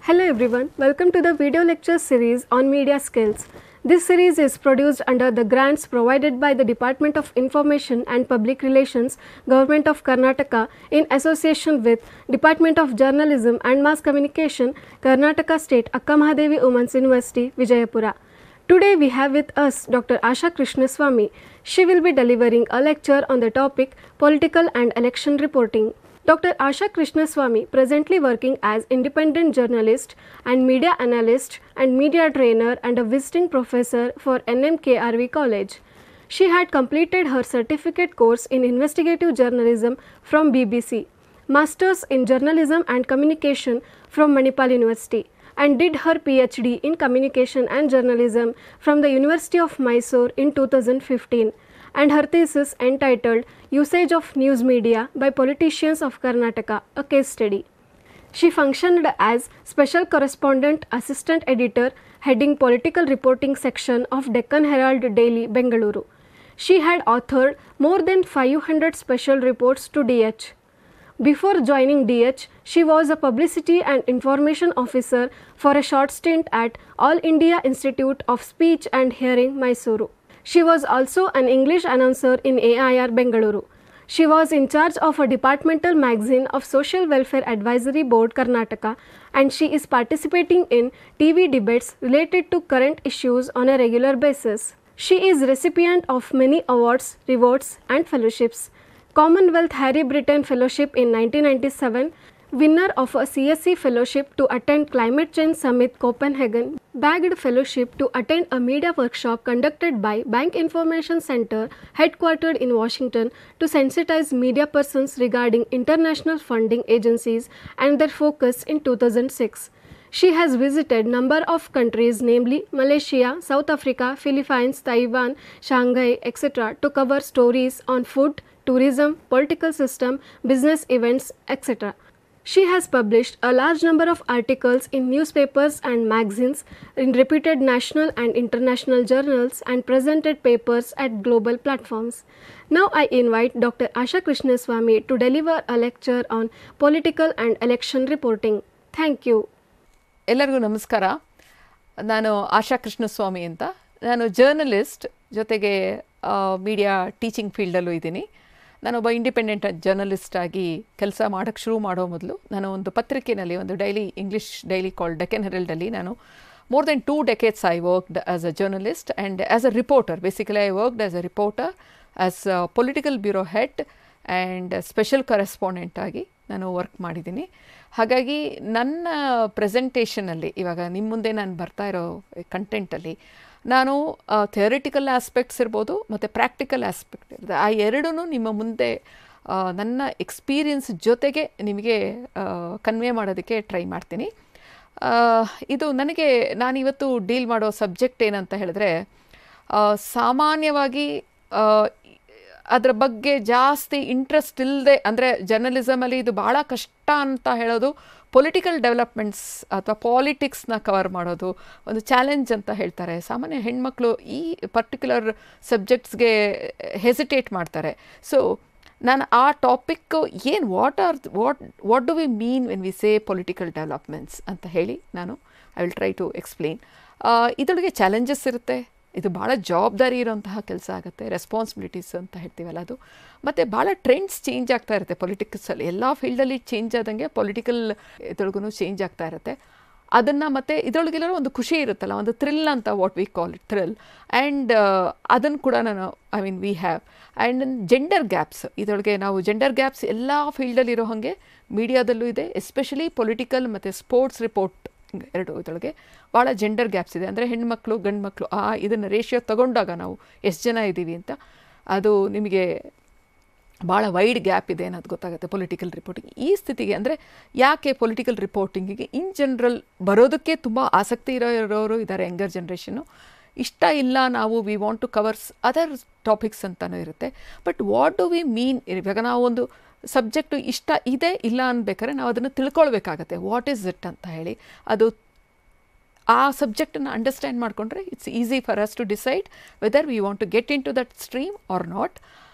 Hello everyone, welcome to the video lecture series on media skills. This series is produced under the grants provided by the Department of Information and Public Relations, Government of Karnataka in association with Department of Journalism and Mass Communication, Karnataka State Akka Mahadevi Women's University, Vijayapura. Today we have with us Dr. Asha Krishnaswamy. She will be delivering a lecture on the topic Political and Election Reporting. Dr. Asha Krishnaswamy, presently working as independent journalist and media analyst and media trainer and a visiting professor for NMKRV College. She had completed her certificate course in investigative journalism from BBC, Masters in Journalism and Communication from Manipal University, and did her PhD in Communication and Journalism from the University of Mysore in 2015. And her thesis entitled Usage of News Media by Politicians of Karnataka, a Case Study. She functioned as Special Correspondent Assistant Editor heading Political Reporting Section of Deccan Herald Daily, Bengaluru. She had authored more than 500 special reports to DH. Before joining DH, she was a Publicity and Information Officer for a short stint at All India Institute of Speech and Hearing, Mysuru. She was also an English announcer in AIR Bengaluru. She was in charge of a departmental magazine of Social Welfare Advisory Board Karnataka, and she is participating in TV debates related to current issues on a regular basis. She is recipient of many awards, rewards and fellowships. Commonwealth Harry Britain Fellowship in 1997, winner of a CSC Fellowship to attend Climate Change Summit Copenhagen, bagged fellowship to attend a media workshop conducted by Bank Information Center headquartered in Washington to sensitize media persons regarding international funding agencies and their focus in 2006. She has visited number of countries, namely Malaysia, South Africa, Philippines, Taiwan, Shanghai, etc. to cover stories on food, tourism, political system, business events, etc. She has published a large number of articles in newspapers and magazines, in reputed national and international journals, and presented papers at global platforms. Now I invite Dr. Asha Krishnaswamy to deliver a lecture on political and election reporting. Thank you. ಎಲ್ಲರಿಗೂ ನಮಸ್ಕಾರ. ನಾನು ಆಶಾ ಕೃಷ್ಣಸ್ವಾಮಿ ಅಂತ. ನಾನು journalist ಜೊತೆಗೆ media teaching ಫೀಲ್ಡಲ್ಲೂ ಇದ್ದೀನಿ. ನಾನೊಬ್ಬ independent journalist ಆಗಿ ಕೆಲಸ ಮಾಡೋಕ್ಕೆ ಶುರು ಮಾಡೋ ಮೊದಲು ನಾನು ಒಂದು ಪತ್ರಿಕೆಯಲ್ಲಿ ಒಂದು ಇಂಗ್ಲೀಷ್ ಡೈಲಿ ಕಾಲ್ಡ್ ಡೆಕ್ಕನ್ ಹೆರಲ್ಡಲ್ಲಿ ನಾನು more than 2 decades I worked as a journalist and as a reporter. Basically I worked as a reporter, as a political bureau head and special correspondent ಆಗಿ ನಾನು ವರ್ಕ್ ಮಾಡಿದ್ದೀನಿ. ಹಾಗಾಗಿ ನನ್ನ ಪ್ರೆಸೆಂಟೇಷನಲ್ಲಿ ಇವಾಗ ನಿಮ್ಮ ಮುಂದೆ ನಾನು ಬರ್ತಾ ಇರೋ ಕಂಟೆಂಟಲ್ಲಿ ನಾನು ಥಿಯರಿಟಿಕಲ್ ಆಸ್ಪೆಕ್ಟ್ಸ್ ಇರ್ಬೋದು ಮತ್ತು ಪ್ರಾಕ್ಟಿಕಲ್ ಆಸ್ಪೆಕ್ಟ್ ಇರ್ತದೆ. ಆ ಎರಡೂ ನಿಮ್ಮ ಮುಂದೆ ನನ್ನ ಎಕ್ಸ್ಪೀರಿಯನ್ಸ್ ಜೊತೆಗೆ ನಿಮಗೆ ಕನ್ವೆ ಮಾಡೋದಕ್ಕೆ ಟ್ರೈ ಮಾಡ್ತೀನಿ. ಇದು ನನಗೆ ನಾನಿವತ್ತು ಡೀಲ್ ಮಾಡೋ ಸಬ್ಜೆಕ್ಟ್ ಏನಂತ ಹೇಳಿದ್ರೆ, ಸಾಮಾನ್ಯವಾಗಿ ಅದರ ಬಗ್ಗೆ ಜಾಸ್ತಿ ಇಂಟ್ರೆಸ್ಟ್ ಇಲ್ಲದೆ, ಅಂದರೆ ಜರ್ನಲಿಸಮಲ್ಲಿ ಇದು ಭಾಳ ಕಷ್ಟ ಅಂತ ಹೇಳೋದು ಪೊಲಿಟಿಕಲ್ ಡೆವಲಪ್ಮೆಂಟ್ಸ್ ಅಥವಾ ಪಾಲಿಟಿಕ್ಸ್ನ ಕವರ್ ಮಾಡೋದು ಒಂದು ಚಾಲೆಂಜ್ ಅಂತ ಹೇಳ್ತಾರೆ. ಸಾಮಾನ್ಯ ಹೆಣ್ಮಕ್ಳು ಈ ಪರ್ಟಿಕ್ಯುಲರ್ ಸಬ್ಜೆಕ್ಟ್ಸ್ಗೆ ಹೆಸಿಟೇಟ್ ಮಾಡ್ತಾರೆ. ಸೊ ನಾನು ಆ ಟಾಪಿಕ್ಕು ಏನು what do we mean when we say political developments ಅಂತ ಹೇಳಿ ನಾನು I will try to explain. ಇದರೊಳಗೆ ಚಾಲೆಂಜಸ್ ಇರುತ್ತೆ, ಇದು ಭಾಳ ಜವಾಬ್ದಾರಿ ಇರೋಂತಹ ಕೆಲಸ ಆಗುತ್ತೆ, ರೆಸ್ಪಾನ್ಸಿಬಿಲಿಟೀಸ್ ಅಂತ ಹೇಳ್ತೀವಲ್ಲ ಅದು. ಮತ್ತು ಭಾಳ ಟ್ರೆಂಡ್ಸ್ ಚೇಂಜ್ ಆಗ್ತಾ ಇರುತ್ತೆ ಪೊಲಿಟಿಕ್ಸಲ್ಲಿ. ಎಲ್ಲ ಫೀಲ್ಡಲ್ಲಿ ಚೇಂಜ್ ಆದಂಗೆ ಪೊಲಿಟಿಕಲ್ ಇದ್ರೊಳಗೂ ಚೇಂಜ್ ಆಗ್ತಾ ಇರುತ್ತೆ. ಅದನ್ನು ಮತ್ತು ಇದರೊಳಗೆಲ್ಲ ಒಂದು ಖುಷಿ ಇರುತ್ತಲ್ಲ, ಒಂದು ಥ್ರಿಲ್ ಅಂತ what we call it thrill. And ಅದನ್ನು ಕೂಡ ನಾನು we have. And gender gaps, ಇದರೊಳಗೆ ನಾವು ಜೆಂಡರ್ ಗ್ಯಾಪ್ಸ್ ಎಲ್ಲ ಫೀಲ್ಡಲ್ಲಿರೋ ಹಾಗೆ ಮೀಡಿಯಾದಲ್ಲೂ ಇದೆ. ಎಸ್ಪೆಷಲಿ ಪೊಲಿಟಿಕಲ್ ಮತ್ತು ಸ್ಪೋರ್ಟ್ಸ್ ರಿಪೋರ್ಟ್ ಎರಡು ಇದರೊಳಗೆ ಭಾಳ ಜೆಂಡರ್ ಗ್ಯಾಪ್ಸ್ ಇದೆ. ಅಂದರೆ ಹೆಣ್ಮಕ್ಳು ಗಂಡು ಮಕ್ಕಳು ಇದನ್ನು ರೇಷಿಯೋ ತಗೊಂಡಾಗ ನಾವು ಎಷ್ಟು ಜನ ಇದ್ದೀವಿ ಅಂತ ಅದು ನಿಮಗೆ ಭಾಳ ವೈಡ್ ಗ್ಯಾಪ್ ಇದೆ ಅನ್ನೋದು ಗೊತ್ತಾಗುತ್ತೆ ಪೊಲಿಟಿಕಲ್ ರಿಪೋರ್ಟಿಂಗ್. ಈ ಸ್ಥಿತಿಗೆ ಅಂದರೆ ಯಾಕೆ ಪೊಲಿಟಿಕಲ್ ರಿಪೋರ್ಟಿಂಗಿಗೆ ಇನ್ ಜನರಲ್ ಬರೋದಕ್ಕೆ ತುಂಬ ಆಸಕ್ತಿ ಇರೋರು ಇದ್ದಾರೆ. ಯಂಗರ್ ಜನ್ರೇಷನ್ನು ಇಷ್ಟ ಇಲ್ಲ, ನಾವು we want to covers other topics ಅಂತಲೂ ಇರುತ್ತೆ. But what do we mean, ಇವಾಗ ನಾವು ಒಂದು ಸಬ್ಜೆಕ್ಟು ಇಷ್ಟ ಇದೆ ಇಲ್ಲ ಅನ್ಬೇಕಾದ್ರೆ ನಾವು ಅದನ್ನು ತಿಳ್ಕೊಳ್ಬೇಕಾಗತ್ತೆ, ವಾಟ್ ಈಸ್ ಇಟ್ ಅಂತ ಹೇಳಿ. ಅದು ಆ ಸಬ್ಜೆಕ್ಟನ್ನು ಅಂಡರ್ಸ್ಟ್ಯಾಂಡ್ ಮಾಡಿಕೊಂಡ್ರೆ it's easy for us to decide whether we want to get into that stream or not.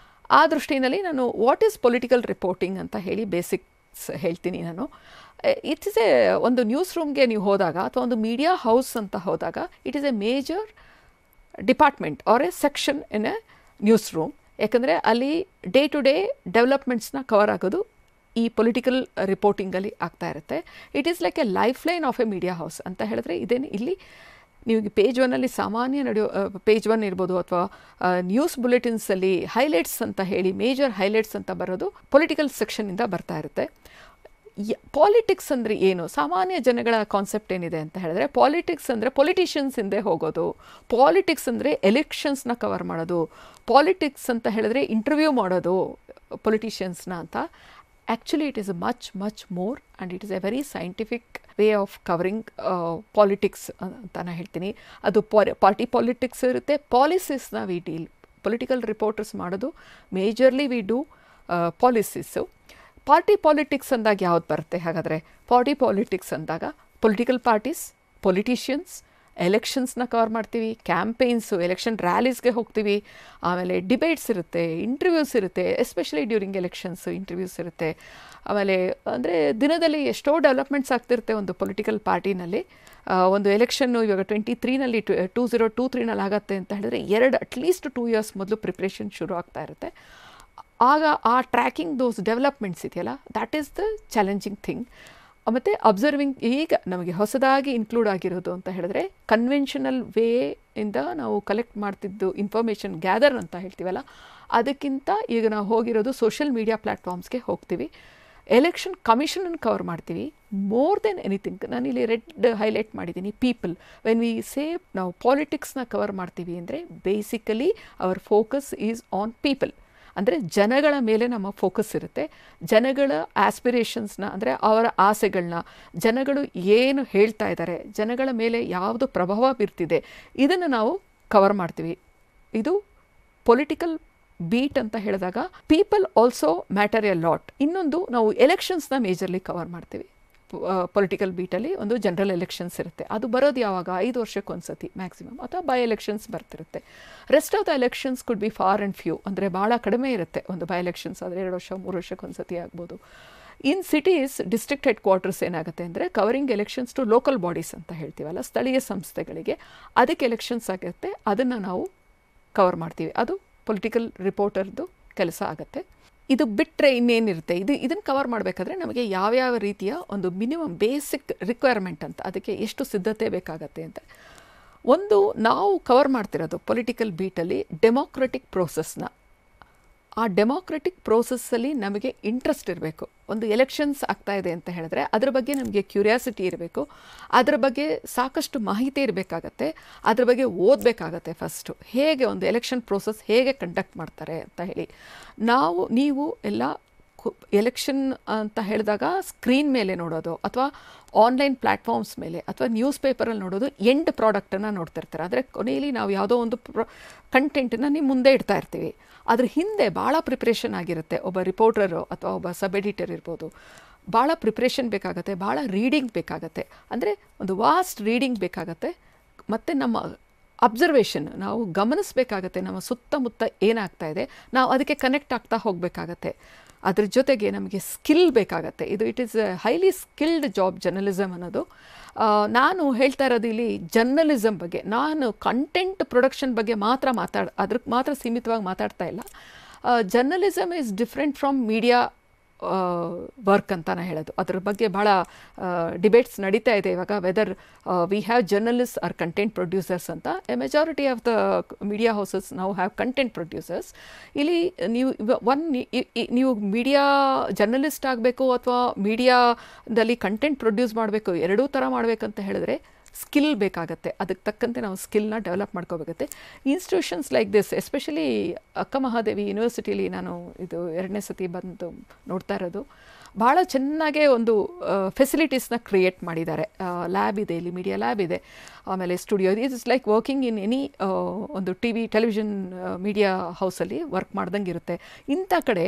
ಆ ದೃಷ್ಟಿಯಲ್ಲಿ ನಾನು ವಾಟ್ ಈಸ್ ಪೊಲಿಟಿಕಲ್ ರಿಪೋರ್ಟಿಂಗ್ ಅಂತ ಹೇಳಿ ಬೇಸಿಕ್ ಫ್ಯಾಕ್ಟ್ಸ್ ಹೇಳ್ತೀನಿ ನಾನು. ಇಟ್ ಈಸ್ ಒಂದು ನ್ಯೂಸ್ ರೂಮ್ಗೆ ನೀವು ಹೋದಾಗ ಅಥವಾ ಒಂದು ಮೀಡಿಯಾ ಹೌಸ್ ಅಂತ ಹೋದಾಗ it is a major department or a section in a news room. ಯಾಕಂದರೆ ಅಲ್ಲಿ ಡೇ ಟು ಡೇ ಡೆವಲಪ್ಮೆಂಟ್ಸ್ನ ಕವರ್ ಆಗೋದು ಈ ಪೊಲಿಟಿಕಲ್ ರಿಪೋರ್ಟಿಂಗಲ್ಲಿ ಆಗ್ತಾ ಇರುತ್ತೆ. It is like a life line of a media house ಅಂತ ಹೇಳಿದ್ರೆ ಇದೇನು ಇಲ್ಲಿ ನೀವು ಪೇಜ್ ಒನ್ನಲ್ಲಿ ಸಾಮಾನ್ಯ ನಡೆಯೋ ಪೇಜ್ ಒನ್ ಇರ್ಬೋದು ಅಥವಾ ನ್ಯೂಸ್ ಬುಲೆಟಿನ್ಸಲ್ಲಿ ಹೈಲೈಟ್ಸ್ ಅಂತ ಹೇಳಿ ಮೇಜರ್ ಹೈಲೈಟ್ಸ್ ಅಂತ ಬರೋದು ಪೊಲಿಟಿಕಲ್ ಸೆಕ್ಷನ್ನಿಂದ ಬರ್ತಾ ಇರುತ್ತೆ. ಪಾಲಿಟಿಕ್ಸ್ ಅಂದರೆ ಏನು? ಸಾಮಾನ್ಯ ಜನಗಳ ಕಾನ್ಸೆಪ್ಟ್ ಏನಿದೆ ಅಂತ ಹೇಳಿದ್ರೆ ಪಾಲಿಟಿಕ್ಸ್ ಅಂದರೆ ಪೊಲಿಟಿಷಿಯನ್ಸ್ ಹಿಂದೆ ಹೋಗೋದು, ಪಾಲಿಟಿಕ್ಸ್ ಅಂದರೆ ಎಲೆಕ್ಷನ್ಸ್ನ ಕವರ್ ಮಾಡೋದು, ಪಾಲಿಟಿಕ್ಸ್ ಅಂತ ಹೇಳಿದ್ರೆ ಇಂಟರ್ವ್ಯೂ ಮಾಡೋದು ಪೊಲಿಟಿಷಿಯನ್ಸ್ನ ಅಂತ. Actually it is much more and it is A very scientific way of covering politics ಅಂತ ನಾನು ಹೇಳ್ತೀನಿ. ಅದು ಪಾರ್ಟಿ ಪಾಲಿಟಿಕ್ಸ್ ಇರುತ್ತೆ, ಪಾಲಿಸೀಸ್ನ ವಿ ಡೀಲ್. ಪೊಲಿಟಿಕಲ್ ರಿಪೋರ್ಟರ್ಸ್ ಮಾಡೋದು majorly we do policies. Party politics ಅಂದಾಗ ಯಾವ್ದು ಬರುತ್ತೆ ಹಾಗಾದರೆ? ಪಾರ್ಟಿ ಪಾಲಿಟಿಕ್ಸ್ ಅಂದಾಗ ಪೊಲಿಟಿಕಲ್ ಪಾರ್ಟೀಸ್, ಪೊಲಿಟಿಷಿಯನ್ಸ್, ಎಲೆಕ್ಷನ್ಸ್ನ ಕವರ್ ಮಾಡ್ತೀವಿ, ಕ್ಯಾಂಪೇನ್ಸು, ಎಲೆಕ್ಷನ್ ರ್ಯಾಲೀಸ್ಗೆ ಹೋಗ್ತೀವಿ, ಆಮೇಲೆ ಡಿಬೇಟ್ಸ್ ಇರುತ್ತೆ, ಇಂಟರ್ವ್ಯೂಸ್ ಇರುತ್ತೆ, ಎಸ್ಪೆಷಲಿ ಡ್ಯೂರಿಂಗ್ ಎಲೆಕ್ಷನ್ಸು ಇಂಟರ್ವ್ಯೂಸ್ ಇರುತ್ತೆ. ಆಮೇಲೆ ಅಂದರೆ ದಿನದಲ್ಲಿ ಎಷ್ಟೋ ಡೆವಲಪ್ಮೆಂಟ್ಸ್ ಆಗ್ತಿರುತ್ತೆ ಒಂದು ಪೊಲಿಟಿಕಲ್ ಪಾರ್ಟಿನಲ್ಲಿ. ಒಂದು ಎಲೆಕ್ಷನ್ನು ಇವಾಗ 2023ನಲ್ಲಿ 2023ನಲ್ಲಿ ಆಗುತ್ತೆ ಅಂತ ಹೇಳಿದ್ರೆ ಅಟ್ಲೀಸ್ಟ್ 2 years ಮೊದಲು ಪ್ರಿಪ್ರೇಷನ್ ಶುರು ಆಗ್ತಾ ಇರುತ್ತೆ. ಆಗ ಆ ಟ್ರ್ಯಾಕಿಂಗ್ ದೋಸ್ ಡೆವಲಪ್ಮೆಂಟ್ಸ್ ಇದೆಯಲ್ಲ, that is the challenging thing. ಮತ್ತು ಅಬ್ಸರ್ವಿಂಗ್ ಈಗ ನಮಗೆ ಹೊಸದಾಗಿ ಇನ್ಕ್ಲೂಡ್ ಆಗಿರೋದು ಅಂತ ಹೇಳಿದ್ರೆ ಕನ್ವೆನ್ಷನಲ್ ವೇಯಿಂದ ನಾವು ಕಲೆಕ್ಟ್ ಮಾಡ್ತಿದ್ದು ಇನ್ಫಾರ್ಮೇಷನ್ ಗ್ಯಾದರ್ ಅಂತ ಹೇಳ್ತೀವಲ್ಲ, ಅದಕ್ಕಿಂತ ಈಗ ನಾವು ಹೋಗಿರೋದು ಸೋಷಿಯಲ್ ಮೀಡಿಯಾ ಪ್ಲ್ಯಾಟ್ಫಾರ್ಮ್ಸ್ಗೆ ಹೋಗ್ತೀವಿ. ಎಲೆಕ್ಷನ್ ಕಮಿಷನನ್ನು ಕವರ್ ಮಾಡ್ತೀವಿ. ಮೋರ್ ದೆನ್ ಎನಿಥಿಂಗ್ ನಾನಿಲ್ಲಿ ರೆಡ್ ಹೈಲೈಟ್ ಮಾಡಿದ್ದೀನಿ, ಪೀಪಲ್. ವೆನ್ ವಿ ಸೇ ನಾವು ಪಾಲಿಟಿಕ್ಸ್ನ ಕವರ್ ಮಾಡ್ತೀವಿ ಅಂದರೆ basically hour focus is on people. ಅಂದರೆ ಜನಗಳ ಮೇಲೆ ನಮ್ಮ ಫೋಕಸ್ ಇರುತ್ತೆ. ಜನಗಳ ಆಸ್ಪಿರೇಷನ್ಸ್ನ ಅಂದರೆ ಅವರ ಆಸೆಗಳನ್ನ, ಜನಗಳು ಏನು ಹೇಳ್ತಾ ಇದ್ದಾರೆ, ಜನಗಳ ಮೇಲೆ ಯಾವುದು ಪ್ರಭಾವ ಬೀರ್ತಿದೆ, ಇದನ್ನು ನಾವು ಕವರ್ ಮಾಡ್ತೀವಿ. ಇದು ಪೊಲಿಟಿಕಲ್ ಬೀಟ್ ಅಂತ ಹೇಳಿದಾಗ people also matter a lot. ಇನ್ನೊಂದು ನಾವು ಎಲೆಕ್ಷನ್ಸ್ನ ಮೇಜರ್ಲಿ ಕವರ್ ಮಾಡ್ತೀವಿ. ಪೊಲಿಟಿಕಲ್ ಬೀಟಲ್ಲಿ ಒಂದು ಜನರಲ್ ಎಲೆಕ್ಷನ್ಸ್ ಇರುತ್ತೆ, ಅದು ಬರೋದು ಯಾವಾಗ? 5 ವರ್ಷಕ್ಕೊಂದ್ಸತಿ ಮ್ಯಾಕ್ಸಿಮಮ್, ಅಥವಾ ಬೈ ಎಲೆಕ್ಷನ್ಸ್ ಬರ್ತಿರುತ್ತೆ. Rest of the elections could be far and few, ಅಂದರೆ ಭಾಳ ಕಡಿಮೆ ಇರುತ್ತೆ. ಒಂದು ಬೈ ಎಲೆಕ್ಷನ್ಸ್ ಆದರೆ 2 ವರ್ಷ 3 ವರ್ಷಕ್ಕೊಂದ್ಸತಿ ಆಗ್ಬೋದು. In cities district headquarters ಏನಾಗುತ್ತೆ ಅಂದರೆ covering elections to local bodies ಅಂತ ಹೇಳ್ತೀವಲ್ಲ, ಸ್ಥಳೀಯ ಸಂಸ್ಥೆಗಳಿಗೆ, ಅದಕ್ಕೆ ಎಲೆಕ್ಷನ್ಸ್ ಆಗುತ್ತೆ, ಅದನ್ನು ನಾವು ಕವರ್ ಮಾಡ್ತೀವಿ. ಅದು ಪೊಲಿಟಿಕಲ್ ರಿಪೋರ್ಟರ್ದು ಕೆಲಸ ಆಗುತ್ತೆ. ಇದು ಬಿಟ್ಟರೆ ಇನ್ನೇನಿರುತ್ತೆ? ಇದನ್ನು ಕವರ್ ಮಾಡಬೇಕಾದ್ರೆ ನಮಗೆ ಯಾವ್ಯಾವ ರೀತಿಯ ಒಂದು ಮಿನಿಮಮ್ ಬೇಸಿಕ್ ರಿಕ್ವೈರ್ಮೆಂಟ್ ಅಂತ, ಅದಕ್ಕೆ ಎಷ್ಟು ಸಿದ್ಧತೆ ಬೇಕಾಗತ್ತೆ ಅಂತ. ಒಂದು, ನಾವು ಕವರ್ ಮಾಡ್ತಿರೋದು ಪೊಲಿಟಿಕಲ್ ಬೀಟಲ್ಲಿ ಡೆಮೋಕ್ರೆಟಿಕ್ ಪ್ರೋಸೆಸ್ನ. ಆ ಡೆಮೋಕ್ರೆಟಿಕ್ ಪ್ರೋಸೆಸ್ಸಲ್ಲಿ ನಮಗೆ ಇಂಟ್ರೆಸ್ಟ್ ಇರಬೇಕು. ಒಂದು ಎಲೆಕ್ಷನ್ಸ್ ಆಗ್ತಾ ಇದೆ ಅಂತ ಹೇಳಿದ್ರೆ ಅದ್ರ ಬಗ್ಗೆ ನಮಗೆ ಕ್ಯೂರಿಯಾಸಿಟಿ ಇರಬೇಕು, ಅದರ ಬಗ್ಗೆ ಸಾಕಷ್ಟು ಮಾಹಿತಿ ಇರಬೇಕಾಗತ್ತೆ, ಅದ್ರ ಬಗ್ಗೆ ಓದಬೇಕಾಗತ್ತೆ. ಫಸ್ಟು ಹೇಗೆ ಒಂದು ಎಲೆಕ್ಷನ್ ಪ್ರೋಸೆಸ್ ಹೇಗೆ ಕಂಡಕ್ಟ್ ಮಾಡ್ತಾರೆ ಅಂತ ಹೇಳಿ. ನೀವು ಎಲ್ಲ ಎಲೆಕ್ಷನ್ ಅಂತ ಹೇಳಿದಾಗ ಸ್ಕ್ರೀನ್ ಮೇಲೆ ನೋಡೋದು ಅಥವಾ ಆನ್ಲೈನ್ ಪ್ಲ್ಯಾಟ್ಫಾರ್ಮ್ಸ್ ಮೇಲೆ ಅಥವಾ ನ್ಯೂಸ್ ಪೇಪರಲ್ಲಿ ನೋಡೋದು ಎಂಡ್ ಪ್ರಾಡಕ್ಟನ್ನು ನೋಡ್ತಿರ್ತಾರೆ. ಆದರೆ ಕೊನೆಯಲ್ಲಿ ನಾವು ಯಾವುದೋ ಒಂದು ಕಂಟೆಂಟನ್ನು ನಿಮ್ಮ ಮುಂದೆ ಇಡ್ತಾ ಇರ್ತೀವಿ. ಅದ್ರ ಹಿಂದೆ ಭಾಳ ಪ್ರಿಪ್ರೇಷನ್ ಆಗಿರುತ್ತೆ. ಒಬ್ಬ ರಿಪೋರ್ಟರು ಅಥವಾ ಒಬ್ಬ ಸಬ್ ಎಡಿಟರ್ ಇರ್ಬೋದು, ಭಾಳ ಪ್ರಿಪ್ರೇಷನ್ ಬೇಕಾಗತ್ತೆ, ಭಾಳ ರೀಡಿಂಗ್ ಬೇಕಾಗತ್ತೆ. ಅಂದರೆ ಒಂದು ವಾಸ್ಟ್ ರೀಡಿಂಗ್ ಬೇಕಾಗತ್ತೆ. ಮತ್ತು ನಮ್ಮ ಅಬ್ಸರ್ವೇಷನ್ ನಾವು ಗಮನಿಸಬೇಕಾಗತ್ತೆ. ನಮ್ಮ ಸುತ್ತಮುತ್ತ ಏನಾಗ್ತಾ ಇದೆ ನಾವು ಅದಕ್ಕೆ ಕನೆಕ್ಟ್ ಆಗ್ತಾ ಹೋಗಬೇಕಾಗತ್ತೆ. ಅದ್ರ ಜೊತೆಗೆ ನಮಗೆ ಸ್ಕಿಲ್ ಬೇಕಾಗತ್ತೆ. It is A highly skilled job journalism ಅನ್ನೋದು. ನಾನು ಹೇಳ್ತಾ ಇರೋದು ಇಲ್ಲಿ ಜರ್ನಲಿಸಮ್ ಬಗ್ಗೆ, ನಾನು ಕಂಟೆಂಟ್ ಪ್ರೊಡಕ್ಷನ್ ಬಗ್ಗೆ ಅದಕ್ಕೆ ಮಾತ್ರ ಸೀಮಿತವಾಗಿ ಮಾತಾಡ್ತಾ ಇಲ್ಲ. Journalism is different from media work ಅಂತ ನಾನು ಹೇಳೋದು. ಅದ್ರ ಬಗ್ಗೆ ಭಾಳ ಡಿಬೇಟ್ಸ್ ನಡೀತಾ ಇದೆ ಇವಾಗ, whether we have journalist or content producers ಅಂತ. A majority of the media houses ನಾವು ಹ್ಯಾವ್ ಕಂಟೆಂಟ್ ಪ್ರೊಡ್ಯೂಸರ್ಸ್. ಇಲ್ಲಿ ನೀವು ಮೀಡಿಯಾ ಜರ್ನಲಿಸ್ಟ್ ಆಗಬೇಕು ಅಥವಾ ಮೀಡಿಯಾದಲ್ಲಿ ಕಂಟೆಂಟ್ ಪ್ರೊಡ್ಯೂಸ್ ಮಾಡಬೇಕು, ಎರಡೂ ಥರ ಮಾಡಬೇಕಂತ ಹೇಳಿದ್ರೆ ಸ್ಕಿಲ್ ಬೇಕಾಗತ್ತೆ. ಅದಕ್ಕೆ ತಕ್ಕಂತೆ ನಾವು ಸ್ಕಿಲ್ನ ಡೆವಲಪ್ ಮಾಡ್ಕೋಬೇಕಾಗತ್ತೆ. ಇನ್ಸ್ಟಿಟ್ಯೂಷನ್ಸ್ ಲೈಕ್ ದಿಸ್, ಎಸ್ಪೆಷಲಿ ಅಕ್ಕ ಮಹಾದೇವಿ ಯೂನಿವರ್ಸಿಟಿಲಿ ನಾನು ಇದು 2ನೇ ಸತಿ ಬಂದು ನೋಡ್ತಾ ಇರೋದು, ಭಾಳ ಚೆನ್ನಾಗೇ ಒಂದು ಫೆಸಿಲಿಟೀಸ್ನ ಕ್ರಿಯೇಟ್ ಮಾಡಿದ್ದಾರೆ. ಲ್ಯಾಬ್ ಇದೆ, ಇಲ್ಲಿ ಮೀಡಿಯಾ ಲ್ಯಾಬ್ ಇದೆ, ಆಮೇಲೆ studio. It is like working in any ಒಂದು ಟೆಲಿವಿಷನ್ ಮೀಡಿಯಾ ಹೌಸಲ್ಲಿ ವರ್ಕ್ ಮಾಡ್ದಂಗೆ ಇರುತ್ತೆ. ಇಂಥ ಕಡೆ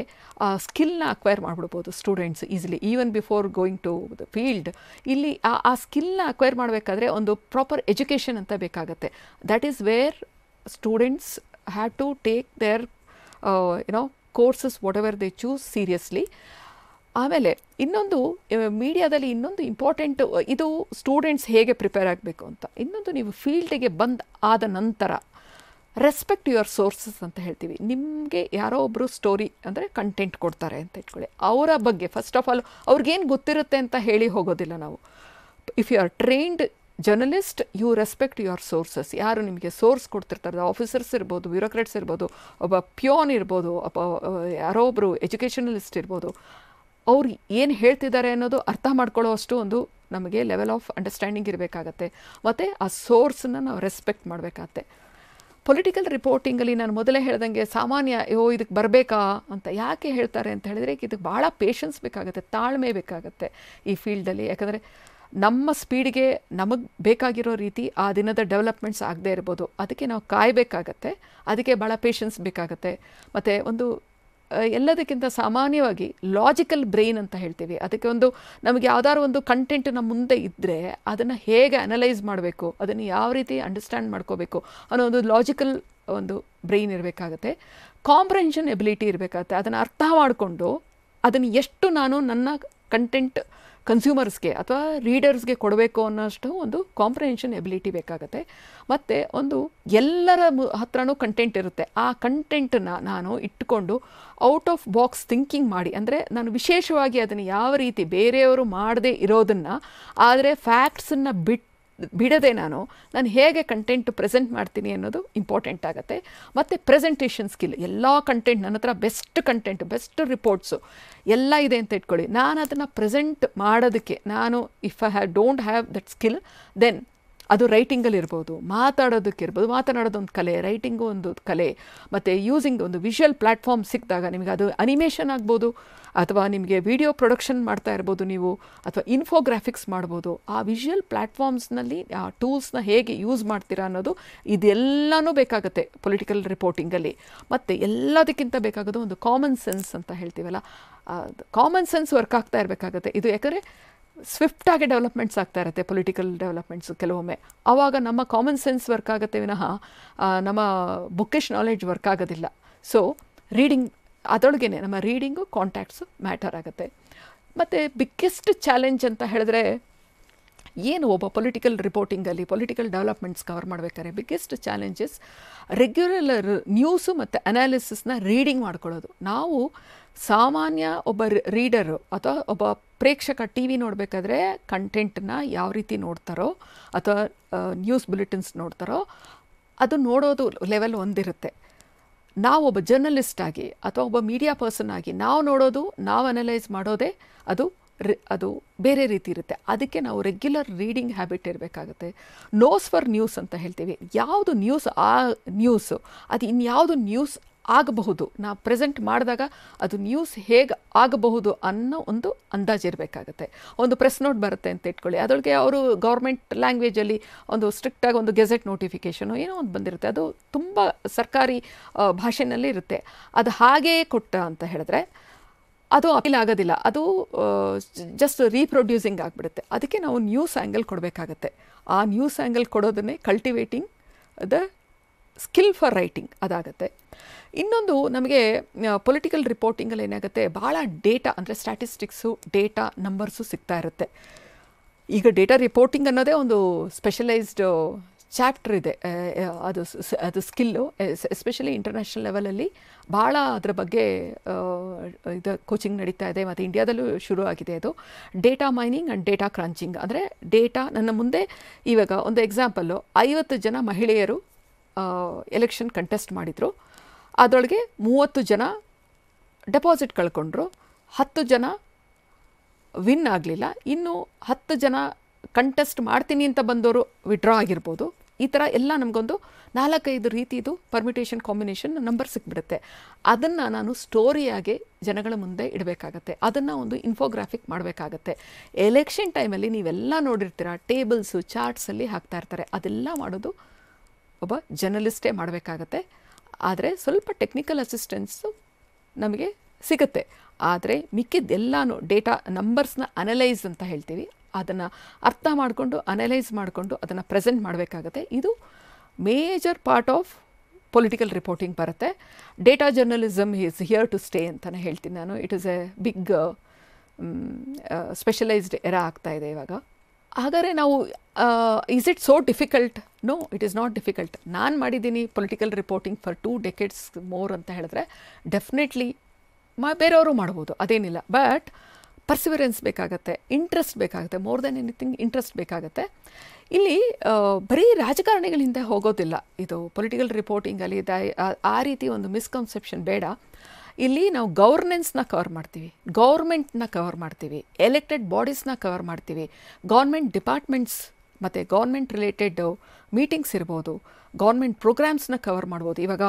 ಸ್ಕಿಲ್ನ ಅಕ್ವೈರ್ ಮಾಡಿಬಿಡ್ಬೋದು students easily, even before going to the field. ಇಲ್ಲಿ ಆ ಸ್ಕಿಲ್ನ ಅಕ್ವೈರ್ ಮಾಡಬೇಕಾದ್ರೆ ಒಂದು ಪ್ರಾಪರ್ ಎಜುಕೇಷನ್ ಅಂತ ಬೇಕಾಗತ್ತೆ. That is where students have to take their courses whatever they choose seriously. ಆಮೇಲೆ ಇನ್ನೊಂದು ಮೀಡಿಯಾದಲ್ಲಿ ಇನ್ನೊಂದು ಇಂಪಾರ್ಟೆಂಟ್, ಇದು ಸ್ಟೂಡೆಂಟ್ಸ್ ಹೇಗೆ ಪ್ರಿಪೇರ್ ಆಗಬೇಕು ಅಂತ. ಇನ್ನೊಂದು, ನೀವು ಫೀಲ್ಡಿಗೆ ಆದ ನಂತರ ರೆಸ್ಪೆಕ್ಟ್ ಯುವರ್ ಸೋರ್ಸಸ್ ಅಂತ ಹೇಳ್ತೀವಿ. ನಿಮಗೆ ಯಾರೋ ಒಬ್ಬರು ಸ್ಟೋರಿ ಅಂದರೆ ಕಂಟೆಂಟ್ ಕೊಡ್ತಾರೆ ಅಂತ ಇಟ್ಕೊಳ್ಳಿ, ಅವರ ಬಗ್ಗೆ ಫಸ್ಟ್ ಆಫ್ ಆಲ್ ಅವ್ರಿಗೇನು ಗೊತ್ತಿರುತ್ತೆ ಅಂತ ಹೇಳಿ ಹೋಗೋದಿಲ್ಲ ನಾವು. If you are trained journalist, you respect your sources. ಯಾರು ನಿಮಗೆ ಸೋರ್ಸ್ ಕೊಡ್ತಿರ್ತಾರೆ, ಆಫೀಸರ್ಸ್ ಇರ್ಬೋದು, ಬ್ಯೂರೋಕ್ರಾಟ್ಸ್ ಇರ್ಬೋದು, ಒಬ್ಬ ಪ್ಯೂನ್ ಇರ್ಬೋದು, ಯಾರೋ ಒಬ್ಬರು ಎಜುಕೇಷನಲಿಸ್ಟ್ ಇರ್ಬೋದು, ಅವ್ರು ಏನು ಹೇಳ್ತಿದ್ದಾರೆ ಅನ್ನೋದು ಅರ್ಥ ಮಾಡ್ಕೊಳ್ಳೋ ಅಷ್ಟು ಒಂದು ನಮಗೆ ಲೆವೆಲ್ ಆಫ್ ಅಂಡರ್ಸ್ಟ್ಯಾಂಡಿಂಗ್ ಇರಬೇಕಾಗತ್ತೆ. ಮತ್ತು ಆ ಸೋರ್ಸನ್ನ ನಾವು ರೆಸ್ಪೆಕ್ಟ್ ಮಾಡಬೇಕಾಗತ್ತೆ. ಪೊಲಿಟಿಕಲ್ ರಿಪೋರ್ಟಿಂಗಲ್ಲಿ ನಾನು ಮೊದಲೇ ಹೇಳ್ದಂಗೆ ಸಾಮಾನ್ಯ ಇದಕ್ಕೆ ಬರಬೇಕಾ ಅಂತ ಯಾಕೆ ಹೇಳ್ತಾರೆ ಅಂತ ಹೇಳಿದರೆ, ಇದಕ್ಕೆ ಭಾಳ ಪೇಷನ್ಸ್ ಬೇಕಾಗುತ್ತೆ, ತಾಳ್ಮೆ ಬೇಕಾಗುತ್ತೆ ಈ ಫೀಲ್ಡಲ್ಲಿ. ಯಾಕಂದರೆ ನಮ್ಮ ಸ್ಪೀಡ್ಗೆ ನಮಗೆ ಬೇಕಾಗಿರೋ ರೀತಿ ಆ ದಿನದ ಡೆವಲಪ್ಮೆಂಟ್ಸ್ ಆಗದೇ ಇರ್ಬೋದು, ಅದಕ್ಕೆ ನಾವು ಕಾಯಬೇಕಾಗತ್ತೆ, ಅದಕ್ಕೆ ಭಾಳ ಪೇಷನ್ಸ್ ಬೇಕಾಗತ್ತೆ. ಮತ್ತು ಒಂದು ಎಲ್ಲದಕ್ಕಿಂತ ಸಾಮಾನ್ಯವಾಗಿ ಲಾಜಿಕಲ್ ಬ್ರೈನ್ ಅಂತ ಹೇಳ್ತೀವಿ. ಅದಕ್ಕೆ ಒಂದು ನಮಗೆ ಯಾವ್ದಾದ್ರು ಒಂದು ಕಂಟೆಂಟ್ ನಮ್ಮ ಮುಂದೆ ಇದ್ದರೆ ಅದನ್ನು ಹೇಗೆ ಅನಲೈಸ್ ಮಾಡಬೇಕು, ಅದನ್ನು ಯಾವ ರೀತಿ ಅಂಡರ್ಸ್ಟ್ಯಾಂಡ್ ಮಾಡ್ಕೋಬೇಕು ಅನ್ನೋ ಒಂದು ಲಾಜಿಕಲ್ ಒಂದು ಬ್ರೈನ್ ಇರಬೇಕಾಗತ್ತೆ. ಕಾಂಪ್ರೆನ್ಷನ್ ಎಬಿಲಿಟಿ ಇರಬೇಕಾಗತ್ತೆ. ಅದನ್ನು ಅರ್ಥ ಮಾಡಿಕೊಂಡು ಅದನ್ನು ಎಷ್ಟು ನಾನು ನನ್ನ ಕಂಟೆಂಟ್ ಕನ್ಸ್ಯೂಮರ್ಸ್ಗೆ ಅಥವಾ ರೀಡರ್ಸ್ಗೆ ಕೊಡಬೇಕು ಅನ್ನೋಷ್ಟು ಒಂದು ಕಾಂಪ್ರಿಹೆನ್ಷನ್ ಎಬಿಲಿಟಿ ಬೇಕಾಗುತ್ತೆ. ಮತ್ತು ಒಂದು ಎಲ್ಲರ ಹತ್ರನೂ ಕಂಟೆಂಟ್ ಇರುತ್ತೆ. ಆ ಕಂಟೆಂಟನ್ನು ನಾನು ಇಟ್ಟುಕೊಂಡು ಔಟ್ ಆಫ್ ಬಾಕ್ಸ್ ಥಿಂಕಿಂಗ್ ಮಾಡಿ, ಅಂದರೆ ನಾನು ವಿಶೇಷವಾಗಿ ಅದನ್ನು ಯಾವ ರೀತಿ ಬೇರೆಯವರು ಮಾಡದೇ ಇರೋದನ್ನು ಆದರೆ ಫ್ಯಾಕ್ಟ್ಸನ್ನು ಬಿಡದೆ ನಾನು ಹೇಗೆ ಕಂಟೆಂಟ್ ಪ್ರೆಸೆಂಟ್ ಮಾಡ್ತೀನಿ ಅನ್ನೋದು ಇಂಪಾರ್ಟೆಂಟ್ ಆಗುತ್ತೆ. ಮತ್ತು ಪ್ರೆಸೆಂಟೇಷನ್ ಸ್ಕಿಲ್, ಎಲ್ಲ ಕಂಟೆಂಟ್ ನನ್ನ ಹತ್ರ ಬೆಸ್ಟ್ ಕಂಟೆಂಟ್, ಬೆಸ್ಟ್ ರಿಪೋರ್ಟ್ಸು ಎಲ್ಲ ಇದೆ ಅಂತ ಇಟ್ಕೊಳ್ಳಿ, ನಾನು ಅದನ್ನು ಪ್ರೆಸೆಂಟ್ ಮಾಡೋದಕ್ಕೆ ನಾನು if I don't have that skill, then ಅದು ರೈಟಿಂಗಲ್ಲಿ ಇರ್ಬೋದು, ಮಾತಾಡೋದಕ್ಕಿರ್ಬೋದು, ಮಾತನಾಡೋದೊಂದು ಕಲೆ, ರೈಟಿಂಗು ಒಂದು ಕಲೆ, ಮತ್ತು ಯೂಸಿಂಗ್ ಒಂದು ವಿಷುವಲ್ ಪ್ಲ್ಯಾಟ್ಫಾರ್ಮ್ ಸಿಕ್ಕಿದಾಗ ನಿಮಗೆ ಅದು ಅನಿಮೇಷನ್ ಆಗ್ಬೋದು, ಅಥವಾ ನಿಮಗೆ ವಿಡಿಯೋ ಪ್ರೊಡಕ್ಷನ್ ಮಾಡ್ತಾ ಇರ್ಬೋದು ನೀವು, ಅಥವಾ ಇನ್ಫೋಗ್ರಾಫಿಕ್ಸ್ ಮಾಡ್ಬೋದು. ಆ ವಿಷುವಲ್ ಪ್ಲ್ಯಾಟ್ಫಾರ್ಮ್ಸ್ನಲ್ಲಿ ಆ ಟೂಲ್ಸ್ನ ಹೇಗೆ ಯೂಸ್ ಮಾಡ್ತೀರಾ ಅನ್ನೋದು ಇದೆಲ್ಲನೂ ಬೇಕಾಗುತ್ತೆ ಪೊಲಿಟಿಕಲ್ ರಿಪೋರ್ಟಿಂಗಲ್ಲಿ. ಮತ್ತು ಎಲ್ಲದಕ್ಕಿಂತ ಬೇಕಾಗೋದು ಒಂದು ಕಾಮನ್ ಸೆನ್ಸ್ ಅಂತ ಹೇಳ್ತೀವಲ್ಲ, ಕಾಮನ್ ಸೆನ್ಸ್ ವರ್ಕ್ ಆಗ್ತಾ ಇರಬೇಕಾಗತ್ತೆ. ಇದು ಯಾಕಂದರೆ ಸ್ವಿಫ್ಟಾಗಿ ಡೆವಲಪ್ಮೆಂಟ್ಸ್ ಆಗ್ತಾ ಇರುತ್ತೆ ಪೊಲಿಟಿಕಲ್ ಡೆವಲಪ್ಮೆಂಟ್ಸು ಕೆಲವೊಮ್ಮೆ. ಆವಾಗ ನಮ್ಮ ಕಾಮನ್ ಸೆನ್ಸ್ ವರ್ಕ್ ಆಗುತ್ತೆ ವಿನಃ ನಮ್ಮ ಬುಕ್ಕಿಶ್ ನಾಲೆಡ್ಜ್ ವರ್ಕ್ ಆಗೋದಿಲ್ಲ. ಸೊ ರೀಡಿಂಗ್, ಅದರೊಳಗೇ ನಮ್ಮ ರೀಡಿಂಗು ಕಾಂಟ್ಯಾಕ್ಟ್ಸು ಮ್ಯಾಟರ್ ಆಗುತ್ತೆ. ಮತ್ತು ಬಿಗ್ಗೆಸ್ಟ್ ಚಾಲೆಂಜ್ ಅಂತ ಹೇಳಿದ್ರೆ ಏನು ಒಬ್ಬ ಪೊಲಿಟಿಕಲ್ ರಿಪೋರ್ಟಿಂಗಲ್ಲಿ ಪೊಲಿಟಿಕಲ್ ಡೆವಲಪ್ಮೆಂಟ್ಸ್ ಕವರ್ ಮಾಡಬೇಕಾದ್ರೆ ಬಿಗ್ಗೆಸ್ಟ್ ಚಾಲೆಂಜಸ್ ರೆಗ್ಯುಲರ್ ನ್ಯೂಸು ಮತ್ತು ಅನಾಲಿಸಿಸ್ನ ರೀಡಿಂಗ್ ಮಾಡ್ಕೊಳ್ಳೋದು. ನಾವು ಸಾಮಾನ್ಯ ಒಬ್ಬ ರೀಡರು ಅಥವಾ ಒಬ್ಬ ಪ್ರೇಕ್ಷಕ ಟಿ ವಿ ನೋಡಬೇಕಾದ್ರೆ ಕಂಟೆಂಟನ್ನ ಯಾವ ರೀತಿ ನೋಡ್ತಾರೋ ಅಥವಾ ನ್ಯೂಸ್ ಬುಲೆಟಿನ್ಸ್ ನೋಡ್ತಾರೋ ಅದು ನೋಡೋದು ಲೆವೆಲ್ ಒಂದಿರುತ್ತೆ. ನಾವೊಬ್ಬ ಜರ್ನಲಿಸ್ಟ್ ಆಗಿ ಅಥವಾ ಒಬ್ಬ ಮೀಡಿಯಾ ಪರ್ಸನ್ ಆಗಿ ನಾವು ನೋಡೋದು, ನಾವು ಅನಲೈಸ್ ಮಾಡೋದೇ ಅದು ಬೇರೆ ರೀತಿ ಇರುತ್ತೆ. ಅದಕ್ಕೆ ನಾವು ರೆಗ್ಯುಲರ್ ರೀಡಿಂಗ್ ಹ್ಯಾಬಿಟ್ ಇರಬೇಕಾಗುತ್ತೆ. ನೋಸ್ ಫಾರ್ ನ್ಯೂಸ್ ಅಂತ ಹೇಳ್ತೀವಿ. ಯಾವುದು ನ್ಯೂಸ್, ಆ ನ್ಯೂಸು ಅದು ಇನ್ಯಾವುದು ನ್ಯೂಸ್ ಆಗಬಹುದು, ನಾವು ಪ್ರೆಸೆಂಟ್ ಮಾಡಿದಾಗ ಅದು ನ್ಯೂಸ್ ಹೇಗೆ ಆಗಬಹುದು ಅನ್ನೋ ಒಂದು ಅಂದಾಜು ಇರಬೇಕಾಗತ್ತೆ. ಒಂದು ಪ್ರೆಸ್ ನೋಟ್ ಬರುತ್ತೆ ಅಂತ ಇಟ್ಕೊಳ್ಳಿ, ಅದರೊಳಗೆ ಅವರು ಗೌರ್ಮೆಂಟ್ ಲ್ಯಾಂಗ್ವೇಜಲ್ಲಿ ಒಂದು ಸ್ಟ್ರಿಕ್ಟಾಗಿ ಒಂದು ಗೆಜೆಟ್ ನೋಟಿಫಿಕೇಷನು ಏನೋ ಒಂದು ಬಂದಿರುತ್ತೆ, ಅದು ತುಂಬ ಸರ್ಕಾರಿ ಭಾಷೆಯಲ್ಲಿ ಇರುತ್ತೆ. ಅದು ಹಾಗೇ ಕೊಟ್ಟ ಅಂತ ಹೇಳಿದ್ರೆ ಅದು ಅಪೀಲ್ ಆಗೋದಿಲ್ಲ, ಅದು ಜಸ್ಟ್ ರೀಪ್ರೊಡ್ಯೂಸಿಂಗ್ ಆಗಿಬಿಡುತ್ತೆ. ಅದಕ್ಕೆ ನಾವು ನ್ಯೂಸ್ ಆ್ಯಂಗಲ್ ಕೊಡಬೇಕಾಗತ್ತೆ. ಆ ನ್ಯೂಸ್ ಆ್ಯಂಗಲ್ ಕೊಡೋದನ್ನೇ cultivating the skill for writing ಅದಾಗತ್ತೆ. ಇನ್ನೊಂದು ನಮಗೆ ಪೊಲಿಟಿಕಲ್ ರಿಪೋರ್ಟಿಂಗಲ್ಲಿ ಏನಾಗುತ್ತೆ, ಭಾಳ ಡೇಟಾ ಅಂದರೆ ಸ್ಟ್ಯಾಟಿಸ್ಟಿಕ್ಸು, ಡೇಟಾ, ನಂಬರ್ಸು ಸಿಗ್ತಾ ಇರುತ್ತೆ. ಈಗ ಡೇಟಾ ರಿಪೋರ್ಟಿಂಗ್ ಅನ್ನೋದೇ ಒಂದು ಸ್ಪೆಷಲೈಸ್ಡ್ ಚಾಪ್ಟರ್ ಇದೆ. ಅದು ಸ್ಕಿಲ್ಲು, ಎಸ್ಪೆಷಲಿ ಇಂಟರ್ನ್ಯಾಷನಲ್ ಲೆವೆಲಲ್ಲಿ ಭಾಳ ಅದರ ಬಗ್ಗೆ ಇದು ಕೋಚಿಂಗ್ ನಡೀತಾ ಇದೆ. ಮತ್ತು ಇಂಡಿಯಾದಲ್ಲೂ ಶುರು ಆಗಿದೆ ಅದು. ಡೇಟಾ ಮೈನಿಂಗ್ ಆ್ಯಂಡ್ ಡೇಟಾ ಕ್ರಂಚಿಂಗ್ ಅಂದರೆ ಡೇಟಾ, ನನ್ನ ಮುಂದೆ ಇವಾಗ ಒಂದು ಎಕ್ಸಾಂಪಲ್ಲು, 50 ಜನ ಮಹಿಳೆಯರು ಎಲೆಕ್ಷನ್ ಕಂಟೆಸ್ಟ್ ಮಾಡಿದರು. ಅದರೊಳಗೆ 30 ಜನ ಡೆಪಾಸಿಟ್ ಕಳ್ಕೊಂಡ್ರು, 10 ಜನ ವಿನ್ ಆಗಲಿಲ್ಲ, ಇನ್ನು 10 ಜನ ಕಂಟೆಸ್ಟ್ ಮಾಡ್ತೀನಿ ಅಂತ ಬಂದವರು ವಿಡ್ರಾ ಆಗಿರ್ಬೋದು. ಈ ಥರ ಎಲ್ಲ ನಮಗೊಂದು 4-5 ರೀತಿದು ಪರ್ಮಿಟೇಷನ್ ಕಾಂಬಿನೇಷನ್ ನಂಬರ್ ಸಿಕ್ಬಿಡುತ್ತೆ. ಅದನ್ನು ನಾನು ಸ್ಟೋರಿಯಾಗಿ ಜನಗಳ ಮುಂದೆ ಇಡಬೇಕಾಗತ್ತೆ, ಅದನ್ನು ಒಂದು ಇನ್ಫೋಗ್ರಾಫಿಕ್ ಮಾಡಬೇಕಾಗತ್ತೆ. ಎಲೆಕ್ಷನ್ ಟೈಮಲ್ಲಿ ನೀವೆಲ್ಲ ನೋಡಿರ್ತೀರ, ಟೇಬಲ್ಸು ಚಾರ್ಟ್ಸಲ್ಲಿ ಹಾಕ್ತಾ ಇರ್ತಾರೆ, ಅದೆಲ್ಲ ಮಾಡೋದು ಒಬ್ಬ ಜರ್ನಲಿಸ್ಟೇ ಮಾಡಬೇಕಾಗತ್ತೆ. ಆದರೆ ಸ್ವಲ್ಪ ಟೆಕ್ನಿಕಲ್ ಅಸಿಸ್ಟೆನ್ಸು ನಮಗೆ ಸಿಗುತ್ತೆ. ಆದರೆ ಮಿಕ್ಕಿದ್ದೆಲ್ಲನೂ ಡೇಟಾ ನಂಬರ್ಸ್ನ ಅನಲೈಸ್ ಅಂತ ಹೇಳ್ತೀವಿ, ಅದನ್ನು ಅರ್ಥ ಮಾಡಿಕೊಂಡು ಅನಲೈಸ್ ಮಾಡಿಕೊಂಡು ಅದನ್ನು ಪ್ರೆಸೆಂಟ್ ಮಾಡಬೇಕಾಗತ್ತೆ. ಇದು major part of political reporting ಬರುತ್ತೆ. Data journalism is here to stay ಅಂತಲೇ ಹೇಳ್ತೀನಿ ನಾನು. It is a big specialised era ಆಗ್ತಾ ಇದೆ ಇವಾಗ. ಹಾಗಾದರೆ ನಾವು is it so difficult? No, it is not difficult. ನಾನು ಮಾಡಿದ್ದೀನಿ political reporting for 2 decades more ಅಂತ ಹೇಳಿದ್ರೆ ಡೆಫಿನೆಟ್ಲಿ ಬೇರೆಯವರು ಮಾಡ್ಬೋದು, ಅದೇನಿಲ್ಲ. ಬಟ್ ಪರ್ಸಿವರೆನ್ಸ್ ಬೇಕಾಗತ್ತೆ, ಇಂಟ್ರೆಸ್ಟ್ ಬೇಕಾಗುತ್ತೆ, ಮೋರ್ ದೆನ್ ಎನಿಥಿಂಗ್ ಇಂಟ್ರೆಸ್ಟ್ ಬೇಕಾಗತ್ತೆ. ಇಲ್ಲಿ ಬರೀ ರಾಜಕಾರಣಿಗಳ ಹಿಂದೆ ಹೋಗೋದಿಲ್ಲ. ಇದು ಪೊಲಿಟಿಕಲ್ ರಿಪೋರ್ಟಿಂಗಲ್ಲಿ ಆ ರೀತಿ ಒಂದು ಮಿಸ್ಕನ್ಸೆಪ್ಷನ್ ಬೇಡ. ಇಲ್ಲಿ ನಾವು ಗವರ್ನೆನ್ಸ್ನ ಕವರ್ ಮಾಡ್ತೀವಿ, ಗೌರ್ಮೆಂಟ್ನ ಕವರ್ ಮಾಡ್ತೀವಿ, ಎಲೆಕ್ಟೆಡ್ ಬಾಡೀಸ್ನ ಕವರ್ ಮಾಡ್ತೀವಿ, ಗೌರ್ಮೆಂಟ್ ಡಿಪಾರ್ಟ್ಮೆಂಟ್ಸ್ ಮತ್ತು ಗೌರ್ಮೆಂಟ್ ರಿಲೇಟೆಡ್ ಮೀಟಿಂಗ್ಸ್ ಇರ್ಬೋದು, ಗೌರ್ಮೆಂಟ್ ಪ್ರೋಗ್ರಾಮ್ಸ್ನ ಕವರ್ ಮಾಡ್ಬೋದು. ಇವಾಗ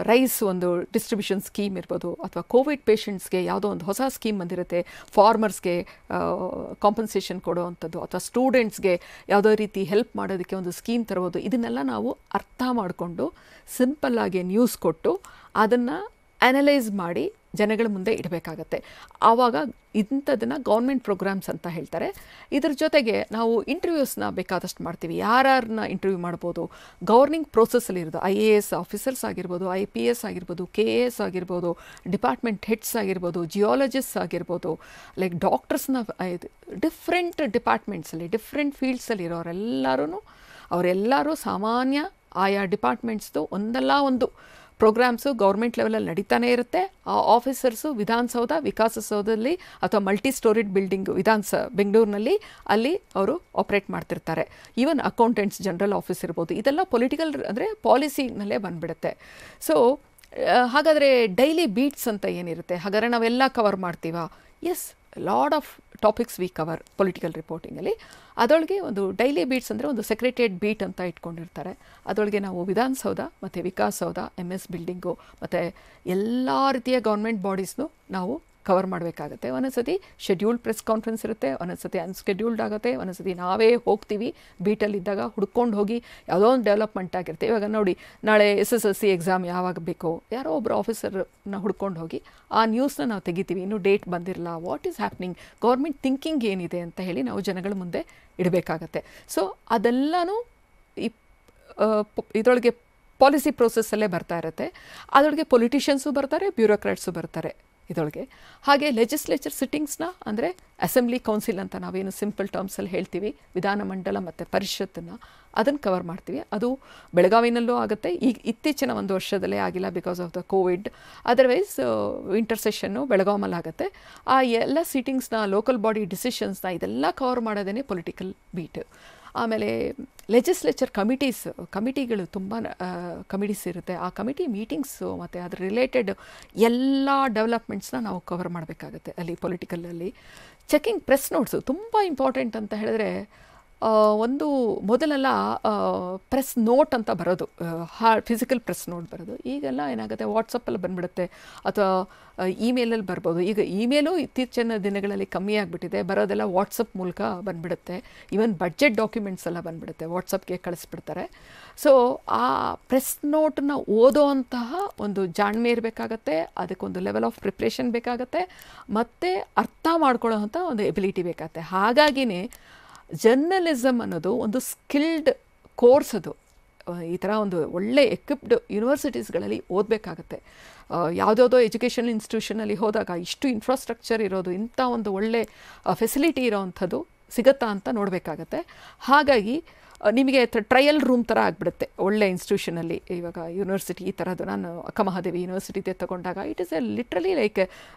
ರೈಸ್ ಒಂದು ಡಿಸ್ಟ್ರಿಬ್ಯೂಷನ್ ಸ್ಕೀಮ್ ಇರ್ಬೋದು, ಅಥವಾ ಕೋವಿಡ್ ಪೇಷಂಟ್ಸ್ಗೆ ಯಾವುದೋ ಒಂದು ಹೊಸ ಸ್ಕೀಮ್ ಬಂದಿರುತ್ತೆ, ಫಾರ್ಮರ್ಸ್ಗೆ ಕಾಂಪನ್ಸೇಷನ್ ಕೊಡೋವಂಥದ್ದು, ಅಥವಾ ಸ್ಟೂಡೆಂಟ್ಸ್ಗೆ ಯಾವುದೋ ರೀತಿ ಹೆಲ್ಪ್ ಮಾಡೋದಕ್ಕೆ ಒಂದು ಸ್ಕೀಮ್ ತರ್ಬೋದು. ಇದನ್ನೆಲ್ಲ ನಾವು ಅರ್ಥ ಮಾಡಿಕೊಂಡು ಸಿಂಪಲ್ಲಾಗಿ ನ್ಯೂಸ್ ಕೊಟ್ಟು ಅದನ್ನು ಅನಲೈಸ್ ಮಾಡಿ ಜನಗಳ ಮುಂದೆ ಇಡಬೇಕಾಗತ್ತೆ. ಆವಾಗ ಇಂಥದನ್ನು ಗೌರ್ಮೆಂಟ್ ಪ್ರೋಗ್ರಾಮ್ಸ್ ಅಂತ ಹೇಳ್ತಾರೆ. ಇದ್ರ ಜೊತೆಗೆ ನಾವು ಇಂಟರ್ವ್ಯೂಸ್ನ ಬೇಕಾದಷ್ಟು ಮಾಡ್ತೀವಿ. ಯಾರನ್ನ ಇಂಟರ್ವ್ಯೂ ಮಾಡ್ಬೋದು, ಗವರ್ನಿಂಗ್ ಪ್ರೋಸೆಸ್ಸಲ್ಲಿ ಇರೋದು IAS ಆಫೀಸರ್ಸ್ ಆಗಿರ್ಬೋದು, IPS ಆಗಿರ್ಬೋದು, KAS ಆಗಿರ್ಬೋದು, ಡಿಪಾರ್ಟ್ಮೆಂಟ್ ಹೆಡ್ಸ್ ಆಗಿರ್ಬೋದು, ಜಿಯಾಲಜಿಸ್ಟ್ಸ್ ಆಗಿರ್ಬೋದು, ಲೈಕ್ ಡಾಕ್ಟರ್ಸ್ನ, ಡಿಫ್ರೆಂಟ್ ಡಿಪಾರ್ಟ್ಮೆಂಟ್ಸಲ್ಲಿ ಡಿಫ್ರೆಂಟ್ ಫೀಲ್ಡ್ಸಲ್ಲಿ ಅವರೆಲ್ಲರೂ ಸಾಮಾನ್ಯ ಆಯಾ ಡಿಪಾರ್ಟ್ಮೆಂಟ್ಸ್ದು ಒಂದಲ್ಲ ಒಂದು ಪ್ರೋಗ್ರಾಮ್ಸು ಗೌರ್ಮೆಂಟ್ ಲೆವೆಲಲ್ಲಿ ನಡೀತಾನೆ ಇರುತ್ತೆ. ಆ ಆಫೀಸರ್ಸು ವಿಧಾನಸೌಧ, ವಿಕಾಸಸೌಧದಲ್ಲಿ ಅಥವಾ ಮಲ್ಟಿ ಸ್ಟೋರಿಡ್ ಬಿಲ್ಡಿಂಗು ಬೆಂಗಳೂರಿನಲ್ಲಿ ಅಲ್ಲಿ ಅವರು ಆಪ್ರೇಟ್ ಮಾಡ್ತಿರ್ತಾರೆ. ಈವನ್ ಅಕೌಂಟೆಂಟ್ಸ್ ಜನರಲ್ ಆಫೀಸ್ ಇರ್ಬೋದು. ಇದೆಲ್ಲ ಪೊಲಿಟಿಕಲ್ ಅಂದರೆ ಪಾಲಿಸಿನಲ್ಲೇ ಬಂದುಬಿಡುತ್ತೆ. ಸೊ ಹಾಗಾದರೆ ಡೈಲಿ ಬೀಟ್ಸ್ ಅಂತ ಏನಿರುತ್ತೆ, ಹಾಗಾದರೆ ನಾವೆಲ್ಲ ಕವರ್ ಮಾಡ್ತೀವಾ? Yes, lot of topics we cover political ರಿಪೋರ್ಟಿಂಗಲ್ಲಿ. ಅದರೊಳಗೆ ಒಂದು ಡೈಲಿ ಬೀಟ್ಸ್ ಅಂದರೆ ಒಂದು ಸೆಕ್ರೆಟೇರಿಯೇಟ್ ಬೀಟ್ ಅಂತ ಇಟ್ಕೊಂಡಿರ್ತಾರೆ. ಅದರೊಳಗೆ ನಾವು ವಿಧಾನಸೌಧ ಮತ್ತು ವಿಕಾಸಸೌಧ, MS ಬಿಲ್ಡಿಂಗು ಮತ್ತು ಎಲ್ಲ ರೀತಿಯ ಗೌರ್ಮೆಂಟ್ ಬಾಡೀಸ್ನು ನಾವು ಕವರ್ ಮಾಡಬೇಕಾಗತ್ತೆ. ಒಂದೊಂದ್ಸತಿ ಶೆಡ್ಯೂಲ್ಡ್ ಪ್ರೆಸ್ ಕಾನ್ಫರೆನ್ಸ್ ಇರುತ್ತೆ, ಒಂದೊಂದ್ಸತಿ ಅನ್ಸ್ಕೆಡ್ಯೂಲ್ಡ್ ಆಗುತ್ತೆ, ಒಂದೊಂದ್ಸತಿ ನಾವೇ ಹೋಗ್ತೀವಿ ಬೀಟಲ್ಲಿದ್ದಾಗ ಹುಡ್ಕೊಂಡು ಹೋಗಿ ಯಾವುದೋ ಒಂದು ಡೆವಲಪ್ಮೆಂಟ್ ಆಗಿರುತ್ತೆ. ಇವಾಗ ನೋಡಿ, ನಾಳೆ SSLC ಎಕ್ಸಾಮ್ ಯಾವಾಗ ಬೇಕೋ ಯಾರೋ ಒಬ್ಬರು ಆಫೀಸರ್ನ ಹುಡ್ಕೊಂಡು ಹೋಗಿ ಆ ನ್ಯೂಸ್ನ ನಾವು ತೆಗಿತೀವಿ. ಇನ್ನೂ ಡೇಟ್ ಬಂದಿರಲ್ಲ, what is happening, government thinking ಏನಿದೆ ಅಂತ ಹೇಳಿ ನಾವು ಜನಗಳ ಮುಂದೆ ಇಡಬೇಕಾಗತ್ತೆ. ಸೊ ಅದೆಲ್ಲನೂ ಇದರೊಳಗೆ ಪಾಲಿಸಿ ಪ್ರೋಸೆಸ್ಸಲ್ಲೇ ಬರ್ತಾ ಇರುತ್ತೆ. ಅದರೊಳಗೆ ಪೊಲಿಟಿಷಿಯನ್ಸು ಬರ್ತಾರೆ, ಬ್ಯೂರೋಕ್ರಾಟ್ಸು ಬರ್ತಾರೆ ಇದರೊಳಗೆ. ಹಾಗೆ ಲೆಜಿಸ್ಲೇಚರ್ ಸಿಟ್ಟಿಂಗ್ಸ್ನ ಅಂದರೆ ಅಸೆಂಬ್ಲಿ ಕೌನ್ಸಿಲ್ ಅಂತ ನಾವೇನು ಸಿಂಪಲ್ ಟರ್ಮ್ಸಲ್ಲಿ ಹೇಳ್ತೀವಿ, ವಿಧಾನಮಂಡಲ ಮತ್ತು ಪರಿಷತ್ತನ್ನು, ಅದನ್ನು ಕವರ್ ಮಾಡ್ತೀವಿ. ಅದು ಬೆಳಗಾವಿನಲ್ಲೂ ಆಗುತ್ತೆ. ಈಗ ಇತ್ತೀಚಿನ ಒಂದು ವರ್ಷದಲ್ಲೇ ಆಗಿಲ್ಲ because of the COVID. Otherwise winter ಸೆಷನ್ನು ಬೆಳಗಾವಲ್ಲಾಗುತ್ತೆ. ಆ ಎಲ್ಲ ಸೀಟಿಂಗ್ಸ್ನ, ಲೋಕಲ್ ಬಾಡಿ ಡಿಸಿಷನ್ಸ್ನ ಇದೆಲ್ಲ ಕವರ್ ಮಾಡೋದೇ ಪೊಲಿಟಿಕಲ್ ಬೀಟ್. ಆಮೇಲೆ ಲೆಜಿಸ್ಲೇಚರ್ ಕಮಿಟಿಗಳು ತುಂಬ ಕಮಿಟೀಸ್ ಇರುತ್ತೆ. ಆ ಕಮಿಟಿ ಮೀಟಿಂಗ್ಸು ಮತ್ತು ಅದ್ರ ರಿಲೇಟೆಡ್ ಎಲ್ಲ ಡೆವಲಪ್ಮೆಂಟ್ಸ್ನ ನಾವು ಕವರ್ ಮಾಡಬೇಕಾಗುತ್ತೆ ಅಲ್ಲಿ ಪೊಲಿಟಿಕಲಲ್ಲಿ. ಚೆಕಿಂಗ್ ಪ್ರೆಸ್ ನೋಟ್ಸು ತುಂಬ ಇಂಪಾರ್ಟೆಂಟ್ ಅಂತ ಹೇಳಿದ್ರೆ, ಒಂದು ಮೊದಲೆಲ್ಲ ಪ್ರೆಸ್ ನೋಟ್ ಅಂತ ಬರೋದು, ಫಿಸಿಕಲ್ ಪ್ರೆಸ್ ನೋಟ್ ಬರೋದು. ಈಗೆಲ್ಲ ಏನಾಗುತ್ತೆ, ವಾಟ್ಸಪ್ಪಲ್ಲಿ ಬಂದುಬಿಡುತ್ತೆ ಅಥವಾ ಇಮೇಲಲ್ಲಿ ಬರ್ಬೋದು. ಈಗ ಇಮೇಲು ಇತ್ತೀಚಿನ ದಿನಗಳಲ್ಲಿ ಕಮ್ಮಿ ಆಗಿಬಿಟ್ಟಿದೆ, ಬರೋದೆಲ್ಲ ವಾಟ್ಸಪ್ ಮೂಲಕ ಬಂದುಬಿಡುತ್ತೆ. ಈವನ್ ಬಡ್ಜೆಟ್ ಡಾಕ್ಯುಮೆಂಟ್ಸ್ ಎಲ್ಲ ಬಂದುಬಿಡುತ್ತೆ, ವಾಟ್ಸಪ್ಗೆ ಕಳಿಸ್ಬಿಡ್ತಾರೆ. ಸೊ ಆ ಪ್ರೆಸ್ ನೋಟನ್ನ ಓದೋ ಅಂತಹ ಒಂದು ಜಾಣ್ಮೆ ಇರಬೇಕಾಗತ್ತೆ, ಅದಕ್ಕೊಂದು ಲೆವೆಲ್ ಆಫ್ ಪ್ರಿಪ್ರೇಷನ್ ಬೇಕಾಗತ್ತೆ, ಮತ್ತು ಅರ್ಥ ಮಾಡ್ಕೊಳ್ಳೋ ಅಂಥ ಒಂದು ಎಬಿಲಿಟಿ ಬೇಕಾಗತ್ತೆ. ಹಾಗಾಗಿನೇ ಜರ್ನಲಿಸಮ್ ಅನ್ನೋದು ಒಂದು ಸ್ಕಿಲ್ಡ್ ಕೋರ್ಸ್. ಅದು ಈ ಥರ ಒಂದು ಒಳ್ಳೆ ಎಕ್ವಿಪ್ಡ್ ಯೂನಿವರ್ಸಿಟೀಸ್ಗಳಲ್ಲಿ ಓದಬೇಕಾಗತ್ತೆ. ಯಾವುದ್ಯಾವುದೋ ಎಜುಕೇಷನಲ್ ಇನ್ಸ್ಟಿಟ್ಯೂಷನಲ್ಲಿ ಹೋದಾಗ ಇಷ್ಟು ಇನ್ಫ್ರಾಸ್ಟ್ರಕ್ಚರ್ ಇರೋದು, ಇಂಥ ಒಂದು ಒಳ್ಳೆ ಫೆಸಿಲಿಟಿ ಇರೋವಂಥದ್ದು ಸಿಗುತ್ತಾ ಅಂತ ನೋಡಬೇಕಾಗತ್ತೆ. ಹಾಗಾಗಿ ನಿಮಗೆ ಟ್ರಯಲ್ ರೂಮ್ ಥರ ಆಗಿಬಿಡುತ್ತೆ ಒಳ್ಳೆ ಇನ್ಸ್ಟಿಟ್ಯೂಷನಲ್ಲಿ. ಇವಾಗ ಯೂನಿವರ್ಸಿಟಿ ಈ ಥರದ್ದು, ನಾನು ಅಕ್ಕ ಮಹಾದೇವಿ ಯೂನಿವರ್ಸಿಟಿಗೆ ತಗೊಂಡಾಗ it is literally like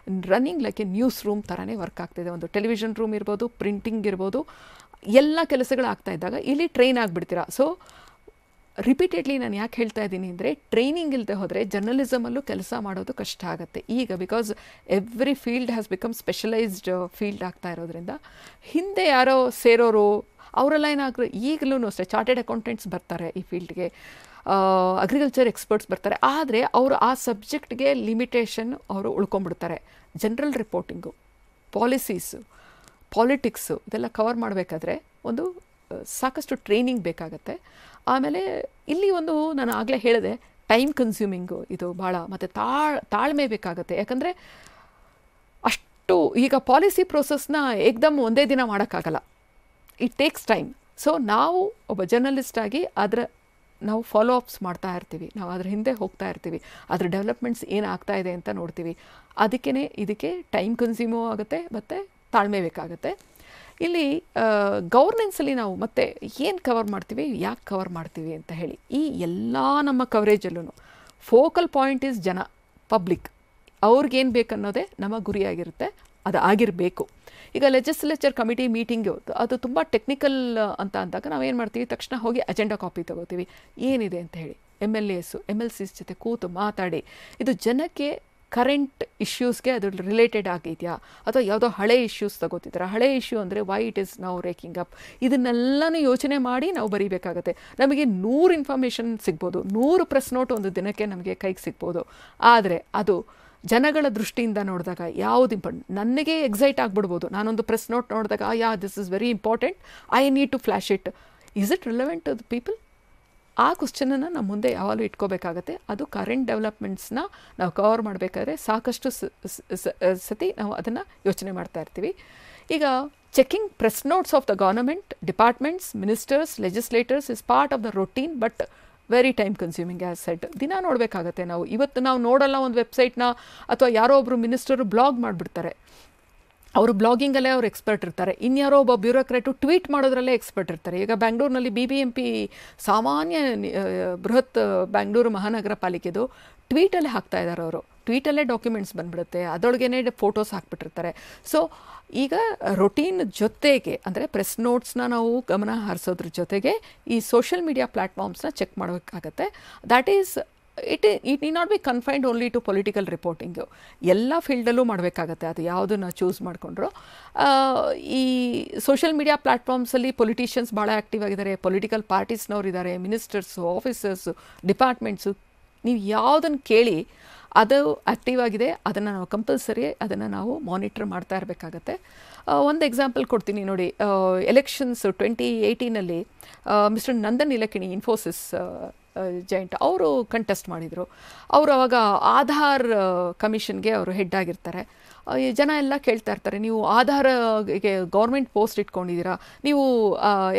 running like A news room ಥರನೇ ವರ್ಕ್ ಆಗ್ತಿದೆ. ಒಂದು ಟೆಲಿವಿಷನ್ ರೂಮ್ ಇರ್ಬೋದು, ಪ್ರಿಂಟಿಂಗ್ ಇರ್ಬೋದು, ಎಲ್ಲ ಕೆಲಸಗಳು ಆಗ್ತಾ ಇದ್ದಾಗ ಇಲ್ಲಿ ಟ್ರೈನ್ ಆಗಿಬಿಡ್ತೀರಾ. ಸೊ ರಿಪೀಟೆಡ್ಲಿ ನಾನು ಯಾಕೆ ಹೇಳ್ತಾ ಇದ್ದೀನಿ ಅಂದರೆ, ಟ್ರೈನಿಂಗ್ ಇಲ್ಲದೆ ಹೋದರೆ ಜರ್ನಲಿಸಮಲ್ಲೂ ಕೆಲಸ ಮಾಡೋದು ಕಷ್ಟ ಆಗುತ್ತೆ ಈಗ. Because every field has become specialised field ಆಗ್ತಾ ಇರೋದ್ರಿಂದ. ಹಿಂದೆ ಯಾರೋ ಸೇರೋರು ಅವರೆಲ್ಲ ಏನಾದ್ರು ಈಗಲೂ ಅಷ್ಟೇ ಚಾರ್ಟೆಡ್ ಅಕೌಂಟೆಂಟ್ಸ್ ಬರ್ತಾರೆ ಈ ಫೀಲ್ಡ್ಗೆ, ಅಗ್ರಿಕಲ್ಚರ್ ಎಕ್ಸ್ಪರ್ಟ್ಸ್ ಬರ್ತಾರೆ. ಆದರೆ ಅವರು ಆ ಸಬ್ಜೆಕ್ಟ್ಗೆ ಲಿಮಿಟೇಷನ್ ಅವರು ಉಳ್ಕೊಂಡ್ಬಿಡ್ತಾರೆ. ಜನರಲ್ ರಿಪೋರ್ಟಿಂಗು, ಪಾಲಿಸೀಸು, ಪಾಲಿಟಿಕ್ಸು ಇದೆಲ್ಲ ಕವರ್ ಮಾಡಬೇಕಾದ್ರೆ ಒಂದು ಸಾಕಷ್ಟು ಟ್ರೈನಿಂಗ್ ಬೇಕಾಗತ್ತೆ. ಆಮೇಲೆ ಇಲ್ಲಿ ಒಂದು ನಾನು ಆಗಲೇ ಹೇಳಿದೆ, ಟೈಮ್ ಕನ್ಸ್ಯೂಮಿಂಗು ಇದು ಭಾಳ, ಮತ್ತು ತಾಳ್ಮೆ ಬೇಕಾಗತ್ತೆ. ಯಾಕಂದರೆ ಅಷ್ಟು ಈಗ ಪಾಲಿಸಿ ಪ್ರೋಸೆಸ್ನ ಏಕ್ದಮ್ ಒಂದೇ ದಿನ ಮಾಡೋಕ್ಕಾಗಲ್ಲ, ಇಟ್ ಟೇಕ್ಸ್ ಟೈಮ್. ಸೊ ನಾವು ಒಬ್ಬ ಜರ್ನಲಿಸ್ಟ್ ಆಗಿ ಅದರ ನಾವು ಫಾಲೋ ಅಪ್ಸ್ ಮಾಡ್ತಾ ಇರ್ತೀವಿ, ನಾವು ಅದ್ರ ಹಿಂದೆ ಹೋಗ್ತಾ ಇರ್ತೀವಿ, ಅದ್ರ ಡೆವಲಪ್ಮೆಂಟ್ಸ್ ಏನಾಗ್ತಾ ಇದೆ ಅಂತ ನೋಡ್ತೀವಿ. ಅದಕ್ಕೇ ಇದಕ್ಕೆ ಟೈಮ್ ಕನ್ಸ್ಯೂಮೂ ಆಗುತ್ತೆ ಮತ್ತು ತಾಳ್ಮೆ ಬೇಕಾಗುತ್ತೆ. ಇಲ್ಲಿ ಗವರ್ನೆನ್ಸಲ್ಲಿ ನಾವು ಮತ್ತೆ ಏನು ಕವರ್ ಮಾಡ್ತೀವಿ, ಯಾಕೆ ಕವರ್ ಮಾಡ್ತೀವಿ ಅಂತ ಹೇಳಿ, ಈ ಎಲ್ಲ ನಮ್ಮ ಕವರೇಜಲ್ಲೂ ಫೋಕಲ್ ಪಾಯಿಂಟ್ ಈಸ್ ಜನ, ಪಬ್ಲಿಕ್, ಅವ್ರಿಗೇನು ಬೇಕನ್ನೋದೇ ನಮ್ಮ ಗುರಿಯಾಗಿರುತ್ತೆ, ಅದು ಆಗಿರಬೇಕು. ಈಗ ಲೆಜಿಸ್ಲೇಚರ್ ಕಮಿಟಿ ಮೀಟಿಂಗು ಅದು ತುಂಬ ಟೆಕ್ನಿಕಲ್ ಅಂತ ಅಂದಾಗ ನಾವೇನು ಮಾಡ್ತೀವಿ, ತಕ್ಷಣ ಹೋಗಿ ಅಜೆಂಡಾ ಕಾಪಿ ತೊಗೋತೀವಿ, ಏನಿದೆ ಅಂತ ಹೇಳಿ MLAs MLCs ಜೊತೆ ಕೂತು ಮಾತಾಡಿ ಇದು ಜನಕ್ಕೆ ಕರೆಂಟ್ ಇಶ್ಯೂಸ್ಗೆ ಅದು ರಿಲೇಟೆಡ್ ಆಗಿದೆಯಾ, ಅಥವಾ ಯಾವುದೋ ಹಳೆ ಇಶ್ಯೂಸ್ ತಗೋತಿದ್ದಾರೆ. ಹಳೆ ಇಶ್ಯೂ ಅಂದರೆ ವೈ ಇಟ್ ಈಸ್ ನಾವು ರೇಕಿಂಗ್ ಅಪ್, ಇದನ್ನೆಲ್ಲನೂ ಯೋಚನೆ ಮಾಡಿ ನಾವು ಬರೀಬೇಕಾಗತ್ತೆ. ನಮಗೆ 100 ಇನ್ಫಾರ್ಮೇಷನ್ ಸಿಗ್ಬೋದು, 100 ಪ್ರೆಸ್ ನೋಟ್ ಒಂದು ದಿನಕ್ಕೆ ನಮಗೆ ಕೈಗೆ ಸಿಗ್ಬೋದು. ಆದರೆ ಅದು ಜನಗಳ ದೃಷ್ಟಿಯಿಂದ ನೋಡಿದಾಗ ಯಾವುದು ಇಂಪಾರ್ಟೆಂಟ್, ನನಗೆ ಎಕ್ಸೈಟ್ ಆಗಿಬಿಡ್ಬೋದು, ನಾನೊಂದು ಪ್ರೆಸ್ ನೋಟ್ ನೋಡಿದಾಗ this is very important, I need to flash it, is it relevant to the people? ಆ ಕ್ವಶನನ್ನು ನಮ್ಮ ಮುಂದೆ ಯಾವಾಗಲೂ ಇಟ್ಕೋಬೇಕಾಗತ್ತೆ. ಅದು ಕರೆಂಟ್ ಡೆವಲಪ್ಮೆಂಟ್ಸ್ನ ನಾವು ಕವರ್ ಮಾಡಬೇಕಾದ್ರೆ ಸಾಕಷ್ಟು ಸತಿ ನಾವು ಅದನ್ನು ಯೋಚನೆ ಮಾಡ್ತಾ ಇರ್ತೀವಿ. ಈಗ checking press notes of the government, departments, ministers, legislators is part of the routine but very time consuming as shed. ದಿನ ನೋಡಬೇಕಾಗತ್ತೆ ನಾವು. ಇವತ್ತು ನಾವು ನೋಡಲ್ಲ ಒಂದು ವೆಬ್ಸೈಟ್ನ, ಅಥವಾ ಯಾರೋ ಒಬ್ಬರು ಮಿನಿಸ್ಟರು ಬ್ಲಾಗ್ ಮಾಡಿಬಿಡ್ತಾರೆ, ಅವರು ಬ್ಲಾಗಿಂಗಲ್ಲೇ ಅವ್ರು ಎಕ್ಸ್ಪರ್ಟ್ ಇರ್ತಾರೆ. ಇನ್ಯಾರೋ ಒಬ್ಬ ಬ್ಯೂರೋಕ್ರೇಟು ಟ್ವೀಟ್ ಮಾಡೋದ್ರಲ್ಲೇ ಎಕ್ಸ್ಪರ್ಟ್ ಇರ್ತಾರೆ. ಈಗ ಬ್ಯಾಂಗ್ಳೂರಿನಲ್ಲಿ BBMP ಸಾಮಾನ್ಯ ಬೃಹತ್ ಬ್ಯಾಂಗ್ಳೂರು ಮಹಾನಗರ ಪಾಲಿಕೆದು ಟ್ವೀಟಲ್ಲೇ ಹಾಕ್ತಾ ಇದ್ದಾರೆ ಅವರು. ಟ್ವೀಟಲ್ಲೇ ಡಾಕ್ಯುಮೆಂಟ್ಸ್ ಬಂದ್ಬಿಡುತ್ತೆ, ಅದರೊಳಗೇನೆ ಫೋಟೋಸ್ ಹಾಕ್ಬಿಟ್ಟಿರ್ತಾರೆ. ಸೊ ಈಗ ರೊಟೀನ್ ಜೊತೆಗೆ ಅಂದರೆ ಪ್ರೆಸ್ ನೋಟ್ಸ್ನ ನಾವು ಗಮನ ಹರಿಸೋದ್ರ ಜೊತೆಗೆ ಈ ಸೋಷಿಯಲ್ ಮೀಡಿಯಾ ಪ್ಲ್ಯಾಟ್ಫಾರ್ಮ್ಸ್ನ ಚೆಕ್ ಮಾಡಬೇಕಾಗತ್ತೆ. That is it need not be confined only to political reporting, ಎಲ್ಲ ಫೀಲ್ಡಲ್ಲೂ ಮಾಡಬೇಕಾಗತ್ತೆ. ಅದು ಯಾವುದನ್ನು ಚೂಸ್ ಮಾಡಿಕೊಂಡ್ರು. ಈ ಸೋಷಿಯಲ್ ಮೀಡಿಯಾ ಪ್ಲ್ಯಾಟ್ಫಾರ್ಮ್ಸಲ್ಲಿ ಪೊಲಿಟಿಷಿಯನ್ಸ್ ಭಾಳ ಆ್ಯಕ್ಟಿವ್ ಆಗಿದ್ದಾರೆ, ಪೊಲಿಟಿಕಲ್ ಪಾರ್ಟೀಸ್ನವ್ರು ಇದ್ದಾರೆ, ಮಿನಿಸ್ಟರ್ಸು, ಆಫೀಸರ್ಸು, ಡಿಪಾರ್ಟ್ಮೆಂಟ್ಸು, ನೀವು ಯಾವುದನ್ನು ಕೇಳಿ ಅದು ಆ್ಯಕ್ಟಿವ್ ಆಗಿದೆ, ಅದನ್ನು ನಾವು ಕಂಪಲ್ಸರಿ ಅದನ್ನು ನಾವು ಮಾನಿಟ್ರ್ ಮಾಡ್ತಾ ಇರಬೇಕಾಗತ್ತೆ. ಒಂದು ಎಕ್ಸಾಂಪಲ್ ಕೊಡ್ತೀನಿ ನೋಡಿ. Elections 2018 mister Nandan Nilekani, Infosys giant, ಅವರು ಕಂಟೆಸ್ಟ್ ಮಾಡಿದರು. ಅವರು ಅವಾಗ ಆಧಾರ್ ಕಮಿಷನ್ಗೆ ಅವರು ಹೆಡ್ ಆಗಿರ್ತಾರೆ. ಜನ ಎಲ್ಲ ಕೇಳ್ತಾ ಇರ್ತಾರೆ, ನೀವು ಆಧಾರ್ಗೆ ಗೌರ್ಮೆಂಟ್ ಪೋಸ್ಟ್ ಇಟ್ಕೊಂಡಿದ್ದೀರಾ, ನೀವು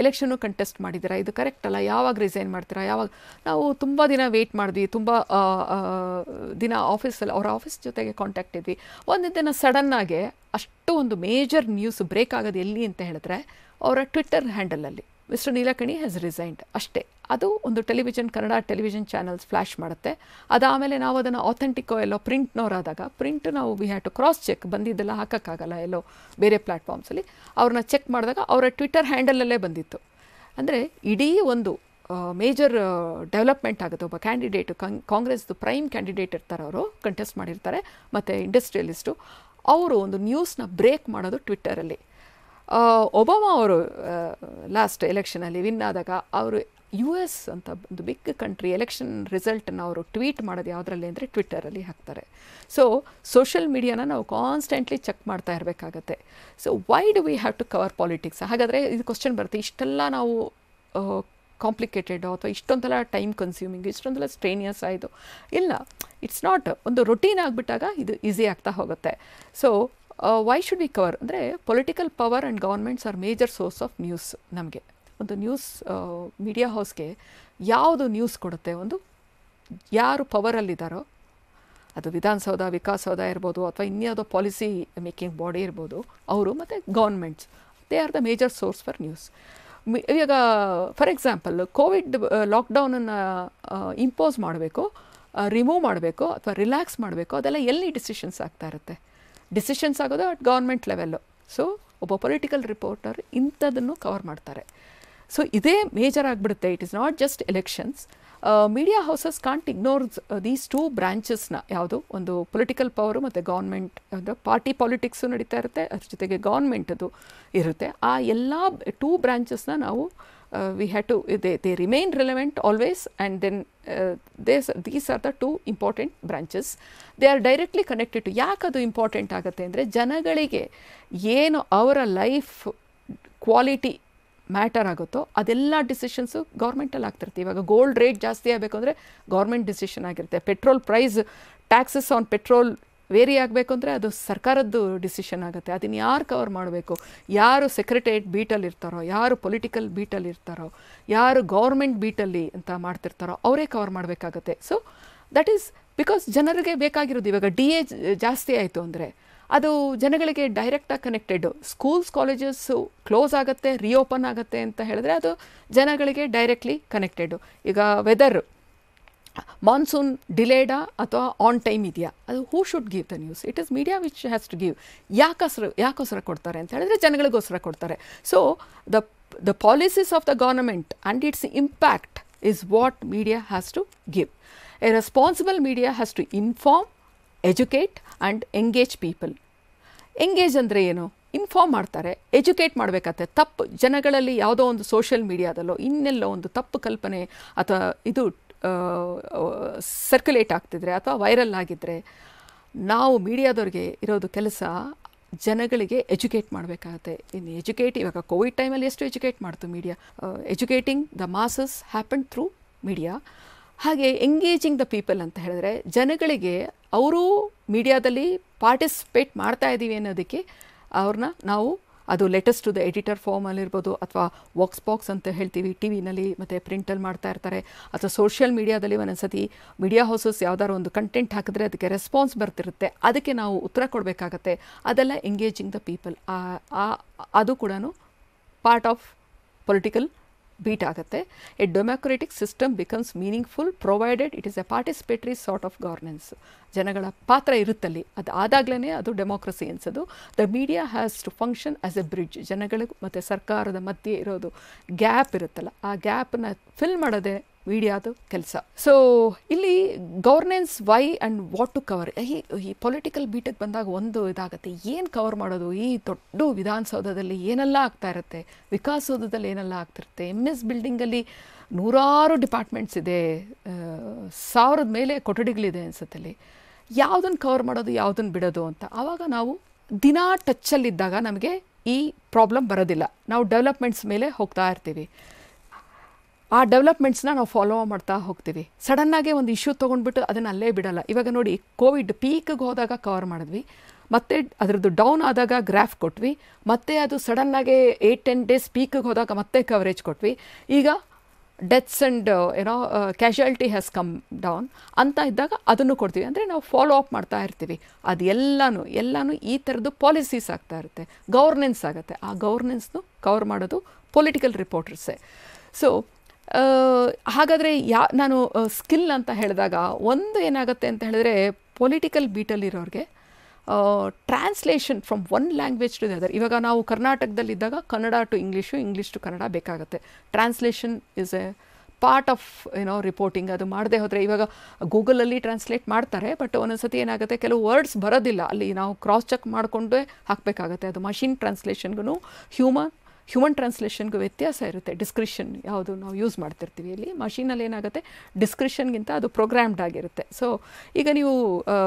ಎಲೆಕ್ಷನ್ನು ಕಂಟೆಸ್ಟ್ ಮಾಡಿದ್ದೀರಾ, ಇದು ಕರೆಕ್ಟ್ ಅಲ್ಲ, ಯಾವಾಗ ರಿಸೈನ್ ಮಾಡ್ತೀರಾ, ಯಾವಾಗ? ನಾವು ತುಂಬ ದಿನ ವೆಯ್ಟ್ ಮಾಡಿದ್ವಿ, ತುಂಬ ದಿನ ಆಫೀಸಲ್ಲಿ ಅವರ ಆಫೀಸ್ ಜೊತೆಗೆ ಕಾಂಟ್ಯಾಕ್ಟ್ ಇದ್ವಿ. ಒಂದು ದಿನ ಸಡನ್ನಾಗೆ ಅಷ್ಟು ಒಂದು ಮೇಜರ್ ನ್ಯೂಸ್ ಬ್ರೇಕ್ ಆಗೋದು ಎಲ್ಲಿ ಅಂತ ಹೇಳಿದ್ರೆ ಅವರ ಟ್ವಿಟ್ಟರ್ ಹ್ಯಾಂಡಲಲ್ಲಿ ಮಿಸ್ಟರ್ ನೀಲಕಣಿ ಹ್ಯಾಸ್ ರಿಸೈನ್ಡ್ ಅಷ್ಟೇ. ಅದು ಒಂದು ಕನ್ನಡ ಟೆಲಿವಿಷನ್ ಚಾನಲ್ಸ್ ಫ್ಲ್ಯಾಶ್ ಮಾಡುತ್ತೆ. ಅದಾದಮೇಲೆ ನಾವು ಅದನ್ನು ಆಥೆಂಟಿಕ್ಕೋ ಎಲ್ಲೋ ಪ್ರಿಂಟ್ನವರಾದಾಗ ಪ್ರಿಂಟ್ ನಾವು we have to cross check, ಬಂದಿದ್ದೆಲ್ಲ ಹಾಕೋಕ್ಕಾಗಲ್ಲ ಎಲ್ಲೋ ಬೇರೆ ಪ್ಲ್ಯಾಟ್ಫಾರ್ಮ್ಸಲ್ಲಿ. ಅವ್ರನ್ನ ಚೆಕ್ ಮಾಡಿದಾಗ ಅವರ ಟ್ವಿಟ್ಟರ್ ಹ್ಯಾಂಡಲಲ್ಲೇ ಬಂದಿತ್ತು. ಅಂದರೆ ಇಡೀ ಒಂದು ಮೇಜರ್ ಡೆವಲಪ್ಮೆಂಟ್ ಆಗುತ್ತೆ. ಒಬ್ಬ ಕ್ಯಾಂಡಿಡೇಟು, ಕಾಂಗ್ರೆಸ್ದು ಪ್ರೈಮ್ ಕ್ಯಾಂಡಿಡೇಟ್ ಇರ್ತಾರೆ, ಅವರು ಕಂಟೆಸ್ಟ್ ಮಾಡಿರ್ತಾರೆ, ಮತ್ತು ಇಂಡಸ್ಟ್ರಿಯಲಿಸ್ಟು, ಅವರು ಒಂದು ನ್ಯೂಸ್ನ ಬ್ರೇಕ್ ಮಾಡೋದು ಟ್ವಿಟ್ಟರಲ್ಲಿ. ಒಬಾಮಾ ಅವರು ಲಾಸ್ಟ್ ಎಲೆಕ್ಷನಲ್ಲಿ ವಿನ್ ಆದಾಗ ಅವರು US ಅಂತ ಒಂದು ಬಿಗ್ ಕಂಟ್ರಿ ಎಲೆಕ್ಷನ್ ರಿಸಲ್ಟನ್ನು ಅವರು ಟ್ವೀಟ್ ಮಾಡೋದು ಯಾವುದರಲ್ಲಿ ಅಂದರೆ ಟ್ವಿಟ್ಟರಲ್ಲಿ ಹಾಕ್ತಾರೆ. ಸೊ ಸೋಷಿಯಲ್ ಮೀಡಿಯಾನ ನಾವು ಕಾನ್ಸ್ಟೆಂಟ್ಲಿ ಚೆಕ್ ಮಾಡ್ತಾ ಇರಬೇಕಾಗತ್ತೆ. So why do we have to cover politics? ಹಾಗಾದರೆ ಇದು ಕ್ವಶನ್ ಬರುತ್ತೆ, ಇಷ್ಟೆಲ್ಲ ನಾವು ಕಾಂಪ್ಲಿಕೇಟೆಡ್ ಅಥವಾ ಇಷ್ಟೊಂದೆಲ್ಲ ಟೈಮ್ ಕನ್ಸ್ಯೂಮಿಂಗ್, ಇಷ್ಟೊಂದೆಲ್ಲ ಸ್ಟ್ರೇನಿಯಸ್ ಆಯಿತು. ಇಲ್ಲ, ಇಟ್ಸ್ ನಾಟ್. ಒಂದು ರೊಟೀನ್ ಆಗಿಬಿಟ್ಟಾಗ ಇದು ಈಸಿ ಆಗ್ತಾ ಹೋಗುತ್ತೆ. So why should we cover ಅಂದರೆ political power and governments are major source of news. ನಮಗೆ ಒಂದು ನ್ಯೂಸ್ ಮೀಡಿಯಾ ಹೌಸ್ಗೆ ಯಾವುದು ನ್ಯೂಸ್ ಕೊಡುತ್ತೆ, ಒಂದು ಯಾರು ಪವರಲ್ಲಿದ್ದಾರೋ, ಅದು ವಿಧಾನಸೌಧ, ವಿಕಾಸಸೌಧ ಇರ್ಬೋದು, ಅಥವಾ ಇನ್ಯಾವುದೋ ಪಾಲಿಸಿ ಮೇಕಿಂಗ್ ಬಾಡಿ ಇರ್ಬೋದು, ಅವರು ಮತ್ತು governments, they are the major source for news. ಇವಾಗ ಫಾರ್ ಎಕ್ಸಾಂಪಲ್ ಕೋವಿಡ್ ಲಾಕ್ಡೌನನ್ನು ಇಂಪೋಸ್ ಮಾಡಬೇಕು, ರಿಮೂವ್ ಮಾಡಬೇಕು ಅಥವಾ ರಿಲ್ಯಾಕ್ಸ್ ಮಾಡಬೇಕು, ಅದೆಲ್ಲ ಎಲ್ಲಿ ಡಿಸಿಷನ್ಸ್ ಆಗ್ತಾ ಇರುತ್ತೆ? ಡಿಸಿಷನ್ಸ್ ಆಗೋದು ಅಟ್ ಗೌರ್ಮೆಂಟ್ ಲೆವೆಲ್ಲು. ಸೊ ಒಬ್ಬ ಪೊಲಿಟಿಕಲ್ ರಿಪೋರ್ಟರ್ ಇಂಥದನ್ನು ಕವರ್ ಮಾಡ್ತಾರೆ. ಸೊ ಇದೇ ಮೇಜರ್ ಆಗಿಬಿಡುತ್ತೆ. It is not just elections. Media houses can't ignore these 2 ಬ್ರಾಂಚಸ್ನ. ಯಾವುದು ಒಂದು ಪೊಲಿಟಿಕಲ್ ಪವರು ಮತ್ತು ಗೌರ್ಮೆಂಟ್, ಅಂದರೆ ಪಾರ್ಟಿ ಪಾಲಿಟಿಕ್ಸು ನಡೀತಾ ಇರುತ್ತೆ, ಅದ್ರ ಜೊತೆಗೆ ಗೌರ್ಮೆಂಟದು ಇರುತ್ತೆ. ಆ ಎಲ್ಲ 2 ಬ್ರಾಂಚಸ್ನ ನಾವು we have to they remain relevant always, and then these are the 2 important branches. They are directly connected to. ಯಾಕೆ ಅದು ಇಂಪಾರ್ಟೆಂಟ್ ಆಗುತ್ತೆ ಅಂದರೆ ಜನಗಳಿಗೆ ಏನು ಅವರ ಲೈಫ್ ಕ್ವಾಲಿಟಿ ಮ್ಯಾಟರ್ ಆಗುತ್ತೋ ಅದೆಲ್ಲ ಡಿಸಿಷನ್ಸು ಗೌರ್ಮೆಂಟಲ್ಲಿ ಆಗ್ತಿರುತ್ತೆ. ಇವಾಗ ಗೋಲ್ಡ್ ರೇಟ್ ಜಾಸ್ತಿ ಆಗಬೇಕು ಅಂದರೆ ಗೌರ್ಮೆಂಟ್ ಡಿಸಿಷನ್ ಆಗಿರುತ್ತೆ. Petrol price, taxes on petrol vary ಆಗಬೇಕು ಅಂದರೆ ಅದು ಸರ್ಕಾರದ್ದು ಡಿಸಿಷನ್ ಆಗುತ್ತೆ. ಅದನ್ನು ಯಾರು ಕವರ್ ಮಾಡಬೇಕು, ಯಾರು ಸೆಕ್ರೆಟರಿಯೇಟ್ ಬೀಟಲ್ಲಿ ಇರ್ತಾರೋ, ಯಾರು ಪೊಲಿಟಿಕಲ್ ಬೀಟಲ್ಲಿ ಇರ್ತಾರೋ, ಯಾರು ಗೌರ್ಮೆಂಟ್ ಬೀಟಲ್ಲಿ ಅಂತ ಮಾಡ್ತಿರ್ತಾರೋ ಅವರೇ ಕವರ್ ಮಾಡಬೇಕಾಗತ್ತೆ. ಸೊ ದಟ್ ಈಸ್ ಬಿಕಾಸ್ ಜನರಿಗೆ ಬೇಕಾಗಿರೋದು. ಇವಾಗ DA ಜಾಸ್ತಿ ಆಯಿತು ಅಂದರೆ ಅದು ಜನಗಳಿಗೆ ಡೈರೆಕ್ಟಾಗಿ ಕನೆಕ್ಟೆಡ್. ಸ್ಕೂಲ್ಸ್ ಕಾಲೇಜಸ್ಸು ಕ್ಲೋಸ್ ಆಗುತ್ತೆ, ರಿಓಪನ್ ಆಗುತ್ತೆ ಅಂತ ಹೇಳಿದ್ರೆ ಅದು ಜನಗಳಿಗೆ ಡೈರೆಕ್ಟ್ಲಿ ಕನೆಕ್ಟೆಡು. ಈಗ ವೆದರ್ ಮಾನ್ಸೂನ್ ಡಿಲೇಡಾ ಅಥವಾ ಆನ್ ಟೈಮ್ ಇದೆಯಾ, ಅದು who should give the news? It is media which has to give. ಯಾಕೋಸ್ಕರ ಕೊಡ್ತಾರೆ ಅಂತ ಹೇಳಿದ್ರೆ ಜನಗಳಿಗೋಸ್ಕರ ಕೊಡ್ತಾರೆ. So the policies of the government and its impact is what media has to give. A responsible media has to inform, educate and engage people. Engage ಅಂದರೆ ಏನು? Inform ಮಾಡ್ತಾರೆ, educate ಮಾಡಬೇಕಾಗತ್ತೆ. ತಪ್ಪು ಜನಗಳಲ್ಲಿ ಯಾವುದೋ ಒಂದು ಸೋಷಿಯಲ್ ಮೀಡಿಯಾದಲ್ಲೋ ಇನ್ನೆಲ್ಲೋ ಒಂದು ತಪ್ಪು ಕಲ್ಪನೆ ಅಥವಾ ಇದು ಸರ್ಕ್ಯುಲೇಟ್ ಆಗ್ತಿದ್ರೆ ಅಥವಾ ವೈರಲ್ ಆಗಿದ್ದರೆ ನಾವು ಮೀಡಿಯಾದವ್ರಿಗೆ ಇರೋದು ಕೆಲಸ ಜನಗಳಿಗೆ ಎಜುಕೇಟ್ ಮಾಡಬೇಕಾಗತ್ತೆ. ಇನ್ನು ಇವಾಗ ಕೋವಿಡ್ ಟೈಮಲ್ಲಿ ಎಷ್ಟು ಎಜುಕೇಟ್ ಮಾಡ್ತು media? Educating the masses happen through media. ಹಾಗೆ ಎಂಗೇಜಿಂಗ್ ದ ಪೀಪಲ್ ಅಂತ ಹೇಳಿದ್ರೆ ಜನಗಳಿಗೆ ಅವರು ಮೀಡಿಯಾದಲ್ಲಿ ಪಾರ್ಟಿಸಿಪೇಟ್ ಮಾಡ್ತಾ ಇದ್ದೀವಿ ಅನ್ನೋದಕ್ಕೆ ಅವ್ರನ್ನ ನಾವು ಅದು ಲೆಟರ್ಸ್ ಟು ದ ಎಡಿಟರ್ ಫಾರ್ಮಲ್ಲಿರ್ಬೋದು ಅಥವಾ ಬಾಕ್ಸ್ ಅಂತ ಹೇಳ್ತೀವಿ, ಟಿ ವಿನಲ್ಲಿ ಮತ್ತು ಪ್ರಿಂಟಲ್ಲಿ ಮಾಡ್ತಾ ಇರ್ತಾರೆ, ಅಥವಾ ಸೋಷಿಯಲ್ ಮೀಡಿಯಾದಲ್ಲಿ ಒಂದೊಂದ್ಸತಿ ಮೀಡಿಯಾ ಹೌಸಸ್ ಯಾವ್ದಾದ್ರು ಒಂದು ಕಂಟೆಂಟ್ ಹಾಕಿದ್ರೆ ಅದಕ್ಕೆ ರೆಸ್ಪಾನ್ಸ್ ಬರ್ತಿರುತ್ತೆ, ಅದಕ್ಕೆ ನಾವು ಉತ್ತರ ಕೊಡಬೇಕಾಗತ್ತೆ. ಅದೆಲ್ಲ ಎಂಗೇಜಿಂಗ್ ದ ಪೀಪಲ್. ಅದು ಕೂಡ ಪಾರ್ಟ್ ಆಫ್ ಪೊಲಿಟಿಕಲ್ ಬೀಟ್ ಆಗುತ್ತೆ. A democratic system becomes meaningful provided it is a participatory sort of governance. ಜನಗಳ ಪಾತ್ರ ಇರುತ್ತಲ್ಲಿ, ಅದು ಆದಾಗಲೇ ಅದು ಡೆಮೋಕ್ರಸಿ ಅನ್ಸೋದು. The media has to function as a bridge. ಜನಗಳಿಗೂ ಮತ್ತು ಸರ್ಕಾರದ ಮಧ್ಯೆ ಇರೋದು ಗ್ಯಾಪ್ ಇರುತ್ತಲ್ಲ, ಆ ಗ್ಯಾಪನ್ನು ಫಿಲ್ ಮಾಡೋದೇ ಮೀಡಿಯಾದು ಕೆಲಸ. ಸೊ ಇಲ್ಲಿ governance why and what to cover. ಈ ಪೊಲಿಟಿಕಲ್ ಬೀಟಿಗೆ ಬಂದಾಗ ಒಂದು ಇದಾಗುತ್ತೆ, ಏನು ಕವರ್ ಮಾಡೋದು? ಈ ದೊಡ್ಡ ವಿಧಾನಸೌಧದಲ್ಲಿ ಏನೆಲ್ಲ ಆಗ್ತಾ ಇರುತ್ತೆ, ವಿಕಾಸಸೌಧದಲ್ಲಿ ಏನೆಲ್ಲ ಆಗ್ತಿರುತ್ತೆ, MS ಬಿಲ್ಡಿಂಗಲ್ಲಿ ನೂರಾರು ಡಿಪಾರ್ಟ್ಮೆಂಟ್ಸ್ ಇದೆ, 1000 ಮೇಲೆ ಕೊಠಡಿಗಳಿದೆ ಅನ್ಸುತ್ತಲ್ಲಿ. ಯಾವುದನ್ನು ಕವರ್ ಮಾಡೋದು, ಯಾವುದನ್ನು ಬಿಡೋದು ಅಂತ. ಆವಾಗ ನಾವು ದಿನಾ ಟಚ್ಚಲ್ಲಿದ್ದಾಗ ನಮಗೆ ಈ ಪ್ರಾಬ್ಲಮ್ ಬರೋದಿಲ್ಲ. ನಾವು ಡೆವಲಪ್ಮೆಂಟ್ಸ್ ಮೇಲೆ ಹೋಗ್ತಾ ಇರ್ತೀವಿ, ಆ ಡೆವಲಪ್ಮೆಂಟ್ಸ್ನ ನಾವು ಫಾಲೋ ಮಾಡ್ತಾ ಹೋಗ್ತೀವಿ. ಸಡನ್ನಾಗೆ ಒಂದು ಇಶ್ಯೂ ತೊಗೊಂಡ್ಬಿಟ್ಟು ಅದನ್ನು ಅಲ್ಲೇ ಬಿಡಲ್ಲ. ಇವಾಗ ನೋಡಿ, ಕೋವಿಡ್ ಪೀಕ್ಗೆ ಹೋದಾಗ ಕವರ್ ಮಾಡಿದ್ವಿ, ಮತ್ತು ಅದರದ್ದು ಡೌನ್ ಆದಾಗ ಗ್ರಾಫ್ ಕೊಟ್ವಿ, ಮತ್ತು ಅದು ಸಡನ್ನಾಗೆ 8-10 ಡೇಸ್ ಪೀಕ್ಗೆ ಹೋದಾಗ ಮತ್ತೆ ಕವರೇಜ್ ಕೊಟ್ವಿ. ಈಗ deaths and casualty has come down ಅಂತ ಇದ್ದಾಗ ಅದನ್ನು ಕೊಡ್ತೀವಿ. ಅಂದರೆ ನಾವು ಫಾಲೋ ಅಪ್ ಮಾಡ್ತಾ ಇರ್ತೀವಿ. ಅದು ಎಲ್ಲನೂ ಈ ಥರದ್ದು ಪಾಲಿಸೀಸ್ ಆಗ್ತಾ ಇರುತ್ತೆ, ಗವರ್ನೆನ್ಸ್ ಆಗುತ್ತೆ. ಆ ಗವರ್ನೆನ್ಸ್ನು ಕವರ್ ಮಾಡೋದು ಪೊಲಿಟಿಕಲ್ ರಿಪೋರ್ಟರ್ಸೇ. ಸೊ ಹಾಗಾದರೆ ನಾನು ಸ್ಕಿಲ್ ಅಂತ ಹೇಳಿದಾಗ ಒಂದು ಏನಾಗುತ್ತೆ ಅಂತ ಹೇಳಿದ್ರೆ, ಪೊಲಿಟಿಕಲ್ ಬೀಟಲ್ಲಿರೋರಿಗೆ translation from one language to the other. ಇವಾಗ ನಾವು ಕರ್ನಾಟಕದಲ್ಲಿದ್ದಾಗ Kannada to English, English to Kannada ಬೇಕಾಗುತ್ತೆ. Translation is a part of reporting. ಅದು ಮಾಡದೆ ಹೋದರೆ, ಇವಾಗ ಗೂಗಲಲ್ಲಿ ಟ್ರಾನ್ಸ್ಲೇಟ್ ಮಾಡ್ತಾರೆ, ಬಟ್ ಒಂದೊಂದ್ಸತಿ ಏನಾಗುತ್ತೆ, ಕೆಲವು ವರ್ಡ್ಸ್ ಬರೋದಿಲ್ಲ, ಅಲ್ಲಿ ನಾವು ಕ್ರಾಸ್ ಚೆಕ್ ಮಾಡಿಕೊಂಡೇ ಹಾಕಬೇಕಾಗತ್ತೆ. ಅದು ಮಷಿನ್ ಟ್ರಾನ್ಸ್ಲೇಷನ್ಗೂ ಹ್ಯೂಮನ್ ಟ್ರಾನ್ಸ್ಲೇಷನ್ಗೂ ವ್ಯತ್ಯಾಸ ಇರುತ್ತೆ. ಡಿಸ್ಕ್ರಿಪ್ಷನ್ ಯಾವುದು ನಾವು ಯೂಸ್ ಮಾಡ್ತಿರ್ತೀವಿ, ಇಲ್ಲಿ ಮಷೀನಲ್ಲಿ ಏನಾಗುತ್ತೆ, ಡಿಸ್ಕ್ರಿಪ್ಷನ್ಗಿಂತ ಅದು ಪ್ರೋಗ್ರಾಮ್ಡ್ ಆಗಿರುತ್ತೆ. ಸೊ ಈಗ ನೀವು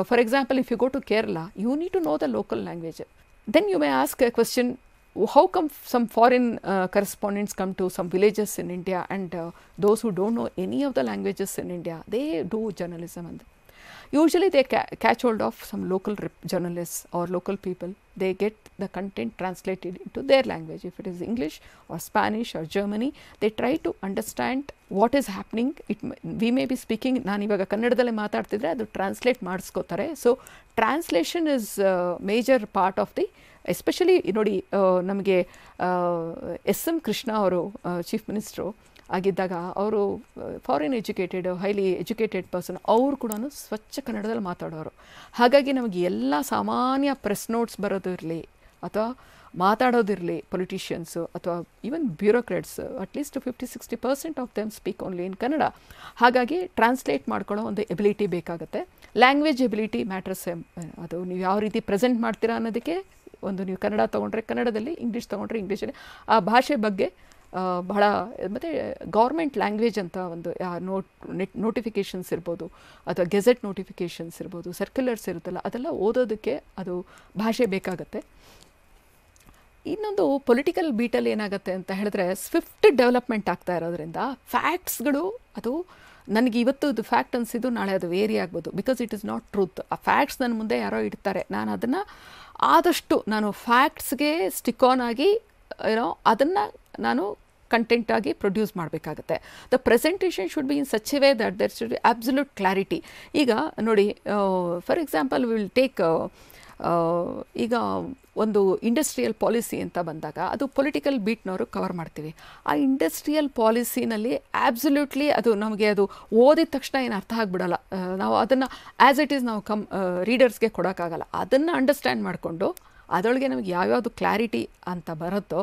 for example if you go to Kerala, you need to know the local language. Then you may ask a question, how come some foreign correspondents come to some villages in India, and those who don't know any of the languages in India, they do journalism, and usually they catch hold of some local journalists or local people. They get the content translated into their language. If it is English or Spanish or Germany, they try to understand what is happening. We may be speaking, ನಾನು ಇವಾಗ ಕನ್ನಡದಲ್ಲೇ ಮಾತಾಡ್ತಿದ್ರೆ ಅದು translate ಮಾಡಿಸ್ಕೋತಾರೆ. So translation is major part of the, especially ನೋಡಿ, ನಮಗೆ SM Krishna ಅವರು chief minister ಆಗಿದ್ದಾಗ ಅವರು foreign educated, highly educated person, ಅವರು ಕೂಡ ಸ್ವಚ್ಛ ಕನ್ನಡದಲ್ಲಿ ಮಾತಾಡೋರು. ಹಾಗಾಗಿ ನಮಗೆ ಎಲ್ಲ ಸಾಮಾನ್ಯ ಪ್ರೆಸ್ ನೋಟ್ಸ್ ಬರೋದು ಇರಲಿ ಅಥವಾ ಮಾತಾಡೋದಿರಲಿ, ಪೊಲಿಟಿಷಿಯನ್ಸು ಅಥವಾ even bureaucrats, at least 50-60% of them speak only in Kannada. ಹಾಗಾಗಿ ಟ್ರಾನ್ಸ್ಲೇಟ್ ಮಾಡ್ಕೊಳ್ಳೋ ಒಂದು ಎಬಿಲಿಟಿ ಬೇಕಾಗುತ್ತೆ. Language ability matters. ಅದು ನೀವು ಯಾವ ರೀತಿ ಪ್ರೆಸೆಂಟ್ ಮಾಡ್ತೀರಾ ಅನ್ನೋದಕ್ಕೆ ಒಂದು, ನೀವು ಕನ್ನಡ ತೊಗೊಂಡ್ರೆ ಕನ್ನಡದಲ್ಲಿ, ಇಂಗ್ಲೀಷ್ ತೊಗೊಂಡ್ರೆ ಇಂಗ್ಲೀಷಲ್ಲಿ, ಆ ಭಾಷೆ ಬಗ್ಗೆ ಬಹಳ. ಮತ್ತು ಗೌರ್ಮೆಂಟ್ ಲ್ಯಾಂಗ್ವೇಜ್ ಅಂತ ಒಂದು ನೋಟಿಫಿಕೇಷನ್ಸ್ ಇರ್ಬೋದು ಅಥವಾ ಗೆಜೆಟ್ ನೋಟಿಫಿಕೇಷನ್ಸ್ ಇರ್ಬೋದು, ಸರ್ಕ್ಯುಲರ್ಸ್ ಇರುತ್ತಲ್ಲ, ಅದೆಲ್ಲ ಓದೋದಕ್ಕೆ ಅದು ಭಾಷೆ ಬೇಕಾಗತ್ತೆ. ಇನ್ನೊಂದು ಪೊಲಿಟಿಕಲ್ ಬೀಟಲ್ಲಿ ಏನಾಗುತ್ತೆ ಅಂತ ಹೇಳಿದ್ರೆ, ಸ್ವಿಫ್ಟ್ ಡೆವಲಪ್ಮೆಂಟ್ ಆಗ್ತಾ ಇರೋದ್ರಿಂದ ಫ್ಯಾಕ್ಟ್ಸ್ಗಳು ಅದು ನನಗೆ ಇವತ್ತು ಇದು ಫ್ಯಾಕ್ಟ್ ಅನಿಸಿದ್ದು ನಾಳೆ ಅದು ವೇರಿ ಆಗ್ಬೋದು, because it is not truth. ಆ ಫ್ಯಾಕ್ಟ್ಸ್ ನನ್ನ ಮುಂದೆ ಯಾರೋ ಇಡ್ತಾರೆ, ನಾನು ಅದನ್ನು ಆದಷ್ಟು ನಾನು ಫ್ಯಾಕ್ಟ್ಸ್ಗೆ ಸ್ಟಿಕ್ ಆನ್ ಆಗಿ ಅದನ್ನು ನಾನು ಕಂಟೆಂಟಾಗಿ ಪ್ರೊಡ್ಯೂಸ್ ಮಾಡಬೇಕಾಗತ್ತೆ. The presentation should be in such a way that there should be absolute clarity. ಈಗ ನೋಡಿ, ಫಾರ್ ಎಕ್ಸಾಂಪಲ್ ವಿಲ್ ಟೇಕ್ ಈಗ ಒಂದು ಇಂಡಸ್ಟ್ರಿಯಲ್ ಪಾಲಿಸಿ ಅಂತ ಬಂದಾಗ ಅದು ಪೊಲಿಟಿಕಲ್ ಬೀಟ್ನವರು ಕವರ್ ಮಾಡ್ತೀವಿ. ಆ ಇಂಡಸ್ಟ್ರಿಯಲ್ ಪಾಲಿಸಿನಲ್ಲಿ ಆಬ್ಸಲ್ಯೂಟ್ಲಿ ಅದು ನಮಗೆ ಅದು ಓದಿದ ತಕ್ಷಣ ಏನು ಅರ್ಥ ಆಗಿಬಿಡಲ್ಲ. ನಾವು ಅದನ್ನು ಆ್ಯಸ್ ಇಟ್ ಈಸ್ ನಾವು ರೀಡರ್ಸ್ಗೆ ಕೊಡೋಕ್ಕಾಗಲ್ಲ. ಅದನ್ನು ಅಂಡರ್ಸ್ಟ್ಯಾಂಡ್ ಮಾಡಿಕೊಂಡು ಅದರೊಳಗೆ ನಮಗೆ ಯಾವ್ಯಾವುದು ಕ್ಲಾರಿಟಿ ಅಂತ ಬರುತ್ತೋ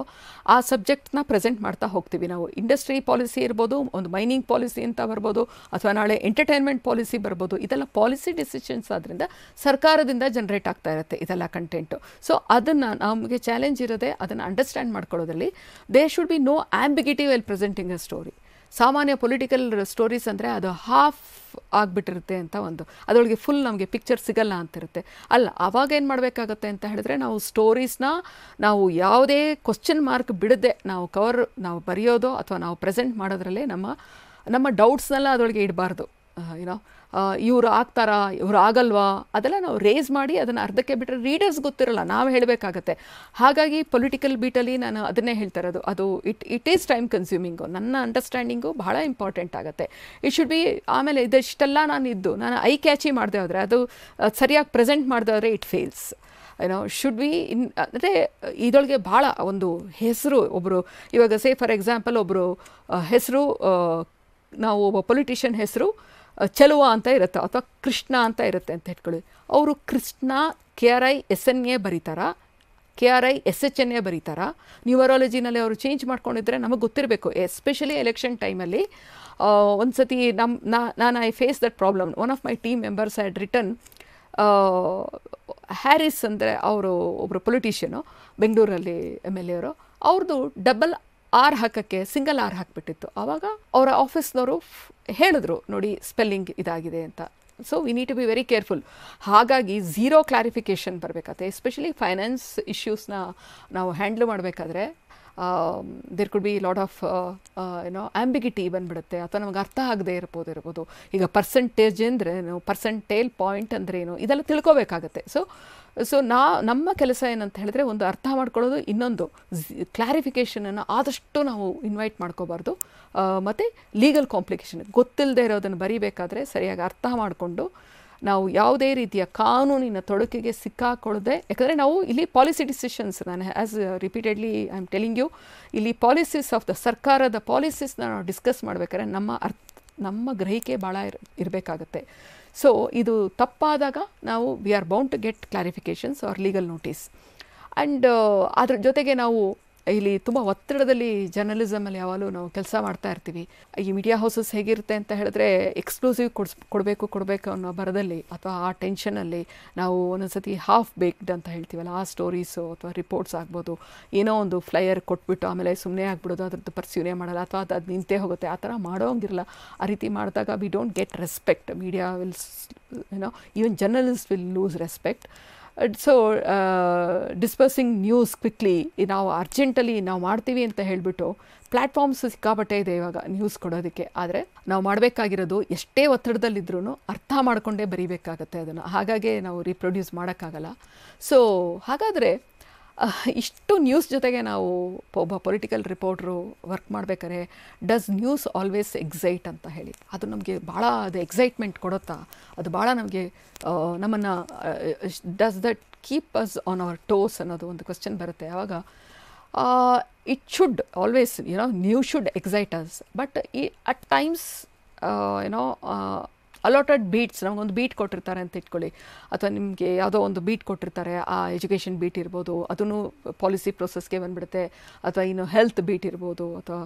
ಆ ಸಬ್ಜೆಕ್ಟ್ನ ಪ್ರೆಸೆಂಟ್ ಮಾಡ್ತಾ ಹೋಗ್ತೀವಿ. ನಾವು ಇಂಡಸ್ಟ್ರಿ ಪಾಲಿಸಿ ಇರ್ಬೋದು, ಒಂದು ಮೈನಿಂಗ್ ಪಾಲಿಸಿ ಅಂತ ಬರ್ಬೋದು, ಅಥವಾ ನಾಳೆ ಎಂಟರ್ಟೈನ್ಮೆಂಟ್ ಪಾಲಿಸಿ ಬರ್ಬೋದು. ಇದೆಲ್ಲ ಪಾಲಿಸಿ ಡಿಸಿಷನ್ಸ್ ಆದ್ದರಿಂದ ಸರ್ಕಾರದಿಂದ ಜನ್ರೇಟ್ ಆಗ್ತಾ ಇರುತ್ತೆ ಇದೆಲ್ಲ ಕಂಟೆಂಟು. ಸೊ ಅದನ್ನು ನಮಗೆ ಚಾಲೆಂಜ್ ಇರೋದೆ ಅದನ್ನು ಅಂಡರ್ಸ್ಟ್ಯಾಂಡ್ ಮಾಡ್ಕೊಳ್ಳೋದ್ರಲ್ಲಿ. There should be no ambiguity well presenting a story. ಸಾಮಾನ್ಯ ಪೊಲಿಟಿಕಲ್ ಸ್ಟೋರೀಸ್ ಅಂದರೆ ಅದು ಹಾಫ್ ಆಗಿಬಿಟ್ಟಿರುತ್ತೆ ಅಂತ ಒಂದು, ಅದರೊಳಗೆ ಫುಲ್ ನಮಗೆ ಪಿಕ್ಚರ್ ಸಿಗಲ್ಲ ಅಂತಿರುತ್ತೆ. ಅಲ್ಲ, ಆವಾಗ ಏನು ಮಾಡಬೇಕಾಗತ್ತೆ ಅಂತ ಹೇಳಿದ್ರೆ, ನಾವು ಸ್ಟೋರೀಸ್ನ ನಾವು ಯಾವುದೇ ಕ್ವಶ್ಚನ್ ಮಾರ್ಕ್ ಬಿಡದೆ ನಾವು ಬರೆಯೋದು ಅಥವಾ ನಾವು ಪ್ರೆಸೆಂಟ್ ಮಾಡೋದ್ರಲ್ಲೇ ನಮ್ಮ ಡೌಟ್ಸ್ನೆಲ್ಲ ಅದರೊಳಗೆ ಇಡಬಾರ್ದು. ಇವರು ಆಗ್ತಾರಾ, ಇವರು ಆಗಲ್ವಾ, ಅದೆಲ್ಲ ನಾವು ರೇಸ್ ಮಾಡಿ ಅದನ್ನು ಅರ್ಧಕ್ಕೆ ಬಿಟ್ಟರೆ ರೀಡರ್ಸ್ ಗೊತ್ತಿರಲ್ಲ, ನಾವು ಹೇಳಬೇಕಾಗತ್ತೆ. ಹಾಗಾಗಿ ಪೊಲಿಟಿಕಲ್ ಬೀಟಲ್ಲಿ ನಾನು ಅದನ್ನೇ ಹೇಳ್ತಾ ಇರೋದು, ಅದು ಇಟ್ ಈಸ್ ಟೈಮ್ ಕನ್ಸ್ಯೂಮಿಂಗು. ನನ್ನ ಅಂಡರ್ಸ್ಟ್ಯಾಂಡಿಂಗು ಬಹಳ ಇಂಪಾರ್ಟೆಂಟ್ ಆಗುತ್ತೆ. It should be. ಆಮೇಲೆ ಇದೆಷ್ಟೆಲ್ಲ ನಾನು ಐ ಕ್ಯಾಚಿ ಮಾಡದೆ ಹೋದರೆ, ಅದು ಸರಿಯಾಗಿ ಪ್ರೆಸೆಂಟ್ ಮಾಡದೆ ಹೋದರೆ ಇಟ್ ಫೇಲ್ಸ್. ಶುಡ್ ಬಿ ಅಂದರೆ ಇದರೊಳಗೆ ಭಾಳ ಒಂದು ಹೆಸರು, ಒಬ್ಬರು ಇವಾಗ ಸೇ ಫಾರ್ ಎಕ್ಸಾಂಪಲ್ ಒಬ್ಬರು ಹೆಸರು, ನಾವು ಒಬ್ಬ ಪೊಲಿಟಿಷಿಯನ್ ಹೆಸರು ಚೆಲುವ ಅಂತ ಇರುತ್ತೆ ಅಥವಾ ಕೃಷ್ಣ ಅಂತ ಇರುತ್ತೆ ಅಂತ ಇಟ್ಕೊಳ್ಳಿ. ಅವರು ಕೃಷ್ಣ KRISNA ಬರೀತಾರಾ, KRISHNA ಬರೀತಾರಾ? ನ್ಯೂಮರಾಲಜಿನಲ್ಲಿ ಅವರು ಚೇಂಜ್ ಮಾಡ್ಕೊಂಡಿದ್ರೆ ನಮಗೆ ಗೊತ್ತಿರಬೇಕು. ಎಸ್ಪೆಷಲಿ ಎಲೆಕ್ಷನ್ ಟೈಮಲ್ಲಿ ಒಂದು ಸತಿ ನಾನು I face that problem. One of my team members had written Harris ಅಂದರೆ ಅವರು ಒಬ್ಬರು ಪೊಲಿಟಿಷಿಯನು, ಬೆಂಗಳೂರಲ್ಲಿ MLA ಅವರು. ಅವ್ರದ್ದು ಡಬಲ್ R ಹಾಕೋಕ್ಕೆ ಸಿಂಗಲ್ R ಹಾಕಿಬಿಟ್ಟಿತ್ತು. ಆವಾಗ ಅವರ ಆಫೀಸ್ನವರು ಹೇಳಿದ್ರು, ನೋಡಿ ಸ್ಪೆಲ್ಲಿಂಗ್ ಇದಾಗಿದೆ ಅಂತ. So we need to be very careful. ಹಾಗಾಗಿ ಝೀರೋ ಕ್ಲಾರಿಫಿಕೇಷನ್ ಬರಬೇಕಾಗುತ್ತೆ. ಎಸ್ಪೆಷಲಿ ಫೈನಾನ್ಸ್ ಇಶ್ಯೂಸ್ನ ನಾವು ಹ್ಯಾಂಡ್ಲ್ ಮಾಡಬೇಕಾದ್ರೆ there could be lot of ambiguity ಬಂದುಬಿಡುತ್ತೆ, ಅಥವಾ ನಮಗೆ ಅರ್ಥ ಆಗದೆ ಇರ್ಬೋದು. ಈಗ ಪರ್ಸೆಂಟೇಜ್ ಅಂದರೆ ಪರ್ಸೆಂಟೇಲ್ ಪಾಯಿಂಟ್ ಅಂದರೆ ಏನು, ಇದೆಲ್ಲ ತಿಳ್ಕೊಬೇಕಾಗತ್ತೆ. ಸೊ ನಮ್ಮ ಕೆಲಸ ಏನಂತ ಹೇಳಿದ್ರೆ, ಒಂದು ಅರ್ಥ ಮಾಡ್ಕೊಳ್ಳೋದು, ಇನ್ನೊಂದು ಕ್ಲಾರಿಫಿಕೇಷನನ್ನು ಆದಷ್ಟು ನಾವು ಇನ್ವೈಟ್ ಮಾಡ್ಕೋಬಾರ್ದು. ಮತ್ತು ಲೀಗಲ್ ಕಾಂಪ್ಲಿಕೇಶನ್ ಗೊತ್ತಿಲ್ಲದೆ ಇರೋದನ್ನು ಬರೀಬೇಕಾದ್ರೆ ಸರಿಯಾಗಿ ಅರ್ಥ ಮಾಡಿಕೊಂಡು ನಾವು ಯಾವುದೇ ರೀತಿಯ ಕಾನೂನಿನ ತೊಡಕಿಗೆ ಸಿಕ್ಕಾಕೊಳ್ಳದೆ, ಯಾಕಂದರೆ ನಾವು ಇಲ್ಲಿ ಪಾಲಿಸಿ ಡಿಸಿಷನ್ಸ್, ನಾನು as repeatedly I am telling you, ಇಲ್ಲಿ ಪಾಲಿಸೀಸ್ ಆಫ್ ದ ಸರ್ಕಾರದ ಪಾಲಿಸೀಸ್ನ ನಾವು ಡಿಸ್ಕಸ್ ಮಾಡಬೇಕಾದ್ರೆ ನಮ್ಮ ಗ್ರಹಿಕೆ ಭಾಳ ಇರಬೇಕಾಗತ್ತೆ. ಸೊ ಇದು ತಪ್ಪಾದಾಗ ನಾವು we are bound to get clarifications or legal notice. And ಅದ್ರ ಜೊತೆಗೆ ನಾವು ಇಲ್ಲಿ ತುಂಬ ಒತ್ತಡದಲ್ಲಿ ಜರ್ನಲಿಸಮಲ್ಲಿ ಯಾವಾಗಲೂ ನಾವು ಕೆಲಸ ಮಾಡ್ತಾ ಇರ್ತೀವಿ. ಈ ಮೀಡಿಯಾ ಹೌಸಸ್ ಹೇಗಿರುತ್ತೆ ಅಂತ ಹೇಳಿದ್ರೆ, ಎಕ್ಸ್ಕ್ಲೂಸಿವ್ ಕೊಡಬೇಕು ಅನ್ನೋ ಬರದಲ್ಲಿ ಅಥವಾ ಆ ಟೆನ್ಷನಲ್ಲಿ ನಾವು ಒಂದೊಂದ್ಸತಿ ಹಾಫ್ ಬೇಕ್ಡ್ ಅಂತ ಹೇಳ್ತೀವಲ್ಲ, ಆ ಸ್ಟೋರೀಸು ಅಥವಾ ರಿಪೋರ್ಟ್ಸ್ ಆಗ್ಬೋದು, ಏನೋ ಒಂದು ಫ್ಲೈಯರ್ ಕೊಟ್ಬಿಟ್ಟು ಆಮೇಲೆ ಸುಮ್ಮನೆ ಆಗ್ಬಿಡೋದು, ಅದ್ರದ್ದು ಪರ್ಸ್ಯೂನೇ ಮಾಡಲ್ಲ ಅಥವಾ ಅದು ನಿಂತೇ ಹೋಗುತ್ತೆ, ಆ ಥರ ಮಾಡೋಂಗಿರಲ್ಲ. ಆ ರೀತಿ ಮಾಡಿದಾಗ we don't get respect. Media will even journalist will lose respect. So dispersing news quickly, ನಾವು ಅರ್ಜೆಂಟಲ್ಲಿ ನಾವು ಮಾಡ್ತೀವಿ ಅಂತ ಹೇಳಿಬಿಟ್ಟು ಪ್ಲ್ಯಾಟ್ಫಾರ್ಮ್ಸ್ ಸಿಕ್ಕಾಪಟ್ಟೆ ಇದೆ ಇವಾಗ ನ್ಯೂಸ್ ಕೊಡೋದಕ್ಕೆ. ಆದರೆ ನಾವು ಮಾಡಬೇಕಾಗಿರೋದು, ಎಷ್ಟೇ ಒತ್ತಡದಲ್ಲಿದ್ರೂ ಅರ್ಥ ಮಾಡಿಕೊಂಡೇ ಬರೀಬೇಕಾಗತ್ತೆ ಅದನ್ನು. ಹಾಗಾಗಿ ನಾವು ರೀಪ್ರೊಡ್ಯೂಸ್ ಮಾಡೋಕ್ಕಾಗಲ್ಲ. ಸೊ ಹಾಗಾದರೆ ಇಷ್ಟು ನ್ಯೂಸ್ ಜೊತೆಗೆ ನಾವು ಒಬ್ಬ ಪೊಲಿಟಿಕಲ್ ರಿಪೋರ್ಟ್ರು ವರ್ಕ್ ಮಾಡಬೇಕಾದ್ರೆ, ಡಸ್ ನ್ಯೂಸ್ ಆಲ್ವೇಸ್ ಎಕ್ಸೈಟ್ ಅಂತ ಹೇಳಿ, ಅದು ನಮಗೆ ಭಾಳ ಅದು ಎಕ್ಸೈಟ್ಮೆಂಟ್ ಕೊಡುತ್ತಾ, ಅದು ಭಾಳ ನಮಗೆ ನಮ್ಮನ್ನು does that keep us on our toes ಅನ್ನೋದು ಒಂದು ಕ್ವಶನ್ ಬರುತ್ತೆ. ಆವಾಗ it should always news should excite us, but at times allotted beats, ನಮಗೊಂದು ಬೀಟ್ ಕೊಟ್ಟಿರ್ತಾರೆ ಅಂತ ಇಟ್ಕೊಳ್ಳಿ, ಅಥವಾ ನಿಮಗೆ ಯಾವುದೋ ಒಂದು ಬೀಟ್ ಕೊಟ್ಟಿರ್ತಾರೆ, ಆ ಎಜುಕೇಷನ್ ಬೀಟ್ ಇರ್ಬೋದು, ಅದನ್ನು ಪಾಲಿಸಿ ಪ್ರೊಸೆಸ್ಗೆ ಬಂದುಬಿಡುತ್ತೆ, ಅಥವಾ ಇನ್ನು ಹೆಲ್ತ್ ಬೀಟ್ ಇರ್ಬೋದು, ಅಥವಾ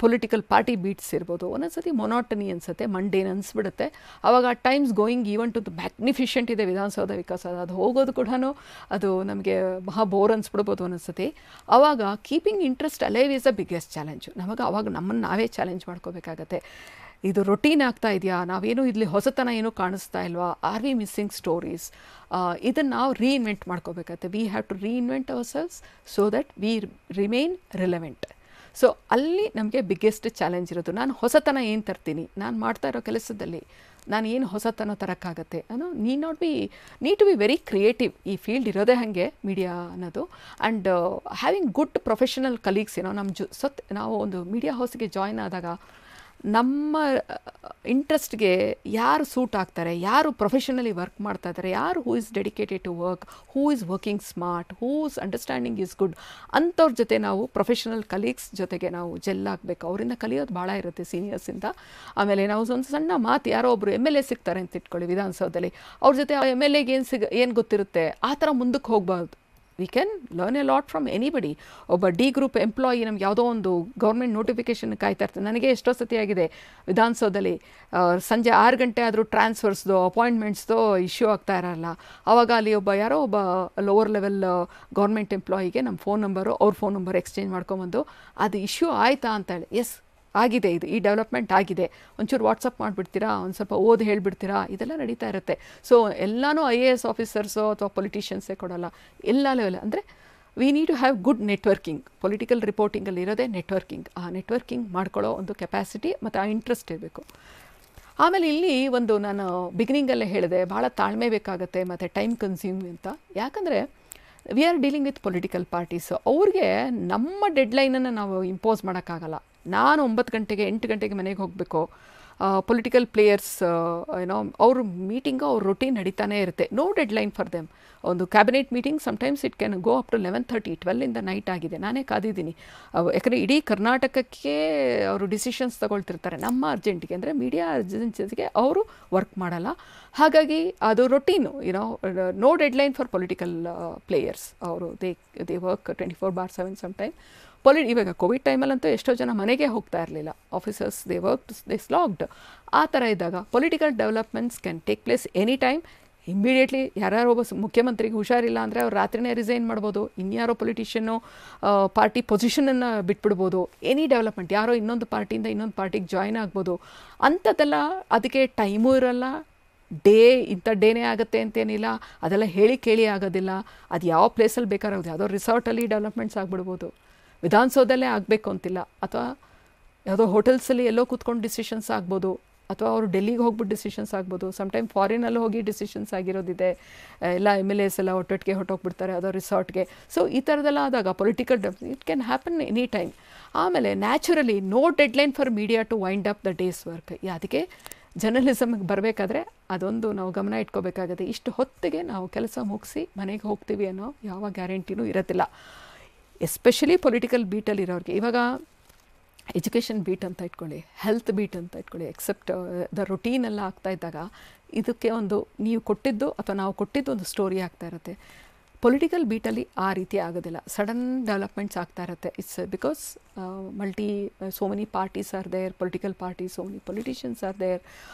ಪೊಲಿಟಿಕಲ್ ಪಾರ್ಟಿ ಬೀಟ್ಸ್ ಇರ್ಬೋದು. ಒಂದೊಂದ್ಸತಿ ಮೊನಾಟನಿ ಅನಿಸುತ್ತೆ, ಮಂಡೇನ್ ಅನಿಸ್ಬಿಡುತ್ತೆ. ಆವಾಗ ಆ times going even to the magnificent ಇದೆ ವಿಧಾನಸೌಧ ವಿಕಾಸ, ಅದು ಹೋಗೋದು ಕೂಡ ಅದು ನಮಗೆ ಮಹಾ ಬೋರ್ ಅನಿಸ್ಬಿಡ್ಬೋದು ಒಂದೊಂದ್ಸತಿ. ಆವಾಗ keeping interest alive is the biggest challenge. ಆವಾಗ ನಮ್ಮನ್ನು ನಾವೇ ಚಾಲೆಂಜ್ ಮಾಡ್ಕೋಬೇಕಾಗತ್ತೆ. ಇದು ರೊಟೀನ್ ಆಗ್ತಾ ಇದೆಯಾ, ನಾವೇನು ಇಲ್ಲಿ ಹೊಸತನ ಏನೂ ಕಾಣಿಸ್ತಾ ಇಲ್ವಾ, ಆರ್ ವಿ ಮಿಸ್ಸಿಂಗ್ ಸ್ಟೋರೀಸ್, ಇದನ್ನು ನಾವು ರೀಇನ್ವೆಂಟ್ ಮಾಡ್ಕೋಬೇಕಾಗತ್ತೆ. We have to reinvent ourselves so that we remain relevant. So ಅಲ್ಲಿ ನಮಗೆ ಬಿಗ್ಗೆಸ್ಟ್ ಚಾಲೆಂಜ್ ಇರೋದು. ನಾನು ಹೊಸತನ ಏನು ತರ್ತೀನಿ, ನಾನು ಮಾಡ್ತಾ ಇರೋ ಕೆಲಸದಲ್ಲಿ ನಾನು ಏನು ಹೊಸತನ ತರೋಕ್ಕಾಗತ್ತೆ ಅನ್ನೋ need to be very creative. ಈ ಫೀಲ್ಡ್ ಇರೋದೇ ಹಾಗೆ ಮೀಡಿಯಾ ಅನ್ನೋದು. And having good professional colleagues ಏನೋ ನಮ್ಮ ನಾವು ಒಂದು ಮೀಡಿಯಾ ಹೌಸ್ಗೆ ಜಾಯ್ನ್ ಆದಾಗ ನಮ್ಮ ಇಂಟ್ರೆಸ್ಟ್ಗೆ ಯಾರು ಸೂಟ್ ಆಗ್ತಾರೆ, ಯಾರು ಪ್ರೊಫೆಷನಲಿ ವರ್ಕ್ ಮಾಡ್ತಾ ಇದ್ದಾರೆ, ಯಾರು who is dedicated to work, who is working smart, whose understanding is good ಅಂಥವ್ರ ಜೊತೆ ನಾವು ಪ್ರೊಫೆಷನಲ್ ಕಲೀಗ್ಸ್ ಜೊತೆಗೆ ನಾವು ಜೆಲ್ ಆಗಬೇಕು. ಅವರಿಂದ ಕಲಿಯೋದು ಭಾಳ ಇರುತ್ತೆ ಸೀನಿಯರ್ಸಿಂದ. ಆಮೇಲೆ ನಾವು ಒಂದು ಸಣ್ಣ ಮಾತು, ಯಾರೋ ಒಬ್ಬರು MLA ಸಿಗ್ತಾರೆ ಅಂತ ಇಟ್ಕೊಳ್ಳಿ ವಿಧಾನಸೌಧದಲ್ಲಿ, ಅವ್ರ ಜೊತೆ MLAಗೆ ಏನು ಗೊತ್ತಿರುತ್ತೆ ಆ ಥರ ಮುಂದಕ್ಕೆ ಹೋಗಬಾರ್ದು. We can learn A lot from anybody. ಒಬ್ಬ ಡಿ ಗ್ರೂಪ್ ಎಂಪ್ಲಾಯಿ ನಮ್ಗೆ ಯಾವುದೋ ಒಂದು ಗೌರ್ಮೆಂಟ್ ನೋಟಿಫಿಕೇಷನ್ ಕಾಯ್ತಾ ಇರ್ತಾರೆ. ನನಗೆ ಎಷ್ಟೋ ಸತಿ ಆಗಿದೆ ವಿಧಾನಸೌಧದಲ್ಲಿ ಸಂಜೆ 6 ಗಂಟೆ ಆದರೂ ಟ್ರಾನ್ಸ್ಫರ್ಸ್ದು ಅಪಾಯಿಂಟ್ಮೆಂಟ್ಸ್ದು ಇಶ್ಯೂ ಆಗ್ತಾ ಇರಲ್ಲ. ಆವಾಗ ಅಲ್ಲಿ ಯಾರೋ ಒಬ್ಬ ಲೋವರ್ ಲೆವೆಲ್ ಗೌರ್ಮೆಂಟ್ ಎಂಪ್ಲಾಯಿಗೆ ನಮ್ಮ ಫೋನ್ ನಂಬರು ಅವ್ರ ಫೋನ್ ನಂಬರ್ ಎಕ್ಸ್ಚೇಂಜ್ ಮಾಡ್ಕೊಂಬಂದು ಅದು ಇಶ್ಯೂ ಆಯಿತಾ ಅಂತ ಹೇಳಿ, ಎಸ್ ಆಗಿದೆ, ಈ ಡೆವಲಪ್ಮೆಂಟ್ ಆಗಿದೆ, ಒಂಚೂರು ವಾಟ್ಸಪ್ ಮಾಡಿಬಿಡ್ತೀರಾ, ಒಂದು ಸ್ವಲ್ಪ ಓದಿ ಹೇಳಿಬಿಡ್ತೀರಾ, ಇದೆಲ್ಲ ನಡೀತಾ ಇರುತ್ತೆ. ಸೊ ಎಲ್ಲನೂ IAS ಆಫೀಸರ್ಸೋ ಅಥವಾ ಪೊಲಿಟಿಷಿಯನ್ಸೇ ಕೊಡೋಲ್ಲ, ಎಲ್ಲ ಲೆವೆಲ್. ಅಂದರೆ we need to have good networking. Political ರಿಪೋರ್ಟಿಂಗಲ್ಲಿ ಇರೋದೇ ನೆಟ್ವರ್ಕಿಂಗ್. ಆ ನೆಟ್ವರ್ಕಿಂಗ್ ಮಾಡ್ಕೊಳ್ಳೋ ಒಂದು ಕೆಪಾಸಿಟಿ ಮತ್ತು ಆ ಇಂಟ್ರೆಸ್ಟ್ ಇರಬೇಕು. ಆಮೇಲೆ ಇಲ್ಲಿ ಒಂದು ನಾನು ಬಿಗಿನಿಂಗಲ್ಲೇ ಹೇಳಿದೆ, ಭಾಳ ತಾಳ್ಮೆ ಬೇಕಾಗುತ್ತೆ ಮತ್ತು ಟೈಮ್ ಕನ್ಸ್ಯೂಮಿಂಗ್ ಅಂತ. ಯಾಕಂದರೆ we are dealing with political parties. ಅವ್ರಿಗೆ ನಮ್ಮ ಡೆಡ್ಲೈನನ್ನು ನಾವು ಇಂಪೋಸ್ ಮಾಡೋಕ್ಕಾಗಲ್ಲ. ನಾನು 9 ಗಂಟೆಗೆ 8 ಗಂಟೆಗೆ ಮನೆಗೆ ಹೋಗಬೇಕು. ಪೊಲಿಟಿಕಲ್ ಪ್ಲೇಯರ್ಸ್ ಏನೋ ಅವ್ರ ಮೀಟಿಂಗು ಅವ್ರ ರೊಟೀನ್ ನಡೀತಾನೆ ಇರುತ್ತೆ. No deadline for them. ಒಂದು cabinet meeting sometimes it can go up to 11:30, 12 night ಆಗಿದೆ. ನಾನೇ ಕಾದಿದ್ದೀನಿ. ಯಾಕಂದರೆ ಇಡೀ ಕರ್ನಾಟಕಕ್ಕೆ ಅವರು ಡಿಸಿಷನ್ಸ್ ತಗೊಳ್ತಿರ್ತಾರೆ. ನಮ್ಮ ಅರ್ಜೆಂಟಿಗೆ ಅಂದರೆ ಮೀಡಿಯಾ ಅರ್ಜೆನ್ಸಿಗೆ ಅವರು ವರ್ಕ್ ಮಾಡಲ್ಲ. ಹಾಗಾಗಿ ಅದು routine. No deadline for political players. ಅವರು ದೇ ವರ್ಕ್ 24/7 ಸಮಟೈಮ್. ಇವಾಗ ಕೋವಿಡ್ ಟೈಮಲ್ಲಂತೂ ಎಷ್ಟೋ ಜನ ಮನೆಗೆ ಹೋಗ್ತಾ ಇರಲಿಲ್ಲ. Officers they work, they slogged. ಆ ಥರ ಇದ್ದಾಗ political developments can take place any time. Immediately ಯಾರ್ಯಾರೋ ಒಬ್ಬ ಮುಖ್ಯಮಂತ್ರಿಗೆ ಹುಷಾರಿಲ್ಲ ಅಂದರೆ ಅವ್ರು ರಾತ್ರಿನೇ ರಿಸೈನ್ ಮಾಡ್ಬೋದು. ಇನ್ಯಾರೋ ಪೊಲಿಟಿಷಿಯನ್ನು ಪಾರ್ಟಿ ಪೊಸಿಷನನ್ನು ಬಿಟ್ಬಿಡ್ಬೋದು. ಎನಿ ಡೆವಲಪ್ಮೆಂಟ್, ಯಾರೋ ಇನ್ನೊಂದು ಪಾರ್ಟಿಯಿಂದ ಇನ್ನೊಂದು ಪಾರ್ಟಿಗೆ ಜಾಯ್ನ್ ಆಗ್ಬೋದು. ಅಂಥದ್ದೆಲ್ಲ ಅದಕ್ಕೆ ಟೈಮೂ ಇರಲ್ಲ. ಇಂಥ ಡೇನೇ ಆಗುತ್ತೆ ಅಂತೇನಿಲ್ಲ. ಅದೆಲ್ಲ ಹೇಳಿ ಕೇಳಿ ಆಗೋದಿಲ್ಲ. ಅದು ಯಾವ ಪ್ಲೇಸಲ್ಲಿ ಬೇಕಾರಾಗೋದು, ಯಾವುದೋ ರಿಸಾರ್ಟಲ್ಲಿ ಡೆವಲಪ್ಮೆಂಟ್ಸ್ ಆಗಿಬಿಡ್ಬೋದು. ವಿಧಾನಸೌಧಲ್ಲೇ ಆಗಬೇಕು ಅಂತಿಲ್ಲ. ಅಥವಾ ಯಾವುದೋ ಹೋಟೆಲ್ಸಲ್ಲಿ ಎಲ್ಲೋ ಕೂತ್ಕೊಂಡು ಡಿಸಿಷನ್ಸ್ ಆಗ್ಬೋದು. ಅಥವಾ ಅವರು ಡೆಲ್ಲಿಗೆ ಹೋಗ್ಬಿಟ್ಟು ಡಿಸಿಷನ್ಸ್ ಆಗ್ಬೋದು. ಸಮಟೈಮ್ ಫಾರಿನಲ್ಲಿ ಹೋಗಿ ಡಿಸಿಷನ್ಸ್ ಆಗಿರೋದಿದೆ. ಎಲ್ಲ MLAs ಎಲ್ಲ ಒಟ್ಟೊಟ್ಟಿಗೆ ಹೊಟ್ಟೋಗ್ಬಿಡ್ತಾರೆ ಯಾವುದೋ ರಿಸಾರ್ಟ್ಗೆ. ಸೊ ಈ ಥರದ್ದೆಲ್ಲ ಆದಾಗ political it can happen any time. ಆಮೇಲೆ naturally no deadline for media to wind up the day's work. ಅದಕ್ಕೆ ಜರ್ನಲಿಸಮ್ಗೆ ಬರಬೇಕಾದ್ರೆ ಅದೊಂದು ನಾವು ಗಮನ ಇಟ್ಕೋಬೇಕಾಗುತ್ತೆ. ಇಷ್ಟು ಹೊತ್ತಿಗೆ ನಾವು ಕೆಲಸ ಮುಗಿಸಿ ಮನೆಗೆ ಹೋಗ್ತೀವಿ ಅನ್ನೋ ಯಾವ ಗ್ಯಾರಂಟಿನೂ ಇರೋದಿಲ್ಲ. ಎಸ್ಪೆಷಲಿ ಪೊಲಿಟಿಕಲ್ ಬೀಟಲ್ಲಿರೋರಿಗೆ. ಇವಾಗ ಎಜುಕೇಷನ್ ಬೀಟ್ ಅಂತ ಇಟ್ಕೊಳ್ಳಿ, ಹೆಲ್ತ್ ಬೀಟ್ ಅಂತ ಇಟ್ಕೊಳ್ಳಿ, ಎಕ್ಸೆಪ್ಟ್ ದ ರೊಟೀನೆಲ್ಲ ಆಗ್ತಾ ಇದ್ದಾಗ ಇದಕ್ಕೆ ಒಂದು ನೀವು ಕೊಟ್ಟಿದ್ದು ಅಥವಾ ನಾವು ಕೊಟ್ಟಿದ್ದು ಒಂದು ಸ್ಟೋರಿ ಆಗ್ತಾ ಇರುತ್ತೆ. ಪೊಲಿಟಿಕಲ್ ಬೀಟಲ್ಲಿ ಆ ರೀತಿ ಆಗೋದಿಲ್ಲ. ಸಡನ್ ಡೆವಲಪ್ಮೆಂಟ್ಸ್ ಆಗ್ತಾ ಇರುತ್ತೆ. It's because so many parties are there, political parties, so many politicians are there.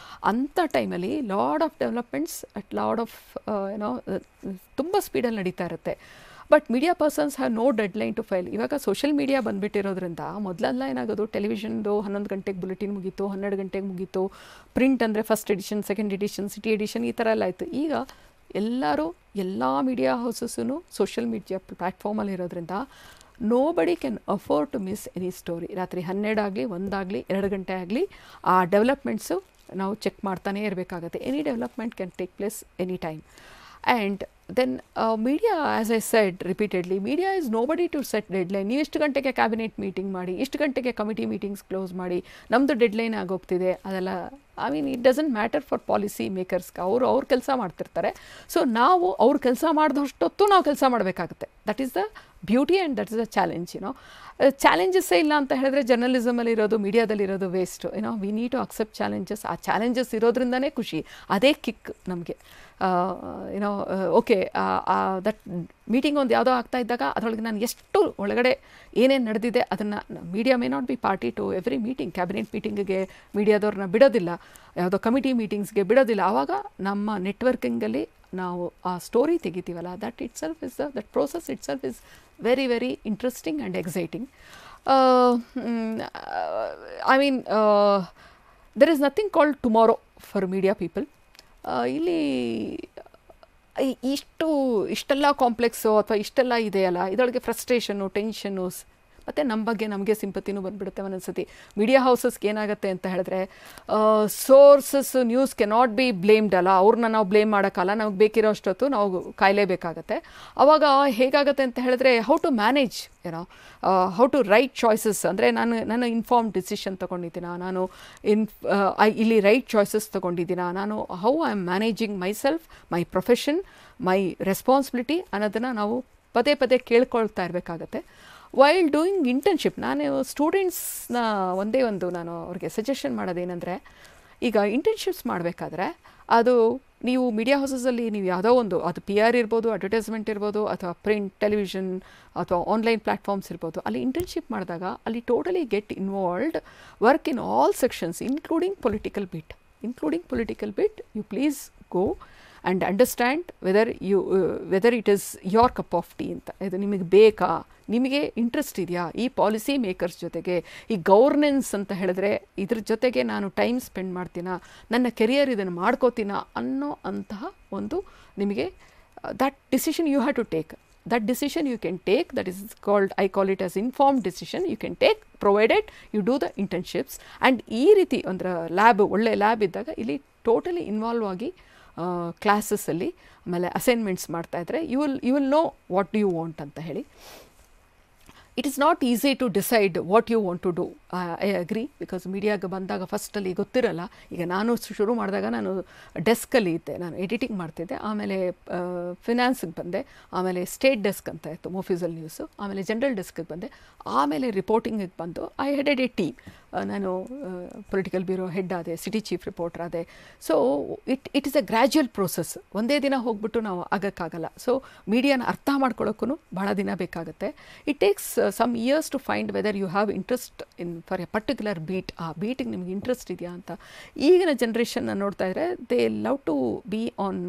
ಅಂಥ ಟೈಮಲ್ಲಿ lot of developments lot of ತುಂಬ ಸ್ಪೀಡಲ್ಲಿ ನಡೀತಾ ಇರುತ್ತೆ. But media persons have no deadline to file. ಇವಾಗ ಸೋಷಿಯಲ್ ಮೀಡಿಯಾ ಬಂದುಬಿಟ್ಟಿರೋದ್ರಿಂದ ಮೊದಲೆಲ್ಲ ಏನಾಗೋದು, ಟೆಲಿವಿಷನ್ದು 11 ಗಂಟೆಗೆ ಬುಲೆಟಿನ್ ಮುಗೀತು, 12 ಗಂಟೆಗೆ ಮುಗೀತು. ಪ್ರಿಂಟ್ ಅಂದರೆ first edition, second edition, city edition ಈ ಥರ ಎಲ್ಲ ಆಯಿತು. ಈಗ ಎಲ್ಲರೂ ಎಲ್ಲ ಮೀಡಿಯಾ ಹೌಸಸ್ಸೂ ಸೋಷಿಯಲ್ ಮೀಡಿಯಾ ಪ್ಲ್ಯಾಟ್ಫಾರ್ಮಲ್ಲಿ ಇರೋದ್ರಿಂದ nobody can afford to miss any story. ರಾತ್ರಿ 12 ಆಗಲಿ 1 ಆಗಲಿ 2 ಗಂಟೆ ಆಗಲಿ ಆ ಡೆವಲಪ್ಮೆಂಟ್ಸು ನಾವು ಚೆಕ್ ಮಾಡ್ತಾನೇ ಇರಬೇಕಾಗತ್ತೆ. Any development can take place any time. And then media, as I said repeatedly, media is nobody to set deadline. ನೀವು ಇಷ್ಟು ಗಂಟೆಗೆ ಕ್ಯಾಬಿನೆಟ್ ಮೀಟಿಂಗ್ ಮಾಡಿ, ಇಷ್ಟು ಗಂಟೆಗೆ ಕಮಿಟಿ ಮೀಟಿಂಗ್ಸ್ ಕ್ಲೋಸ್ ಮಾಡಿ, ನಮ್ಮದು ಡೆಡ್ಲೈನ್ ಆಗೋಗ್ತಿದೆ, ಅದೆಲ್ಲ it doesn't matter for policy ಮೇಕರ್ಸ್ಗೆ. ಅವ್ರ ಕೆಲಸ ಮಾಡ್ತಿರ್ತಾರೆ. ಸೊ ನಾವು ಅವ್ರ ಕೆಲಸ ಮಾಡಿದಷ್ಟೊತ್ತು ನಾವು ಕೆಲಸ ಮಾಡಬೇಕಾಗುತ್ತೆ. That is the beauty and that is the challenge. ಚಾಲೆಂಜಸ್ಸೇ ಇಲ್ಲ ಅಂತ ಹೇಳಿದ್ರೆ ಜರ್ನಲಿಸಮಲ್ಲಿ ಇರೋದು, ಮೀಡಿಯಾದಲ್ಲಿರೋದು waste. We need to accept challenges. ಆ ಚಾಲೆಂಜಸ್ ಇರೋದ್ರಿಂದನೇ ಖುಷಿ, ಅದೇ ಕಿಕ್ ನಮಗೆ. ಓಕೆ, ದಟ್ ಮೀಟಿಂಗ್ ಒಂದು ಯಾವುದೋ ಆಗ್ತಾ ಇದ್ದಾಗ ಅದರೊಳಗೆ ನಾನು ಎಷ್ಟು ಒಳಗಡೆ ಏನೇನು ನಡೆದಿದೆ ಅದನ್ನು, media may not be party to every meeting. Cabinet ಮೀಟಿಂಗಿಗೆ ಮೀಡಿಯಾದವ್ರನ್ನ ಬಿಡೋದಿಲ್ಲ, ಯಾವುದೋ ಕಮಿಟಿ ಮೀಟಿಂಗ್ಸ್ಗೆ ಬಿಡೋದಿಲ್ಲ. ಆವಾಗ ನಮ್ಮ ನೆಟ್ವರ್ಕಿಂಗಲ್ಲಿ ನಾವು ಆ ಸ್ಟೋರಿ ತೆಗಿತೀವಲ್ಲ, that itself is that process itself is very very interesting and exciting. There is nothing called tomorrow for media people. ಇಲ್ಲಿ ಇಷ್ಟೆಲ್ಲ ಕಾಂಪ್ಲೆಕ್ಸು ಅಥವಾ ಇಷ್ಟೆಲ್ಲ ಇದೆಯಲ್ಲ, ಇದರೊಳಗೆ ಫ್ರಸ್ಟ್ರೇಷನ್ನು, ಟೆನ್ಷನ್ನು, ಮತ್ತು ನಮ್ಮ ಬಗ್ಗೆ ನಮಗೆ ಸಿಂಪತಿನೂ ಬಂದುಬಿಡುತ್ತೆ ಒಂದೊಂದ್ಸತಿ. ಮೀಡಿಯಾ ಹೌಸಸ್ಗೆ ಏನಾಗುತ್ತೆ ಅಂತ ಹೇಳಿದ್ರೆ sources news cannot be blamed ಅಲ್ಲ, ಅವ್ರನ್ನ ನಾವು ಬ್ಲೇಮ್ ಮಾಡೋಕ್ಕಲ್ಲ, ನಮಗೆ ಬೇಕಿರೋ ಅಷ್ಟೊತ್ತು ನಾವು ಕಾಯಲೇಬೇಕಾಗತ್ತೆ. ಆವಾಗ ಹೇಗಾಗುತ್ತೆ ಅಂತ ಹೇಳಿದ್ರೆ how to manage how to right choices, ಅಂದರೆ ನಾನು ಇನ್ಫಾರ್ಮ್ ಡಿಸಿಷನ್ ತೊಗೊಂಡಿದ್ದೀನಾ, ನಾನು ಇಲ್ಲಿ ರೈಟ್ ಚಾಯ್ಸಸ್ ತೊಗೊಂಡಿದ್ದೀನಾ, ನಾನು how I am managing my self, my profession, my responsibility ಅನ್ನೋದನ್ನು ನಾವು ಪದೇ ಪದೇ ಕೇಳ್ಕೊಳ್ತಾ ಇರಬೇಕಾಗತ್ತೆ. ವೈಲ್ ಡೂಯಿಂಗ್ ಇಂಟರ್ನ್ಶಿಪ್ ನಾನು ಸ್ಟೂಡೆಂಟ್ಸ್ನ ನಾನು ಅವ್ರಿಗೆ ಸಜೆಷನ್ ಮಾಡೋದೇನೆಂದರೆ, ಈಗ ಇಂಟರ್ನ್ಶಿಪ್ಸ್ ಮಾಡಬೇಕಾದ್ರೆ ಅದು ನೀವು ಮೀಡಿಯಾ ಹೌಸಸಲ್ಲಿ ನೀವು ಯಾವುದೋ ಒಂದು, ಅದು PR ಇರ್ಬೋದು, ಅಡ್ವರ್ಟೈಸ್ಮೆಂಟ್ ಇರ್ಬೋದು, ಅಥವಾ ಪ್ರಿಂಟ್ ಟೆಲಿವಿಷನ್ ಅಥವಾ ಆನ್ಲೈನ್ ಪ್ಲ್ಯಾಟ್ಫಾರ್ಮ್ಸ್ ಇರ್ಬೋದು, ಅಲ್ಲಿ ಇಂಟರ್ನ್ಶಿಪ್ ಮಾಡಿದಾಗ ಅಲ್ಲಿ totally get involved, work in all sections including political beat. You please go and understand whether it is your cup of tea ಅಂತ. ಇದು ನಿಮಗೆ ಬೇಕಾ, ನಿಮಗೆ ಇಂಟ್ರೆಸ್ಟ್ ಇದೆಯಾ ಈ ಪಾಲಿಸಿ ಮೇಕರ್ಸ್ ಜೊತೆಗೆ, ಈ ಗೌರ್ನೆನ್ಸ್ ಅಂತ ಹೇಳಿದ್ರೆ ಇದ್ರ ಜೊತೆಗೆ ನಾನು ಟೈಮ್ ಸ್ಪೆಂಡ್ ಮಾಡ್ತೀನಾ, ನನ್ನ ಕೆರಿಯರ್ ಇದನ್ನು ಮಾಡ್ಕೋತೀನಾ ಅನ್ನೋ ಅಂತಹ ಒಂದು ನಿಮಗೆ that decision you have to take. That decision you can take, that is called, I call it as informed decision, you can take provided you do the internships. And ಈ ರೀತಿ ಅಂದ್ರೆ ಒಳ್ಳೆ ಲ್ಯಾಬ್ ಇದ್ದಾಗ ಇಲ್ಲಿ ಟೋಟಲಿ ಇನ್ವಾಲ್ವ್ ಆಗಿ ಕ್ಲಾಸಸ್ಸಲ್ಲಿ ಆಮೇಲೆ assignments ಮಾಡ್ತಾಯಿದ್ರೆ you will know what do you want ಅಂತ ಹೇಳಿ. It is not easy to decide what you want to do. I agree, because ಮೀಡಿಯಾಗೆ ಬಂದಾಗ ಫಸ್ಟಲ್ಲಿ ಗೊತ್ತಿರಲ್ಲ. ಈಗ ನಾನು ಶುರು ಮಾಡಿದಾಗ ನಾನು ಡೆಸ್ಕಲ್ಲಿ ಇದ್ದೆ, ನಾನು ಎಡಿಟಿಂಗ್ ಮಾಡ್ತಿದ್ದೆ, ಆಮೇಲೆ ಫಿನಾನ್ಸಿಗೆ ಬಂದೆ, ಆಮೇಲೆ ಸ್ಟೇಟ್ ಡೆಸ್ಕ್ ಅಂತ ಇತ್ತು ಮೊಫಿಸಲ್ ನ್ಯೂಸು, ಆಮೇಲೆ ಜನರಲ್ ಡೆಸ್ಕಿಗೆ ಬಂದೆ, ಆಮೇಲೆ ರಿಪೋರ್ಟಿಂಗಿಗೆ ಬಂದು ಐ ಹೆಡೆಡ್ ಎ ಟೀಮ್. ನಾನು ಪೊಲಿಟಿಕಲ್ ಬ್ಯೂರೋ ಹೆಡ್ ಆದೆ, ಸಿಟಿ ಚೀಫ್ ರಿಪೋರ್ಟರ್ ಆದೆ. So it is a gradual process, ಒಂದೇ ದಿನ ಹೋಗ್ಬಿಟ್ಟು ನಾವು ಆಗೋಕ್ಕಾಗಲ್ಲ. ಸೊ ಮೀಡಿಯಾನ ಅರ್ಥ ಮಾಡ್ಕೊಳ್ಳೋಕ್ಕೂ ಭಾಳ ದಿನ ಬೇಕಾಗುತ್ತೆ. It takes some years to find whether you have interest in for a particular beat. ಆ ಬೀಟಿಗೆ ನಿಮ್ಗೆ ಇಂಟ್ರೆಸ್ಟ್ ಇದೆಯಾ ಅಂತ. ಈಗಿನ ಜನ್ರೇಷನ್ನ ನೋಡ್ತಾ ಇದ್ದರೆ they love to be on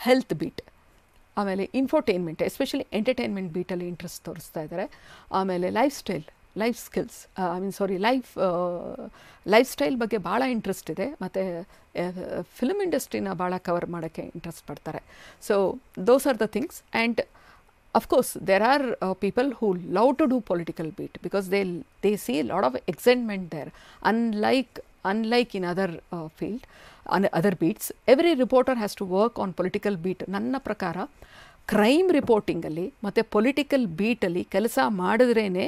health beat, ಆಮೇಲೆ ಇನ್ಫೋಟೈನ್ಮೆಂಟ್, ಎಸ್ಪೆಷಲಿ ಎಂಟರ್ಟೈನ್ಮೆಂಟ್ ಬೀಟಲ್ಲಿ ಇಂಟ್ರೆಸ್ಟ್ ತೋರಿಸ್ತಾ ಇದ್ದಾರೆ. ಆಮೇಲೆ ಲೈಫ್ ಸ್ಕಿಲ್ಸ್, ಲೈಫ್ ಸ್ಟೈಲ್ ಬಗ್ಗೆ ಭಾಳ ಇಂಟ್ರೆಸ್ಟ್ ಇದೆ, ಮತ್ತು ಫಿಲ್ಮ್ ಇಂಡಸ್ಟ್ರಿನ ಭಾಳ ಕವರ್ ಮಾಡೋಕ್ಕೆ ಇಂಟ್ರೆಸ್ಟ್ ಪಡ್ತಾರೆ. So those are the things. And of course there are people who love to do political beat because they see a lot of excitement there, unlike in other field, other beats. Every reporter has to work on political beat. ನನ್ನ ಪ್ರಕಾರ crime ರಿಪೋರ್ಟಿಂಗಲ್ಲಿ ಮತ್ತು political ಬೀಟಲ್ಲಿ ಕೆಲಸ ಮಾಡಿದ್ರೇ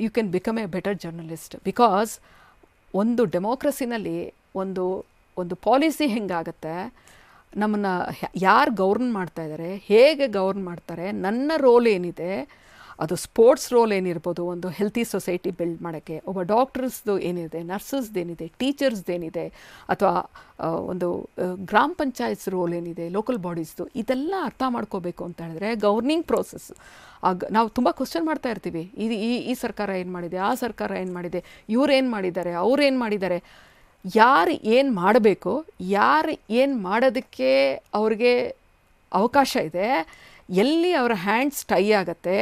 you can become a better journalist. Because ಒಂದು ಡೆಮೋಕ್ರಸಿನಲ್ಲಿ ಒಂದು policy ಹೆಂಗಾಗುತ್ತೆ, ನಮ್ಮನ್ನು ಯಾರು ಗೌರ್ನ್ ಮಾಡ್ತಾ ಇದ್ದಾರೆ, ಹೇಗೆ ಗೌರ್ನ್ ಮಾಡ್ತಾರೆ, ನನ್ನ ರೋಲ್ ಏನಿದೆ, ಅದು ಸ್ಪೋರ್ಟ್ಸ್ ರೋಲ್ ಏನಿರ್ಬೋದು ಒಂದು ಹೆಲ್ತಿ ಸೊಸೈಟಿ ಬಿಲ್ಡ್ ಮಾಡೋಕ್ಕೆ, ಒಬ್ಬ ಡಾಕ್ಟರ್ಸ್ದು ಏನಿದೆ, ನರ್ಸಸ್ದೇನಿದೆ, ಟೀಚರ್ಸ್ದೇನಿದೆ, ಅಥವಾ ಒಂದು ಗ್ರಾಮ ಪಂಚಾಯತ್ಸ್ ರೋಲ್ ಏನಿದೆ, ಲೋಕಲ್ ಬಾಡೀಸ್ದು, ಇದೆಲ್ಲ ಅರ್ಥ ಮಾಡ್ಕೋಬೇಕು ಅಂತ ಹೇಳಿದ್ರೆ ಗವರ್ನಿಂಗ್ ಪ್ರೋಸೆಸ್. ನಾವು ತುಂಬ ಕ್ವಶನ್ ಮಾಡ್ತಾ ಇರ್ತೀವಿ, ಈ ಸರ್ಕಾರ ಏನು ಮಾಡಿದೆ, ಆ ಸರ್ಕಾರ ಏನು ಮಾಡಿದೆ, ಇವ್ರೇನು ಮಾಡಿದ್ದಾರೆ, ಅವ್ರೇನು ಮಾಡಿದ್ದಾರೆ. ಯಾರು ಏನು ಮಾಡಬೇಕು, ಯಾರು ಏನು ಮಾಡೋದಕ್ಕೆ ಅವ್ರಿಗೆ ಅವಕಾಶ ಇದೆ, ಎಲ್ಲಿ ಅವರ ಹ್ಯಾಂಡ್ಸ್ ಟೈ ಆಗುತ್ತೆ,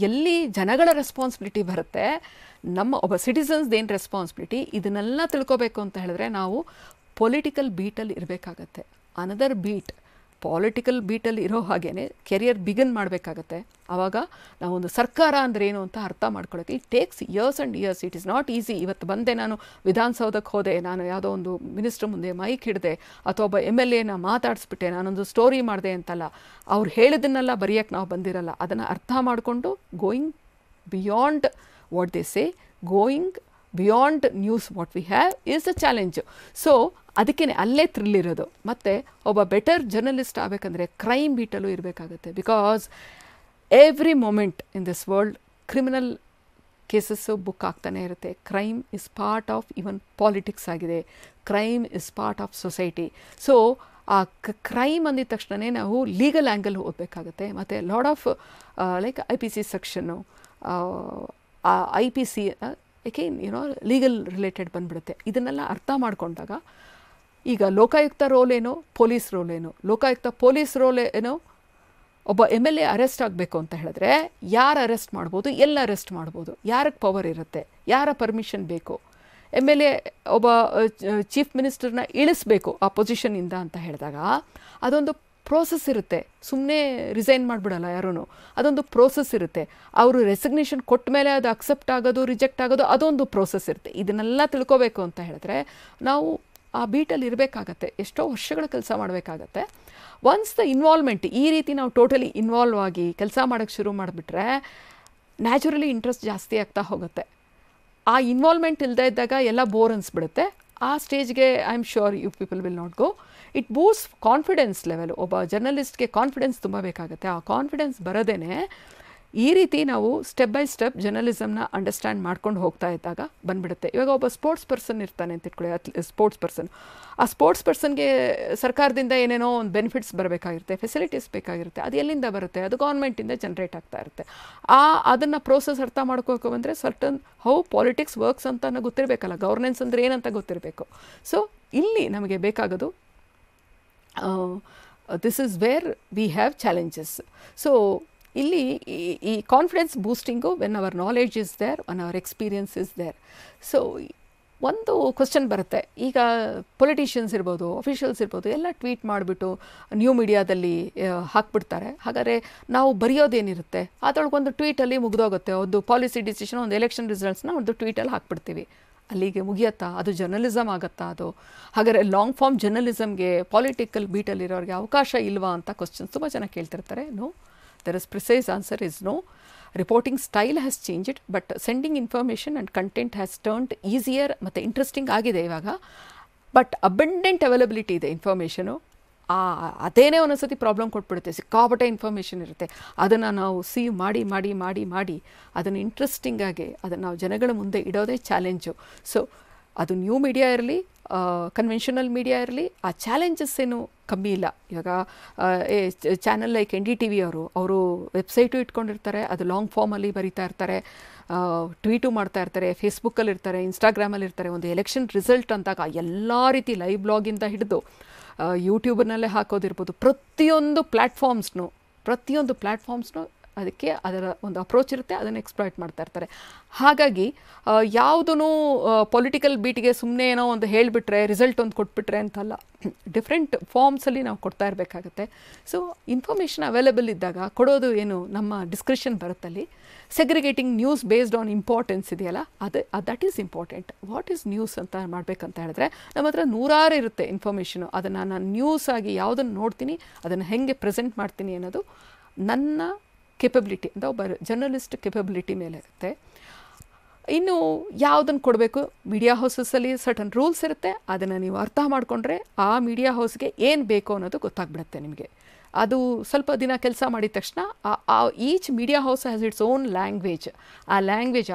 ಎಲ್ಲಿ ಜನಗಳ ರೆಸ್ಪಾನ್ಸಿಬಿಲಿಟಿ ಬರುತ್ತೆ, ನಮ್ಮ ಒಬ್ಬ ಸಿಟಿಸನ್ಸ್ದೇನು ರೆಸ್ಪಾನ್ಸಿಬಿಲಿಟಿ, ಇದನ್ನೆಲ್ಲ ತಿಳ್ಕೊಬೇಕು ಅಂತ ಹೇಳಿದ್ರೆ ನಾವು ಪೊಲಿಟಿಕಲ್ ಬೀಟಲ್ಲಿ ಇರಬೇಕಾಗತ್ತೆ. ಅನದರ್ ಬೀಟ್ ಪಾಲಿಟಿಕಲ್ ಬೀಟಲ್ಲಿ ಇರೋ ಹಾಗೇ ಕೆರಿಯರ್ ಬಿಗಿನ್ ಮಾಡಬೇಕಾಗತ್ತೆ. ಆವಾಗ ನಾವೊಂದು ಸರ್ಕಾರ ಅಂದರೆ ಏನು ಅಂತ ಅರ್ಥ ಮಾಡ್ಕೊಳ್ಳೋಕ್ಕೆ it takes years and years. It is not easy. ಇವತ್ತು ಬಂದೆ ನಾನು ವಿಧಾನಸೌಧಕ್ಕೆ ಹೋದೆ, ನಾನು ಯಾವುದೋ ಒಂದು ಮಿನಿಸ್ಟ್ರ್ ಮುಂದೆ ಮೈಕ್ ಹಿಡಿದೆ, ಅಥವಾ ಒಬ್ಬ MLAನ ಮಾತಾಡಿಸ್ಬಿಟ್ಟೆ, ನಾನೊಂದು ಸ್ಟೋರಿ ಮಾಡಿದೆ ಅಂತಲ್ಲ. ಅವ್ರು ಹೇಳಿದ್ದನ್ನೆಲ್ಲ ಬರೆಯೋಕ್ಕೆ ನಾವು ಬಂದಿರಲ್ಲ. ಅದನ್ನು ಅರ್ಥ ಮಾಡಿಕೊಂಡು going beyond what they say, going beyond news what we have is a challenge. So ಅದಕ್ಕೇ ಅಲ್ಲೇ ಥ್ರಿಲ್ ಇರೋದು. ಮತ್ತು ಒಬ್ಬ ಬೆಟರ್ ಜರ್ನಲಿಸ್ಟ್ ಆಗಬೇಕಂದ್ರೆ ಕ್ರೈಮ್ ಬೀಟಲ್ಲೂ ಇರಬೇಕಾಗತ್ತೆ. Because every moment in this world criminal cases book ಆಗ್ತಾನೆ ಇರುತ್ತೆ. Crime is part of even politics ಆಗಿದೆ, crime is part of society. So ಆ ಕ್ರೈಮ್ ಅಂದಿದ ತಕ್ಷಣವೇ ನಾವು ಲೀಗಲ್ ಆ್ಯಂಗಲ್ ಓದಬೇಕಾಗತ್ತೆ. ಮತ್ತು lot of like IPC section, IPC legal related ಬಂದ್ಬಿಡುತ್ತೆ. ಇದನ್ನೆಲ್ಲ ಅರ್ಥ ಮಾಡ್ಕೊಂಡಾಗ ಈಗ ಲೋಕಾಯುಕ್ತ ರೋಲ್ ಏನು, ಪೊಲೀಸ್ ರೋಲ್ ಏನು, ಪೊಲೀಸ್ ರೋಲ್ ಏನು, ಒಬ್ಬ MLA ಅರೆಸ್ಟ್ ಆಗಬೇಕು ಅಂತ ಹೇಳಿದ್ರೆ ಯಾರು ಅರೆಸ್ಟ್ ಮಾಡ್ಬೋದು, ಎಲ್ಲ ಅರೆಸ್ಟ್ ಮಾಡ್ಬೋದು, ಯಾರಿಗೆ ಪವರ್ ಇರುತ್ತೆ, ಯಾರ ಪರ್ಮಿಷನ್ ಬೇಕು, MLA ಒಬ್ಬ ಚೀಫ್ ಮಿನಿಸ್ಟರ್ನ ಇಳಿಸ್ಬೇಕು ಆ ಪೊಸಿಷನಿಂದ ಅಂತ ಹೇಳಿದಾಗ ಅದೊಂದು ಪ್ರೋಸೆಸ್ ಇರುತ್ತೆ. ಸುಮ್ಮನೆ ರಿಸೈನ್ ಮಾಡಿಬಿಡಲ್ಲ ಯಾರೂ. ಅದೊಂದು ಪ್ರೋಸೆಸ್ ಇರುತ್ತೆ. ಅವರು ರೆಸಿಗ್ನೇಷನ್ ಕೊಟ್ಟ ಮೇಲೆ ಅದು ಅಕ್ಸೆಪ್ಟ್ ಆಗೋದು, ರಿಜೆಕ್ಟ್ ಆಗೋದು, ಅದೊಂದು ಪ್ರೋಸೆಸ್ ಇರುತ್ತೆ. ಇದನ್ನೆಲ್ಲ ತಿಳ್ಕೊಬೇಕು ಅಂತ ಹೇಳಿದ್ರೆ ನಾವು ಆ ಬೀಟಲ್ಲಿ ಇರಬೇಕಾಗತ್ತೆ, ಎಷ್ಟೋ ವರ್ಷಗಳ ಕೆಲಸ ಮಾಡಬೇಕಾಗತ್ತೆ. ಒನ್ಸ್ ದ ಇನ್ವಾಲ್ವ್ಮೆಂಟ್, ಈ ರೀತಿ ನಾವು ಟೋಟಲಿ ಇನ್ವಾಲ್ವ್ ಆಗಿ ಕೆಲಸ ಮಾಡೋಕ್ಕೆ ಶುರು ಮಾಡಿಬಿಟ್ರೆ ನ್ಯಾಚುರಲಿ ಇಂಟ್ರೆಸ್ಟ್ ಜಾಸ್ತಿ ಆಗ್ತಾ ಹೋಗುತ್ತೆ. ಆ ಇನ್ವಾಲ್ವ್ಮೆಂಟ್ ಇಲ್ಲದೆ ಇದ್ದಾಗ ಎಲ್ಲ ಬೋರ್ ಅನಿಸ್ಬಿಡುತ್ತೆ. ಆ ಸ್ಟೇಜ್ಗೆ I am sure you people will not go. It boost confidence level. ಒಬ್ಬ ಜರ್ನಲಿಸ್ಟ್ಗೆ ಕಾನ್ಫಿಡೆನ್ಸ್ ತುಂಬ ಬೇಕಾಗುತ್ತೆ. ಆ ಕಾನ್ಫಿಡೆನ್ಸ್ ಬರೋದೇ ಈ ರೀತಿ ನಾವು ಸ್ಟೆಪ್ ಬೈ ಸ್ಟೆಪ್ ಜರ್ನಲಿಸಮ್ನ ಅಂಡರ್ಸ್ಟ್ಯಾಂಡ್ ಮಾಡ್ಕೊಂಡು ಹೋಗ್ತಾ ಇದ್ದಾಗ ಬಂದ್ಬಿಡುತ್ತೆ. ಇವಾಗ ಒಬ್ಬ ಸ್ಪೋರ್ಟ್ಸ್ ಪರ್ಸನ್ ಇರ್ತಾನೆ ಅಂತ ಇಟ್ಕೊಳ್ಳಿ, ಸ್ಪೋರ್ಟ್ಸ್ ಪರ್ಸನ್. ಆ ಸ್ಪೋರ್ಟ್ಸ್ ಪರ್ಸನ್ಗೆ ಸರ್ಕಾರದಿಂದ ಏನೇನೋ ಒಂದು ಬೆನಿಫಿಟ್ಸ್ ಬರಬೇಕಾಗಿರುತ್ತೆ, ಫೆಸಿಲಿಟೀಸ್ ಬೇಕಾಗಿರುತ್ತೆ. ಅದು ಎಲ್ಲಿಂದ ಬರುತ್ತೆ? ಅದು ಗೌರ್ಮೆಂಟಿಂದ ಜನ್ರೇಟ್ ಆಗ್ತಾ ಇರುತ್ತೆ. ಅದನ್ನು ಪ್ರೋಸೆಸ್ ಅರ್ಥ ಮಾಡ್ಕೋಬೇಕು ಅಂದರೆ ಸರ್ಟನ್ ಹೌ ಪಾಲಿಟಿಕ್ಸ್ ವರ್ಕ್ಸ್ ಅಂತ ಗೊತ್ತಿರಬೇಕಲ್ಲ, ಗವರ್ನೆನ್ಸ್ ಅಂದರೆ ಏನಂತ ಗೊತ್ತಿರಬೇಕು. ಸೊ ಇಲ್ಲಿ ನಮಗೆ ಬೇಕಾಗೋದು this is where we have challenges. So ಇಲ್ಲಿ ಈ confidence boosting when our knowledge is there, when our experience is there. So ಒಂದು ಕ್ವಶನ್ ಬರುತ್ತೆ, ಈಗ ಪೊಲಿಟಿಷಿಯನ್ಸ್ ಇರ್ಬೋದು, ಅಫಿಷಿಯಲ್ಸ್ ಇರ್ಬೋದು, ಎಲ್ಲ ಟ್ವೀಟ್ ಮಾಡಿಬಿಟ್ಟು ನ್ಯೂ ಮೀಡಿಯಾದಲ್ಲಿ ಹಾಕ್ಬಿಡ್ತಾರೆ. ಹಾಗಾದರೆ ನಾವು ಬರೆಯೋದೇನಿರುತ್ತೆ? ಅದರೊಳಗೊಂದು ಟ್ವೀಟಲ್ಲಿ ಮುಗಿದೋಗುತ್ತೆ. ಒಂದು ಪಾಲಿಸಿ ಡಿಸಿಷನ್, ಒಂದು ಎಲೆಕ್ಷನ್ ರಿಸಲ್ಟ್ಸ್ನ ಒಂದು ಟ್ವೀಟಲ್ಲಿ ಹಾಕ್ಬಿಡ್ತೀವಿ. ಅಲ್ಲಿಗೆ ಮುಗಿಯತ್ತಾ? ಅದು ಜರ್ನಲಿಸಮ್ ಆಗುತ್ತಾ ಅದು? ಹಾಗಾದರೆ ಲಾಂಗ್ ಫಾರ್ಮ್ ಜರ್ನಲಿಸಮ್ಗೆ ಪಾಲಿಟಿಕಲ್ ಬೀಟಲ್ಲಿರೋರಿಗೆ ಅವಕಾಶ ಇಲ್ವಾ ಅಂತ ಕ್ವಶನ್ಸ್ ತುಂಬ ಜನ ಕೇಳ್ತಿರ್ತಾರೆ. No, there is precise answer is no. Reporting style has changed, but sending information and content has turned easier ಮತ್ತು ಇಂಟ್ರೆಸ್ಟಿಂಗ್ ಆಗಿದೆ ಇವಾಗ. ಬಟ್ ಅಬಂಡೆಂಟ್ ಅವೈಲಬಿಲಿಟಿ ಇದೆ ಇನ್ಫಾರ್ಮೇಷನು. ಅದೇನೇ ಒಂದೊಂದ್ಸತಿ ಪ್ರಾಬ್ಲಮ್ ಕೊಟ್ಬಿಡುತ್ತೆ. ಸಿಕ್ಕಾಪಟ್ಟೆ ಇನ್ಫಾರ್ಮೇಷನ್ ಇರುತ್ತೆ. ಅದನ್ನು ನಾವು ಸೀವ್ ಮಾಡಿ ಮಾಡಿ ಮಾಡಿ ಮಾಡಿ ಅದನ್ನು ಇಂಟ್ರೆಸ್ಟಿಂಗಾಗಿ ಅದನ್ನು ನಾವು ಜನಗಳ ಮುಂದೆ ಇಡೋದೇ ಚಾಲೆಂಜು. ಸೊ ಅದು ನ್ಯೂ ಮೀಡಿಯಾ ಇರಲಿ, ಕನ್ವೆನ್ಷನಲ್ ಮೀಡಿಯಾ ಇರಲಿ, ಆ ಚಾಲೆಂಜಸ್ ಏನು ಕಮ್ಮಿ ಇಲ್ಲ. ಇವಾಗ ಚಾನಲ್ ಲೈಕ್ NDTV ಅವರು ವೆಬ್ಸೈಟು ಇಟ್ಕೊಂಡಿರ್ತಾರೆ, ಅದು ಲಾಂಗ್ ಫಾರ್ಮಲ್ಲಿ ಬರೀತಾ ಇರ್ತಾರೆ, ಟ್ವೀಟು ಮಾಡ್ತಾ ಇರ್ತಾರೆ, ಫೇಸ್ಬುಕ್ಕಲ್ಲಿ ಇರ್ತಾರೆ, ಇನ್ಸ್ಟಾಗ್ರಾಮಲ್ಲಿ ಇರ್ತಾರೆ. ಒಂದು ಎಲೆಕ್ಷನ್ ರಿಸಲ್ಟ್ ಅಂತಾಗ ಎಲ್ಲ ರೀತಿ ಲೈವ್ ಬ್ಲಾಗಿಂದ ಹಿಡಿದು ಯೂಟ್ಯೂಬ್ನಲ್ಲೇ ಹಾಕೋದಿರ್ಬೋದು, ಪ್ರತಿಯೊಂದು ಪ್ಲ್ಯಾಟ್ಫಾರ್ಮ್ಸ್ನು ಅದಕ್ಕೆ ಅದರ ಒಂದು ಅಪ್ರೋಚ್ ಇರುತ್ತೆ, ಅದನ್ನು ಎಕ್ಸ್ಪ್ಲಾಯ್ಟ್ ಮಾಡ್ತಾ ಇರ್ತಾರೆ. ಹಾಗಾಗಿ ಯಾವುದೂ ಪೊಲಿಟಿಕಲ್ ಬೀಟಿಗೆ ಸುಮ್ಮನೆ ಏನೋ ಒಂದು ಹೇಳಿಬಿಟ್ರೆ, ರಿಸಲ್ಟ್ ಒಂದು ಕೊಟ್ಬಿಟ್ರೆ ಅಂತಲ್ಲ, ಡಿಫ್ರೆಂಟ್ ಫಾರ್ಮ್ಸಲ್ಲಿ ನಾವು ಕೊಡ್ತಾ ಇರಬೇಕಾಗುತ್ತೆ. ಸೊ ಇನ್ಫಾರ್ಮೇಷನ್ ಅವೈಲೇಬಲ್ ಇದ್ದಾಗ ಕೊಡೋದು ಏನು, ನಮ್ಮ ಡಿಸ್ಕ್ರಿಷನ್ ಬರುತ್ತಲ್ಲಿ. Segregating news based on importance ಇದೆಯಲ್ಲ, that is important. What is news ಅಂತ ಮಾಡಬೇಕಂತ ಹೇಳಿದ್ರೆ ನಮ್ಮ ಹತ್ರ ನೂರಾರು ಇರುತ್ತೆ ಇನ್ಫಾರ್ಮೇಷನು. ಅದನ್ನು ನಾನು ನ್ಯೂಸ್ ಆಗಿ ಯಾವುದನ್ನು ನೋಡ್ತೀನಿ, ಅದನ್ನು ಹೆಂಗೆ ಪ್ರೆಸೆಂಟ್ ಮಾಡ್ತೀನಿ ಅನ್ನೋದು ನನ್ನ ಕೆಪಬಿಲಿಟಿ ಅಂತ, ಒಬ್ಬ ಜರ್ನಲಿಸ್ಟ್ ಕೆಪಬಿಲಿಟಿ ಮೇಲೆ ಇರುತ್ತೆ. ಇನ್ನು ಯಾವುದನ್ನು ಕೊಡಬೇಕು, ಮೀಡಿಯಾ ಹೌಸಸ್ಸಲ್ಲಿ ಸರ್ಟನ್ ರೂಲ್ಸ್ ಇರುತ್ತೆ. ಅದನ್ನು ನೀವು ಅರ್ಥ ಮಾಡಿಕೊಂಡ್ರೆ ಆ ಮೀಡಿಯಾ ಹೌಸ್ಗೆ ಏನು ಬೇಕು ಅನ್ನೋದು ಗೊತ್ತಾಗ್ಬಿಡುತ್ತೆ ನಿಮಗೆ. ಅದು ಸ್ವಲ್ಪ ದಿನ ಕೆಲಸ ಮಾಡಿದ ತಕ್ಷಣ each media house has its own language.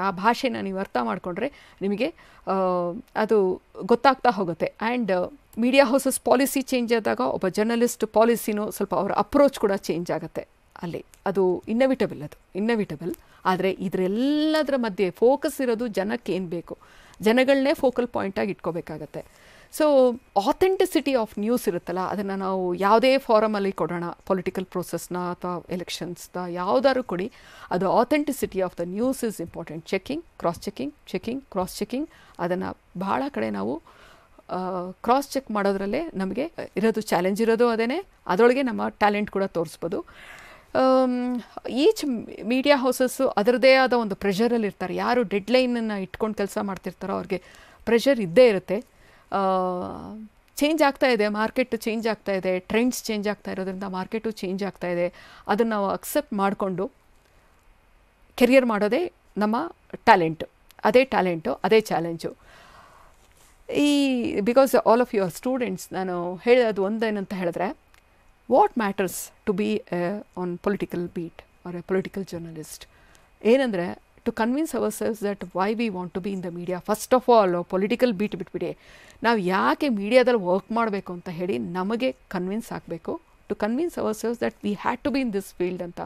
ಆ ಭಾಷೆನ ನೀವು ಅರ್ಥ ಮಾಡಿಕೊಂಡ್ರೆ ನಿಮಗೆ ಅದು ಗೊತ್ತಾಗ್ತಾ ಹೋಗುತ್ತೆ. And media houses policy change ಆದಾಗ ಒಬ್ಬ ಜರ್ನಲಿಸ್ಟ್ ಪಾಲಿಸಿನೂ ಸ್ವಲ್ಪ ಅವರ ಅಪ್ರೋಚ್ ಕೂಡ ಚೇಂಜ್ ಆಗುತ್ತೆ ಅಲ್ಲಿ. ಅದು ಇನ್ನವಿಟಬಲ್. ಆದರೆ ಇದರೆಲ್ಲದರ ಮಧ್ಯೆ ಫೋಕಸ್ ಇರೋದು ಜನಕ್ಕೆ ಏನು ಬೇಕು, ಜನಗಳನ್ನೇ ಫೋಕಲ್ ಪಾಯಿಂಟಾಗಿ ಇಟ್ಕೋಬೇಕಾಗತ್ತೆ. ಸೊ ಆಥೆಂಟಿಸಿಟಿ ಆಫ್ ನ್ಯೂಸ್ ಇರುತ್ತಲ್ಲ, ಅದನ್ನು ನಾವು ಯಾವುದೇ ಫಾರಮಲ್ಲಿ ಕೊಡೋಣ, ಪೊಲಿಟಿಕಲ್ ಪ್ರೋಸೆಸ್ನ ಅಥವಾ ಎಲೆಕ್ಷನ್ಸ್ನ ಯಾವುದಾದ್ರು ಕೊಡಿ, ಅದು authenticity of the news is important. Cross checking ಅದನ್ನು ಬಹಳ ಕಡೆ ನಾವು ಕ್ರಾಸ್ ಚೆಕ್ ಮಾಡೋದ್ರಲ್ಲೇ ನಮಗೆ ಇರೋದು ಚಾಲೆಂಜ್ ಇರೋದು ಅದೇ. ಅದರೊಳಗೆ ನಮ್ಮ ಟ್ಯಾಲೆಂಟ್ ಕೂಡ ತೋರಿಸ್ಬೋದು. ಈಚ್ ಮೀಡಿಯಾ ಹೌಸಸ್ಸು ಅದರದ್ದೇ ಆದ ಒಂದು ಪ್ರೆಷರಲ್ಲಿ ಇರ್ತಾರೆ. ಯಾರು ಡೆಡ್ಲೈನನ್ನು ಇಟ್ಕೊಂಡು ಕೆಲಸ ಮಾಡ್ತಿರ್ತಾರೋ ಅವ್ರಿಗೆ ಪ್ರೆಷರ್ ಇದ್ದೇ ಇರುತ್ತೆ. ಚೇಂಜ್ ಆಗ್ತಾ ಇದೆ, ಮಾರ್ಕೆಟ್ ಚೇಂಜ್ ಆಗ್ತಾ ಇದೆ, ಟ್ರೆಂಡ್ಸ್ ಚೇಂಜ್ ಆಗ್ತಾ ಇರೋದ್ರಿಂದ ಮಾರ್ಕೆಟು ಚೇಂಜ್ ಆಗ್ತಾ ಇದೆ. ಅದನ್ನು ನಾವು ಅಕ್ಸೆಪ್ಟ್ ಮಾಡಿಕೊಂಡು ಕೆರಿಯರ್ ಮಾಡೋದೇ ನಮ್ಮ ಟ್ಯಾಲೆಂಟು, ಅದೇ challenge. Because all of your students, ನಾನು ಹೇಳೋದು ಒಂದೇನಂತ ಹೇಳಿದ್ರೆ, what matters to be on political beat are a political journalist ಏನಂದರೆ, to convince ourselves that why we want to be in the media. First of all political beat ಬಿಟ್ಬಿಡಿ, ನಾವು ಯಾಕೆ ಮೀಡಿಯಾದಲ್ಲಿ work ಮಾಡಬೇಕು ಅಂತ ಹೇಳಿ ನಮಗೆ ಕನ್ವಿನ್ಸ್ ಆಗಬೇಕು. To convince ourselves that we had to be in this field ಅಂತ.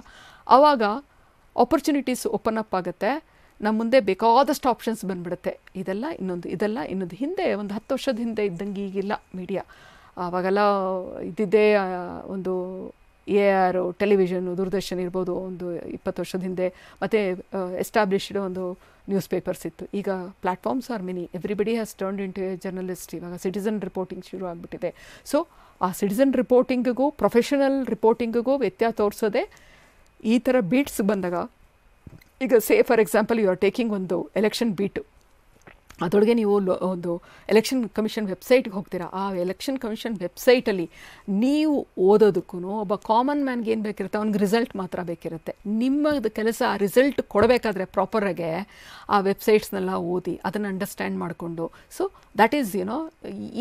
ಆವಾಗ ಆಪರ್ಚುನಿಟೀಸ್ ಓಪನ್ ಅಪ್ ಆಗುತ್ತೆ, ನಮ್ಮ ಮುಂದೆ ಬೇಕಾದಷ್ಟು ಆಪ್ಷನ್ಸ್ ಬಂದುಬಿಡುತ್ತೆ. ಇದೆಲ್ಲ ಇನ್ನೊಂದು ಹಿಂದೆ ಒಂದು 10 ವರ್ಷದ ಹಿಂದೆ ಇದ್ದಂಗೆ ಈಗಿಲ್ಲ ಮೀಡಿಯಾ. ಆವಾಗೆಲ್ಲ ಇದ್ದಿದ್ದೇ ಒಂದು AR ಟೆಲಿವಿಷನ್ ದೂರದರ್ಶನ ಇರ್ಬೋದು ಒಂದು 20 ವರ್ಷದ ಹಿಂದೆ, ಮತ್ತು ಎಸ್ಟಾಬ್ಲಿಷ್ಡ್ ಒಂದು ನ್ಯೂಸ್ ಪೇಪರ್ಸ್ ಇತ್ತು. ಈಗ platforms are many, everybody has turned into A journalist. ಇವಾಗ ಸಿಟಿಸನ್ ರಿಪೋರ್ಟಿಂಗ್ ಶುರು ಆಗಿಬಿಟ್ಟಿದೆ. ಸೊ ಆ ಸಿಟಿಸನ್ ರಿಪೋರ್ಟಿಂಗಿಗೂ ಪ್ರೊಫೆಷನಲ್ ರಿಪೋರ್ಟಿಂಗಿಗೂ ವ್ಯತ್ಯಾಸ ತೋರಿಸೋದೆ ಈ ಥರ ಬೀಟ್ಸ್ ಬಂದಾಗ. ಈಗ say for example you are taking ಒಂದು ಎಲೆಕ್ಷನ್ ಬೀಟು, ಅದರೊಳಗೆ ನೀವು ಒಂದು ಎಲೆಕ್ಷನ್ ಕಮಿಷನ್ ವೆಬ್ಸೈಟ್ಗೆ ಹೋಗ್ತೀರಾ. ಆ ಎಲೆಕ್ಷನ್ ಕಮಿಷನ್ ವೆಬ್ಸೈಟಲ್ಲಿ ನೀವು ಓದೋದಕ್ಕೂ ಒಬ್ಬ ಕಾಮನ್ ಮ್ಯಾನ್ಗೆ ಏನು ಬೇಕಿರುತ್ತೆ, ಅವ್ನಿಗೆ ರಿಸಲ್ಟ್ ಮಾತ್ರ ಬೇಕಿರುತ್ತೆ. ನಿಮ್ಮದು ಕೆಲಸ ಆ ರಿಸಲ್ಟ್ ಕೊಡಬೇಕಾದ್ರೆ ಪ್ರಾಪರಾಗೆ ಆ ವೆಬ್ಸೈಟ್ಸ್ನೆಲ್ಲ ಓದಿ ಅದನ್ನು ಅಂಡರ್ಸ್ಟ್ಯಾಂಡ್ ಮಾಡಿಕೊಂಡು, ಸೊ ದ್ಯಾಟ್ ಈಸ್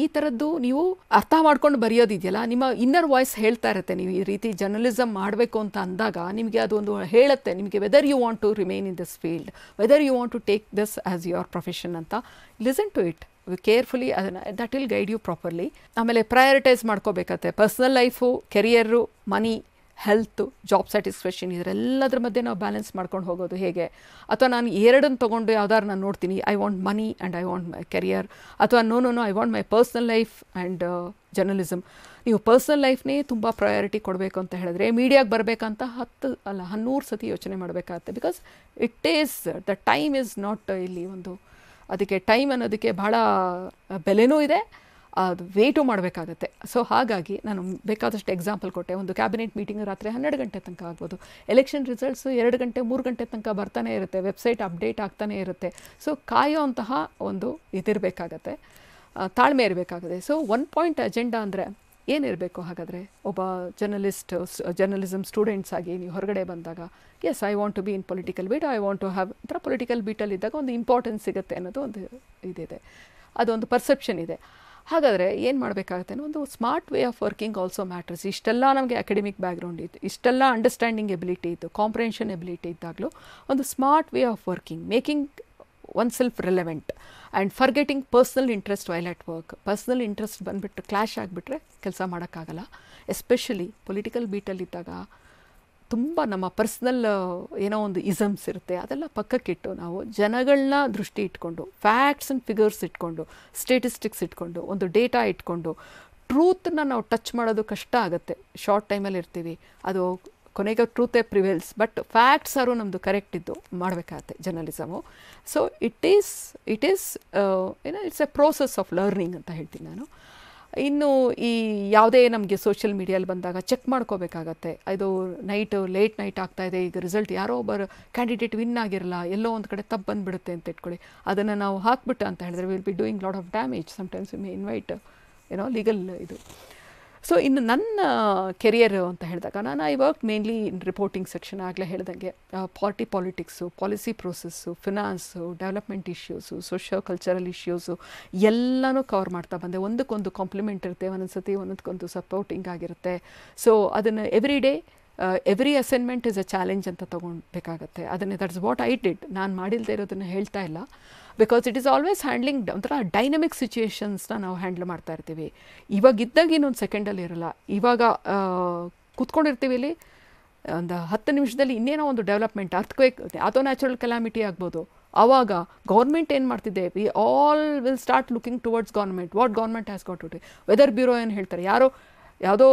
ಈ ಥರದ್ದು ನೀವು ಅರ್ಥ ಮಾಡ್ಕೊಂಡು ಬರೆಯೋದಿದೆಯಲ್ಲ, ನಿಮ್ಮ ಇನ್ನರ್ ವಾಯ್ಸ್ ಹೇಳ್ತಾ ಇರುತ್ತೆ. ನೀವು ಈ ರೀತಿ ಜರ್ನಲಿಸಮ್ ಮಾಡಬೇಕು ಅಂತ ಅಂದಾಗ ನಿಮಗೆ ಅದೊಂದು ಹೇಳುತ್ತೆ ನಿಮಗೆ, whether you want to remain in this field, whether you want to take this as your profession ಅಂತ. ಲಿಸನ್ ಟು ಇಟ್ ಕೇರ್ಫುಲಿ, ಅದನ್ನು that will guide you properly. ಆಮೇಲೆ ಪ್ರಯಾರಿಟೈಸ್ ಮಾಡ್ಕೋಬೇಕಾಗತ್ತೆ. Personal life, career, money, health, job satisfaction, ಇದರೆಲ್ಲದ್ರ ಮಧ್ಯೆ ನಾವು balance ಮಾಡ್ಕೊಂಡು ಹೋಗೋದು ಹೇಗೆ? ಅಥವಾ ನಾನು ಎರಡನ್ನು ತೊಗೊಂಡು ಯಾವ್ದಾದ್ರು ನಾನು ನೋಡ್ತೀನಿ, I want money and I want my career, ಅಥವಾ no I want my personal life and journalism. ನೀವು ಪರ್ಸ್ನಲ್ ಲೈಫ್ನೇ ತುಂಬ ಪ್ರಯಾರಿಟಿ ಕೊಡಬೇಕು ಅಂತ ಹೇಳಿದ್ರೆ ಮೀಡಿಯಾಗೆ ಬರಬೇಕಂತ 100 ಸತಿ ಯೋಚನೆ ಮಾಡಬೇಕಾಗತ್ತೆ. Because it is the time is not ಇಲ್ಲಿ ಒಂದು, ಅದಕ್ಕೆ ಟೈಮ್ ಅನ್ನೋದಕ್ಕೆ ಭಾಳ ಬೆಲೆನೂ ಇದೆ, ಅದು ವೇಟು ಮಾಡಬೇಕಾಗತ್ತೆ. ಸೊ ಹಾಗಾಗಿ ನಾನು ಬೇಕಾದಷ್ಟು ಎಕ್ಸಾಂಪಲ್ ಕೊಟ್ಟೆ. ಒಂದು ಕ್ಯಾಬಿನೆಟ್ ಮೀಟಿಂಗ್ ರಾತ್ರಿ 12 ಗಂಟೆ ತನಕ ಆಗ್ಬೋದು, ಎಲೆಕ್ಷನ್ ರಿಸಲ್ಟ್ಸು 2 ಗಂಟೆ 3 ಗಂಟೆ ತನಕ ಬರ್ತಾನೆ ಇರುತ್ತೆ, ವೆಬ್ಸೈಟ್ ಅಪ್ಡೇಟ್ ಆಗ್ತಾನೆ ಇರುತ್ತೆ. ಸೊ ಕಾಯೋಂತಹ ಒಂದು ಇದಿರಬೇಕಾಗತ್ತೆ, ತಾಳ್ಮೆ ಇರಬೇಕಾಗುತ್ತೆ. ಸೊ 1 ಪಾಯಿಂಟ್ ಅಜೆಂಡಾ ಅಂದರೆ ಏನಿರಬೇಕು ಹಾಗಾದರೆ? ಒಬ್ಬ ಜರ್ನಲಿಸಮ್ ಸ್ಟೂಡೆಂಟ್ಸ್ ಆಗಿ ನೀವು ಹೊರಗಡೆ ಬಂದಾಗ, yes I want to be in political beat, I want to have ಒಂಥರ ಪೊಲಿಟಿಕಲ್ ಬೀಟಲ್ಲಿದ್ದಾಗ ಒಂದು ಇಂಪಾರ್ಟೆನ್ಸ್ ಸಿಗುತ್ತೆ ಅನ್ನೋದು ಒಂದು ಇದಿದೆ, ಅದೊಂದು ಪರ್ಸೆಪ್ಷನ್ ಇದೆ. ಹಾಗಾದರೆ ಏನು ಮಾಡಬೇಕಾಗುತ್ತೆ? ಒಂದು smart way of working also matters. ಇಷ್ಟೆಲ್ಲ ನಮಗೆ ಅಕಾಡೆಮಿಕ್ ಬ್ಯಾಕ್ಗ್ರೌಂಡ್ ಇತ್ತು, ಇಷ್ಟೆಲ್ಲ ಅಂಡರ್ಸ್ಟ್ಯಾಂಡಿಂಗ್ ಎಬಿಲಿಟಿ ಇತ್ತು, ಕಾಂಪ್ರೆನ್ಷನ್ ಎಬಿಲಿಟಿ ಇದ್ದಾಗಲೂ ಒಂದು smart way of working, making one self relevant and forgetting personal interest while at work. Personal interest ಬಂದುಬಿಟ್ಟು ಕ್ಲಾಶ್ ಆಗಿಬಿಟ್ರೆ ಕೆಲಸ ಮಾಡೋಕ್ಕಾಗಲ್ಲ. ಎಸ್ಪೆಷಲಿ ಪೊಲಿಟಿಕಲ್ ಬೀಟಲ್ಲಿದ್ದಾಗ ತುಂಬ ನಮ್ಮ ಪರ್ಸ್ನಲ್ ಏನೋ ಒಂದು ಇಸಮ್ಸ್ ಇರುತ್ತೆ, ಅದೆಲ್ಲ ಪಕ್ಕಕ್ಕಿಟ್ಟು ನಾವು ಜನಗಳನ್ನ ದೃಷ್ಟಿ ಇಟ್ಕೊಂಡು, ಫ್ಯಾಕ್ಟ್ಸ್ ಆ್ಯಂಡ್ ಫಿಗರ್ಸ್ ಇಟ್ಕೊಂಡು, ಸ್ಟೇಟಿಸ್ಟಿಕ್ಸ್ ಇಟ್ಕೊಂಡು, ಒಂದು ಡೇಟಾ ಇಟ್ಕೊಂಡು ಟ್ರೂತನ್ನ ನಾವು ಟಚ್ ಮಾಡೋದು ಕಷ್ಟ ಆಗುತ್ತೆ. ಶಾರ್ಟ್ ಟೈಮಲ್ಲಿ ಇರ್ತೀವಿ, ಅದು ಕೊನೆಗೆ ಟ್ರೂತೇ ಪ್ರಿವೇಲ್ಸ್, ಬಟ್ ಫ್ಯಾಕ್ಟ್ಸ್ ಆರು ನಮ್ಮದು ಕರೆಕ್ಟ್ ಇದ್ದು ಮಾಡಬೇಕಾಗತ್ತೆ journalism. So it is it's A process of learning ಅಂತ ಹೇಳ್ತೀನಿ ನಾನು. ಇನ್ನು ಈ ಯಾವುದೇ ನಮಗೆ ಸೋಷಿಯಲ್ ಮೀಡಿಯಲ್ಲಿ ಬಂದಾಗ ಚೆಕ್ ಮಾಡ್ಕೋಬೇಕಾಗತ್ತೆ. ಇದು ಲೇಟ್ ನೈಟ್ ಆಗ್ತಾಯಿದೆ, ಈಗ ರಿಸಲ್ಟ್ ಯಾರೋ ಒಬ್ಬರು ಕ್ಯಾಂಡಿಡೇಟ್ ವಿನ್ ಆಗಿರಲ್ಲ, ಎಲ್ಲೋ ಒಂದು ಕಡೆ ತಪ್ಪು ಬಂದುಬಿಡುತ್ತೆ ಅಂತ ಇಟ್ಕೊಳ್ಳಿ, ಅದನ್ನು ನಾವು ಹಾಕ್ಬಿಟ್ಟು ಅಂತ ಹೇಳಿದ್ರೆ will be doing lot of damage. Sometimes we may invite legal ಇದು. ಸೊ ಇನ್ನು ನನ್ನ ಕೆರಿಯರ್ ಅಂತ ಹೇಳಿದಾಗ I work mainly in reporting section. ಆಗಲೇ ಹೇಳ್ದಂಗೆ politics, policy process, finance, development issues, socio cultural issues ಎಲ್ಲನೂ ಕವರ್ ಮಾಡ್ತಾ ಬಂದೆ. ಒಂದಕ್ಕೊಂದು ಕಾಂಪ್ಲಿಮೆಂಟ್ ಇರುತ್ತೆ, ಒಂದೊಂದು ಒಂದಕ್ಕೊಂದು ಸಪೋರ್ಟಿಂಗ್ ಆಗಿರುತ್ತೆ. ಸೊ ಅದನ್ನು every assignment is a challenge ಅಂತ ತೊಗೊಳ್ಬೇಕಾಗತ್ತೆ. ಅದನ್ನೇ ದಟ್ಸ್ ವಾಟ್ ಐ ಡಿಡ್. ನಾನು ಮಾಡಿಲ್ಲದೆ ಇರೋದನ್ನು ಹೇಳ್ತಾ ಇಲ್ಲ, because it is always handling ಒಂಥರ ಡೈನಮಿಕ್ ಸಿಚುಯೇಷನ್ಸ್ನ ನಾವು ಹ್ಯಾಂಡಲ್ ಮಾಡ್ತಾ ಇರ್ತೀವಿ. ಇವಾಗಿದ್ದಾಗ ಇನ್ನೊಂದು ಸೆಕೆಂಡಲ್ಲಿ ಇರೋಲ್ಲ. ಇವಾಗ ಕೂತ್ಕೊಂಡಿರ್ತೀವಿ ಇಲ್ಲಿ, ಒಂದು 10 ನಿಮಿಷದಲ್ಲಿ ಇನ್ನೇನೋ ಒಂದು ಡೆವಲಪ್ಮೆಂಟ್, ಅರ್ಥಕ್ವೇಕ್, ಯಾವುದೋ ನ್ಯಾಚುರಲ್ ಕೆಲಾಮಿಟಿ ಆಗ್ಬೋದು. ಆವಾಗ ಗೌರ್ಮೆಂಟ್ ಏನು ಮಾಡ್ತಿದೆ, we all will start looking towards government, what government has got to do. Weather bureau ಏನು ಹೇಳ್ತಾರೆ, ಯಾವುದೋ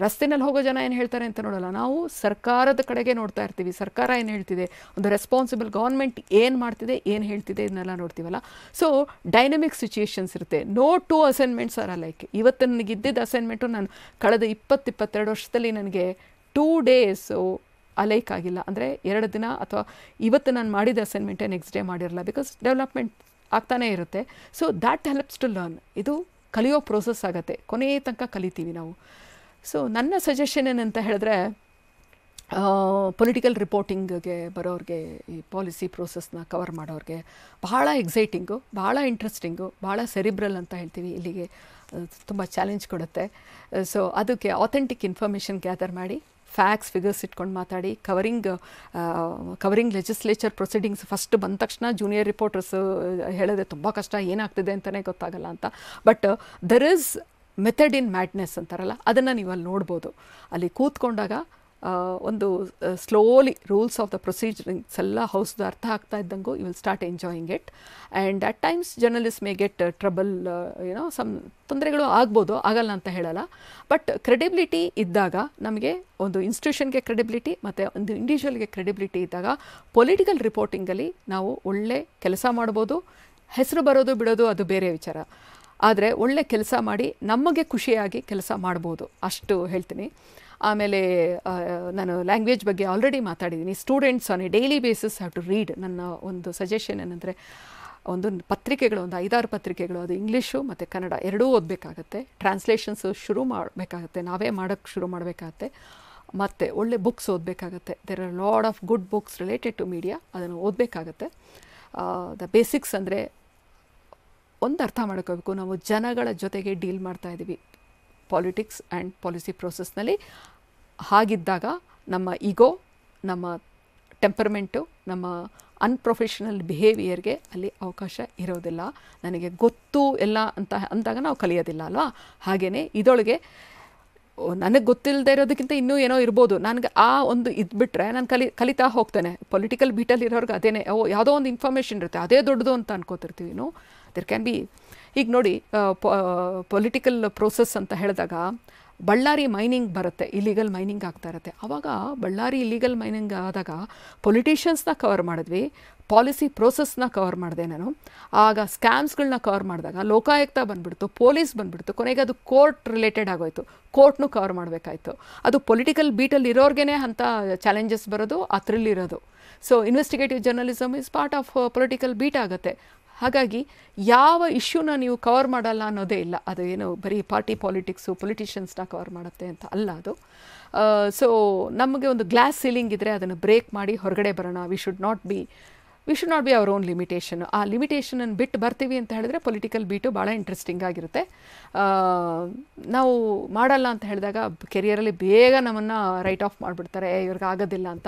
ರಸ್ತೆನಲ್ಲಿ ಹೋಗೋ ಜನ ಏನು ಹೇಳ್ತಾರೆ ಅಂತ ನೋಡೋಲ್ಲ, ನಾವು ಸರ್ಕಾರದ ಕಡೆಗೆ ನೋಡ್ತಾ ಇರ್ತೀವಿ. ಸರ್ಕಾರ ಏನು ಹೇಳ್ತಿದೆ, ಒಂದು ರೆಸ್ಪಾನ್ಸಿಬಲ್ ಗೌರ್ಮೆಂಟ್ ಏನು ಮಾಡ್ತಿದೆ, ಏನು ಹೇಳ್ತಿದೆ, ಇದನ್ನೆಲ್ಲ ನೋಡ್ತೀವಲ್ಲ. ಸೊ ಡೈನಮಿಕ್ ಸಿಚುಯೇಷನ್ಸ್ ಇರುತ್ತೆ. No 2 assignments are like. ಇವತ್ತು ನನಗೆ ಇದ್ದಿದ್ದ ಅಸೈನ್ಮೆಂಟು ನಾನು ಕಳೆದ 22 ವರ್ಷದಲ್ಲಿ ನನಗೆ 2 ಡೇಸು ಅಲೈಕ್ ಆಗಿಲ್ಲ. ಅಂದರೆ 2 ದಿನ ಅಥವಾ ಇವತ್ತು ನಾನು ಮಾಡಿದ ಅಸೈನ್ಮೆಂಟೇ ನೆಕ್ಸ್ಟ್ ಡೇ ಮಾಡಿರಲ್ಲ, ಬಿಕಾಸ್ ಡೆವಲಪ್ಮೆಂಟ್ ಆಗ್ತಾನೇ ಇರುತ್ತೆ. So that helps to learn. ಇದು ಕಲಿಯೋ ಪ್ರೋಸೆಸ್ ಆಗುತ್ತೆ, ಕೊನೆಯ ತನಕ ಕಲಿತೀವಿ ನಾವು. ಸೊ ನನ್ನ ಸಜೆಷನ್ ಏನಂತ ಹೇಳಿದ್ರೆ, ಪೊಲಿಟಿಕಲ್ ರಿಪೋರ್ಟಿಂಗ್ಗೆ ಬರೋರಿಗೆ, ಈ ಪಾಲಿಸಿ ಪ್ರೋಸೆಸ್ನ ಕವರ್ ಮಾಡೋರಿಗೆ ಬಹಳ ಎಕ್ಸೈಟಿಂಗು, ಭಾಳ ಇಂಟ್ರೆಸ್ಟಿಂಗು, ಭಾಳ ಸೆರಿಬ್ರಲ್ ಅಂತ ಹೇಳ್ತೀವಿ, ಇಲ್ಲಿಗೆ ತುಂಬ ಚಾಲೆಂಜ್ ಕೊಡುತ್ತೆ. ಸೊ ಅದಕ್ಕೆ ಆಥೆಂಟಿಕ್ ಇನ್ಫಾರ್ಮೇಷನ್ ಗ್ಯಾದರ್ ಮಾಡಿ, ಫ್ಯಾಕ್ಟ್ಸ್ ಫಿಗರ್ಸ್ ಇಟ್ಕೊಂಡು ಮಾತಾಡಿ, ಕವರಿಂಗ್ ಲೆಜಿಸ್ಲೇಚರ್ ಪ್ರೊಸೀಡಿಂಗ್ಸ್. ಫಸ್ಟ್ ಬಂದ ತಕ್ಷಣ ಜೂನಿಯರ್ ರಿಪೋರ್ಟರ್ಸ್ ಹೇಳಿದ್ರೆ ತುಂಬ ಕಷ್ಟ, ಏನಾಗ್ತಿದೆ ಅಂತಲೇ ಗೊತ್ತಾಗಲ್ಲ ಅಂತ. But there is method in madness ಅಂತಾರಲ್ಲ, ಅದನ್ನು ನೀವು ಅಲ್ಲಿ ನೋಡ್ಬೋದು. ಅಲ್ಲಿ ಕೂತ್ಕೊಂಡಾಗ ಒಂದು slowly rules of the proceedings ಎಲ್ಲ ಹೌಸ್ದು ಅರ್ಥ ಆಗ್ತಾ ಇದ್ದಂಗೂ you will start enjoying it. And at times journalist may get trouble, ಏನೋ ಸಮ್ ತೊಂದರೆಗಳು ಆಗ್ಬೋದು, ಆಗಲ್ಲ ಅಂತ ಹೇಳಲ್ಲ. ಬಟ್ ಕ್ರೆಡಿಬಿಲಿಟಿ ಇದ್ದಾಗ, ನಮಗೆ ಒಂದು ಇನ್ಸ್ಟಿಟ್ಯೂಷನ್ಗೆ ಕ್ರೆಡಿಬಿಲಿಟಿ ಮತ್ತು ಒಂದು ಇಂಡಿವಿಜುವಲ್ಗೆ ಕ್ರೆಡಿಬಿಲಿಟಿ ಇದ್ದಾಗ ಪೊಲಿಟಿಕಲ್ ರಿಪೋರ್ಟಿಂಗಲ್ಲಿ ನಾವು ಒಳ್ಳೆ ಕೆಲಸ ಮಾಡ್ಬೋದು. ಹೆಸರು ಬರೋದು ಬಿಡೋದು ಅದು ಬೇರೆ ವಿಚಾರ, ಆದರೆ ಒಳ್ಳೆ ಕೆಲಸ ಮಾಡಿ ನಮಗೆ ಖುಷಿಯಾಗಿ ಕೆಲಸ ಮಾಡ್ಬೋದು, ಅಷ್ಟು ಹೇಳ್ತೀನಿ. ಆಮೇಲೆ ನಾನು ಲ್ಯಾಂಗ್ವೇಜ್ ಬಗ್ಗೆ ಆಲ್ರೆಡಿ ಮಾತಾಡಿದ್ದೀನಿ. Students on a daily basis have to read. ನನ್ನ ಒಂದು ಸಜೆಷನ್ ಏನಂದರೆ, ಒಂದು ಪತ್ರಿಕೆಗಳು, ಒಂದು 5-6 ಪತ್ರಿಕೆಗಳು, ಅದು ಇಂಗ್ಲೀಷು ಮತ್ತು ಕನ್ನಡ ಎರಡೂ ಓದಬೇಕಾಗತ್ತೆ. ಟ್ರಾನ್ಸ್ಲೇಷನ್ಸು ಶುರು ಮಾಡಬೇಕಾಗತ್ತೆ, ನಾವೇ ಮಾಡೋಕ್ಕೆ ಶುರು ಮಾಡಬೇಕಾಗತ್ತೆ. ಮತ್ತು ಒಳ್ಳೆ ಬುಕ್ಸ್ ಓದಬೇಕಾಗತ್ತೆ. There are lot of good books related to media, ಅದನ್ನು ಓದಬೇಕಾಗತ್ತೆ. ದ ಬೇಸಿಕ್ಸ್ ಅಂದರೆ ಒಂದು ಅರ್ಥ ಮಾಡ್ಕೋಬೇಕು, ನಾವು ಜನಗಳ ಜೊತೆಗೆ ಡೀಲ್ ಮಾಡ್ತಾ ಇದ್ದೀವಿ ಪಾಲಿಟಿಕ್ಸ್ ಆ್ಯಂಡ್ ಪಾಲಿಸಿ ಪ್ರೋಸೆಸ್ನಲ್ಲಿ. ಹಾಗಿದ್ದಾಗ ನಮ್ಮ ಈಗೋ, ನಮ್ಮ ಟೆಂಪರ್ಮೆಂಟು, ನಮ್ಮ ಅನ್ಪ್ರೊಫೆಷನಲ್ ಬಿಹೇವಿಯರ್ಗೆ ಅಲ್ಲಿ ಅವಕಾಶ ಇರೋದಿಲ್ಲ. ನನಗೆ ಗೊತ್ತು ಎಲ್ಲ ಅಂತ ಅಂದಾಗ ನಾವು ಕಲಿಯೋದಿಲ್ಲ ಅಲ್ವಾ. ಹಾಗೆಯೇ ಇದರೊಳಗೆ ನನಗೆ ಗೊತ್ತಿಲ್ಲದೆ ಇರೋದಕ್ಕಿಂತ ಇನ್ನೂ ಏನೋ ಇರ್ಬೋದು. ನನಗೆ ಆ ಒಂದು ಇದ್ಬಿಟ್ರೆ ನಾನು ಕಲಿತಾ ಹೋಗ್ತೇನೆ. ಪೊಲಿಟಿಕಲ್ ಬೀಟಲ್ಲಿ ಇರೋರ್ಗೆ ಅದೇನೇ, ಯಾವುದೋ ಒಂದು ಇನ್ಫಾರ್ಮೇಷನ್ ಇರುತ್ತೆ, ಅದೇ ದೊಡ್ಡದು ಅಂತ ಅನ್ಕೋತಿರ್ತೀವಿ. ದೇರ್ ಕ್ಯಾನ್ ಬಿ, ಈಗ ನೋಡಿ ಪೊಲಿಟಿಕಲ್ ಪ್ರೋಸೆಸ್ ಅಂತ ಹೇಳಿದಾಗ ಬಳ್ಳಾರಿ ಮೈನಿಂಗ್ ಬರುತ್ತೆ, ಇಲೀಗಲ್ ಮೈನಿಂಗ್ ಆಗ್ತಾ ಇರುತ್ತೆ. ಆವಾಗ ಬಳ್ಳಾರಿ ಇಲೀಗಲ್ ಮೈನಿಂಗ್ ಆದಾಗ ಪೊಲಿಟಿಷಿಯನ್ಸ್ನ ಕವರ್ ಮಾಡಿದ್ವಿ, ಪಾಲಿಸಿ ಪ್ರೋಸೆಸ್ನ ಕವರ್ ಮಾಡಿದೆ ನಾನು. ಆಗ ಸ್ಕ್ಯಾಮ್ಸ್ಗಳನ್ನ ಕವರ್ ಮಾಡಿದಾಗ ಲೋಕಾಯುಕ್ತ ಬಂದುಬಿಡ್ತು, ಪೊಲೀಸ್ ಬಂದುಬಿಡ್ತು, ಕೊನೆಗೆ ಅದು ಕೋರ್ಟ್ ರಿಲೇಟೆಡ್ ಆಗೋಯ್ತು, ಕೋರ್ಟ್ನು ಕವರ್ ಮಾಡಬೇಕಾಯ್ತು. ಅದು ಪೊಲಿಟಿಕಲ್ ಬೀಟಲ್ಲಿ ಇರೋರ್ಗೇ ಅಂಥ ಚಾಲೆಂಜಸ್ ಬರೋದು, ಆ ಥ್ರಿಲ್ ಇರೋದು. So investigative journalism is part of political beat ಆಗುತ್ತೆ. ಹಾಗಾಗಿ ಯಾವ ಇಶ್ಯೂನ ನೀವು ಕವರ್ ಮಾಡಲ್ಲ ಅನ್ನೋದೇ ಇಲ್ಲ. ಅದು ಏನು ಬರೀ ಪಾರ್ಟಿ ಪಾಲಿಟಿಕ್ಸು, ಪೊಲಿಟಿಷಿಯನ್ಸ್ನ ಕವರ್ ಮಾಡುತ್ತೆ ಅಂತ ಅಲ್ಲ ಅದು. ಸೊ ನಮಗೆ ಒಂದು ಗ್ಲಾಸ್ ಸೀಲಿಂಗ್ ಇದ್ದರೆ ಅದನ್ನು ಬ್ರೇಕ್ ಮಾಡಿ ಹೊರಗಡೆ ಬರೋಣ. We should not be our own limitation. ಆ ಲಿಮಿಟೇಷನನ್ನು ಬಿಟ್ಟು ಬರ್ತೀವಿ ಅಂತ ಹೇಳಿದ್ರೆ ಪೊಲಿಟಿಕಲ್ ಬೀಟು ಭಾಳ ಇಂಟ್ರೆಸ್ಟಿಂಗ್ ಆಗಿರುತ್ತೆ. ನಾವು ಮಾಡಲ್ಲ ಅಂತ ಹೇಳಿದಾಗ ಕೆರಿಯರಲ್ಲಿ ಬೇಗ ನಮ್ಮನ್ನು ರೈಟ್ ಆಫ್ ಮಾಡಿಬಿಡ್ತಾರೆ, ಇವ್ರಿಗೆ ಆಗೋದಿಲ್ಲ ಅಂತ.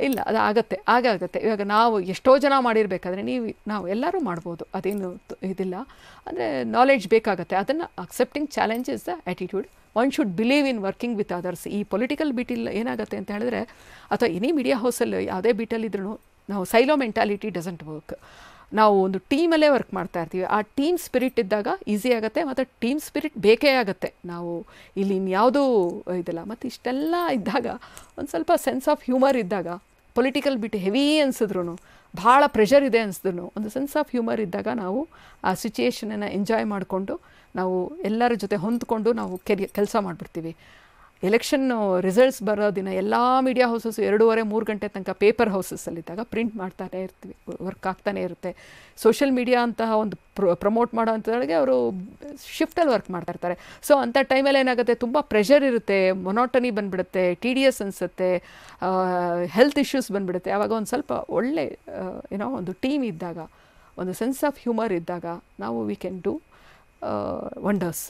ಇಲ್ಲ, ಅದು ಆಗುತ್ತೆ. ಇವಾಗ ನಾವು ಎಷ್ಟೋ ಜನ ಮಾಡಿರಬೇಕಾದ್ರೆ ನಾವು ಎಲ್ಲರೂ ಮಾಡ್ಬೋದು, ಅದೇನು ಇದಿಲ್ಲ. ಅಂದರೆ ನಾಲೆಡ್ಜ್ ಬೇಕಾಗುತ್ತೆ. ಅದನ್ನು accepting challenge is the attitude. One should believe in working with others. ಈ ಪೊಲಿಟಿಕಲ್ ಬೀಟಿಲ್ಲ ಏನಾಗುತ್ತೆ ಅಂತ ಹೇಳಿದ್ರೆ, ಅಥವಾ ಎನಿ ಮೀಡಿಯಾ ಹೌಸಲ್ಲಿ ಯಾವುದೇ ಬೀಟಲ್ಲಿದ್ರೂ ನಾವು ಸೈಲೋ ಮೆಂಟಾಲಿಟಿ ಡಸಂಟ್ ವರ್ಕ್. ನಾವು ಒಂದು ಟೀಮಲ್ಲೇ ವರ್ಕ್ ಮಾಡ್ತಾ ಇರ್ತೀವಿ. ಆ ಟೀಮ್ ಸ್ಪಿರಿಟ್ ಇದ್ದಾಗ ಈಸಿ ಆಗುತ್ತೆ, ಮತ್ತು ಟೀಮ್ ಸ್ಪಿರಿಟ್ ಬೇಕೇ ಆಗುತ್ತೆ. ನಾವು ಇಲ್ಲಿ ಇನ್ಯಾವುದೂ ಇದಿಲ್ಲ. ಮತ್ತು ಇಷ್ಟೆಲ್ಲ ಇದ್ದಾಗ ಒಂದು ಸ್ವಲ್ಪ ಸೆನ್ಸ್ ಆಫ್ ಹ್ಯೂಮರ್ ಇದ್ದಾಗ, ಪೊಲಿಟಿಕಲ್ ಬಿಟ್ಟು ಹೆವಿ ಅನಿಸಿದ್ರು, ಭಾಳ ಪ್ರೆಷರ್ ಇದೆ ಅನಿಸಿದ್ರು, ಒಂದು ಸೆನ್ಸ್ ಆಫ್ ಹ್ಯೂಮರ್ ಇದ್ದಾಗ ನಾವು ಆ ಸಿಚುಯೇಷನನ್ನು ಎಂಜಾಯ್ ಮಾಡಿಕೊಂಡು ನಾವು ಎಲ್ಲರ ಜೊತೆ ಹೊಂದ್ಕೊಂಡು ನಾವು ಕೆಲಸ ಮಾಡಿಬಿಡ್ತೀವಿ. ಎಲೆಕ್ಷನ್ ರಿಸಲ್ಟ್ಸ್ ಬರೋ ದಿನ ಎಲ್ಲ ಮೀಡಿಯಾ ಹೌಸಸ್ಸು 2-3 ಗಂಟೆ ತನಕ ಪೇಪರ್ ಹೌಸಸ್ಸಲ್ಲಿದ್ದಾಗ ಪ್ರಿಂಟ್ ಮಾಡ್ತಾನೆ ಇರ್ತೀವಿ, ವರ್ಕ್ ಆಗ್ತಾನೆ ಇರುತ್ತೆ. ಸೋಷಿಯಲ್ ಮೀಡಿಯಾ ಅಂತಹ ಒಂದು ಪ್ರಮೋಟ್ ಮಾಡೋ ಅಂಥದ್ರೊಳಗೆ ಅವರು ಶಿಫ್ಟಲ್ಲಿ ವರ್ಕ್ ಮಾಡ್ತಾ ಇರ್ತಾರೆ. ಸೊ ಅಂಥ ಟೈಮಲ್ಲಿ ಏನಾಗುತ್ತೆ, ತುಂಬ ಪ್ರೆಷರ್ ಇರುತ್ತೆ, ಮೊನೋಟನಿ ಬಂದುಬಿಡುತ್ತೆ, TDS ಅನಿಸುತ್ತೆ, ಹೆಲ್ತ್ ಇಶ್ಯೂಸ್ ಬಂದುಬಿಡುತ್ತೆ. ಆವಾಗ ಒಂದು ಸ್ವಲ್ಪ ಒಳ್ಳೆ ಒಂದು ಟೀಮ್ ಇದ್ದಾಗ, ಒಂದು ಸೆನ್ಸ್ ಆಫ್ ಹ್ಯೂಮರ್ ಇದ್ದಾಗ ನಾವು we can do wonders.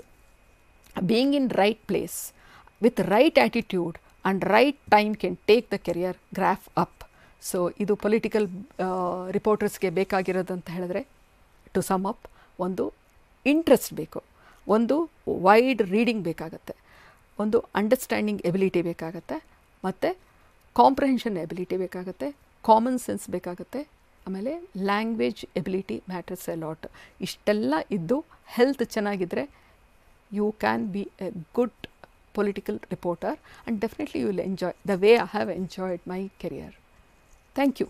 Being in right place with right attitude and right time can take the career graph up. So ಇದು ಪೊಲಿಟಿಕಲ್ ರಿಪೋರ್ಟರ್ಸ್ಗೆ ಬೇಕಾಗಿರೋದು ಅಂತ ಹೇಳಿದ್ರೆ, ಟು ಸಮ್ ಅಪ್, ಒಂದು ಇಂಟ್ರೆಸ್ಟ್ ಬೇಕು, ಒಂದು ವೈಡ್ ರೀಡಿಂಗ್ ಬೇಕಾಗತ್ತೆ, ಒಂದು ಅಂಡರ್ಸ್ಟ್ಯಾಂಡಿಂಗ್ ಎಬಿಲಿಟಿ ಬೇಕಾಗತ್ತೆ, ಮತ್ತು ಕಾಂಪ್ರಹೆನ್ಷನ್ ಎಬಿಲಿಟಿ ಬೇಕಾಗತ್ತೆ, ಕಾಮನ್ ಸೆನ್ಸ್ ಬೇಕಾಗುತ್ತೆ, ಆಮೇಲೆ language ability matters a lot. ಇಷ್ಟೆಲ್ಲ ಇದ್ದು ಹೆಲ್ತ್ ಚೆನ್ನಾಗಿದ್ದರೆ you can be a good political reporter, and definitely you will enjoy the way I have enjoyed my career. Thank you.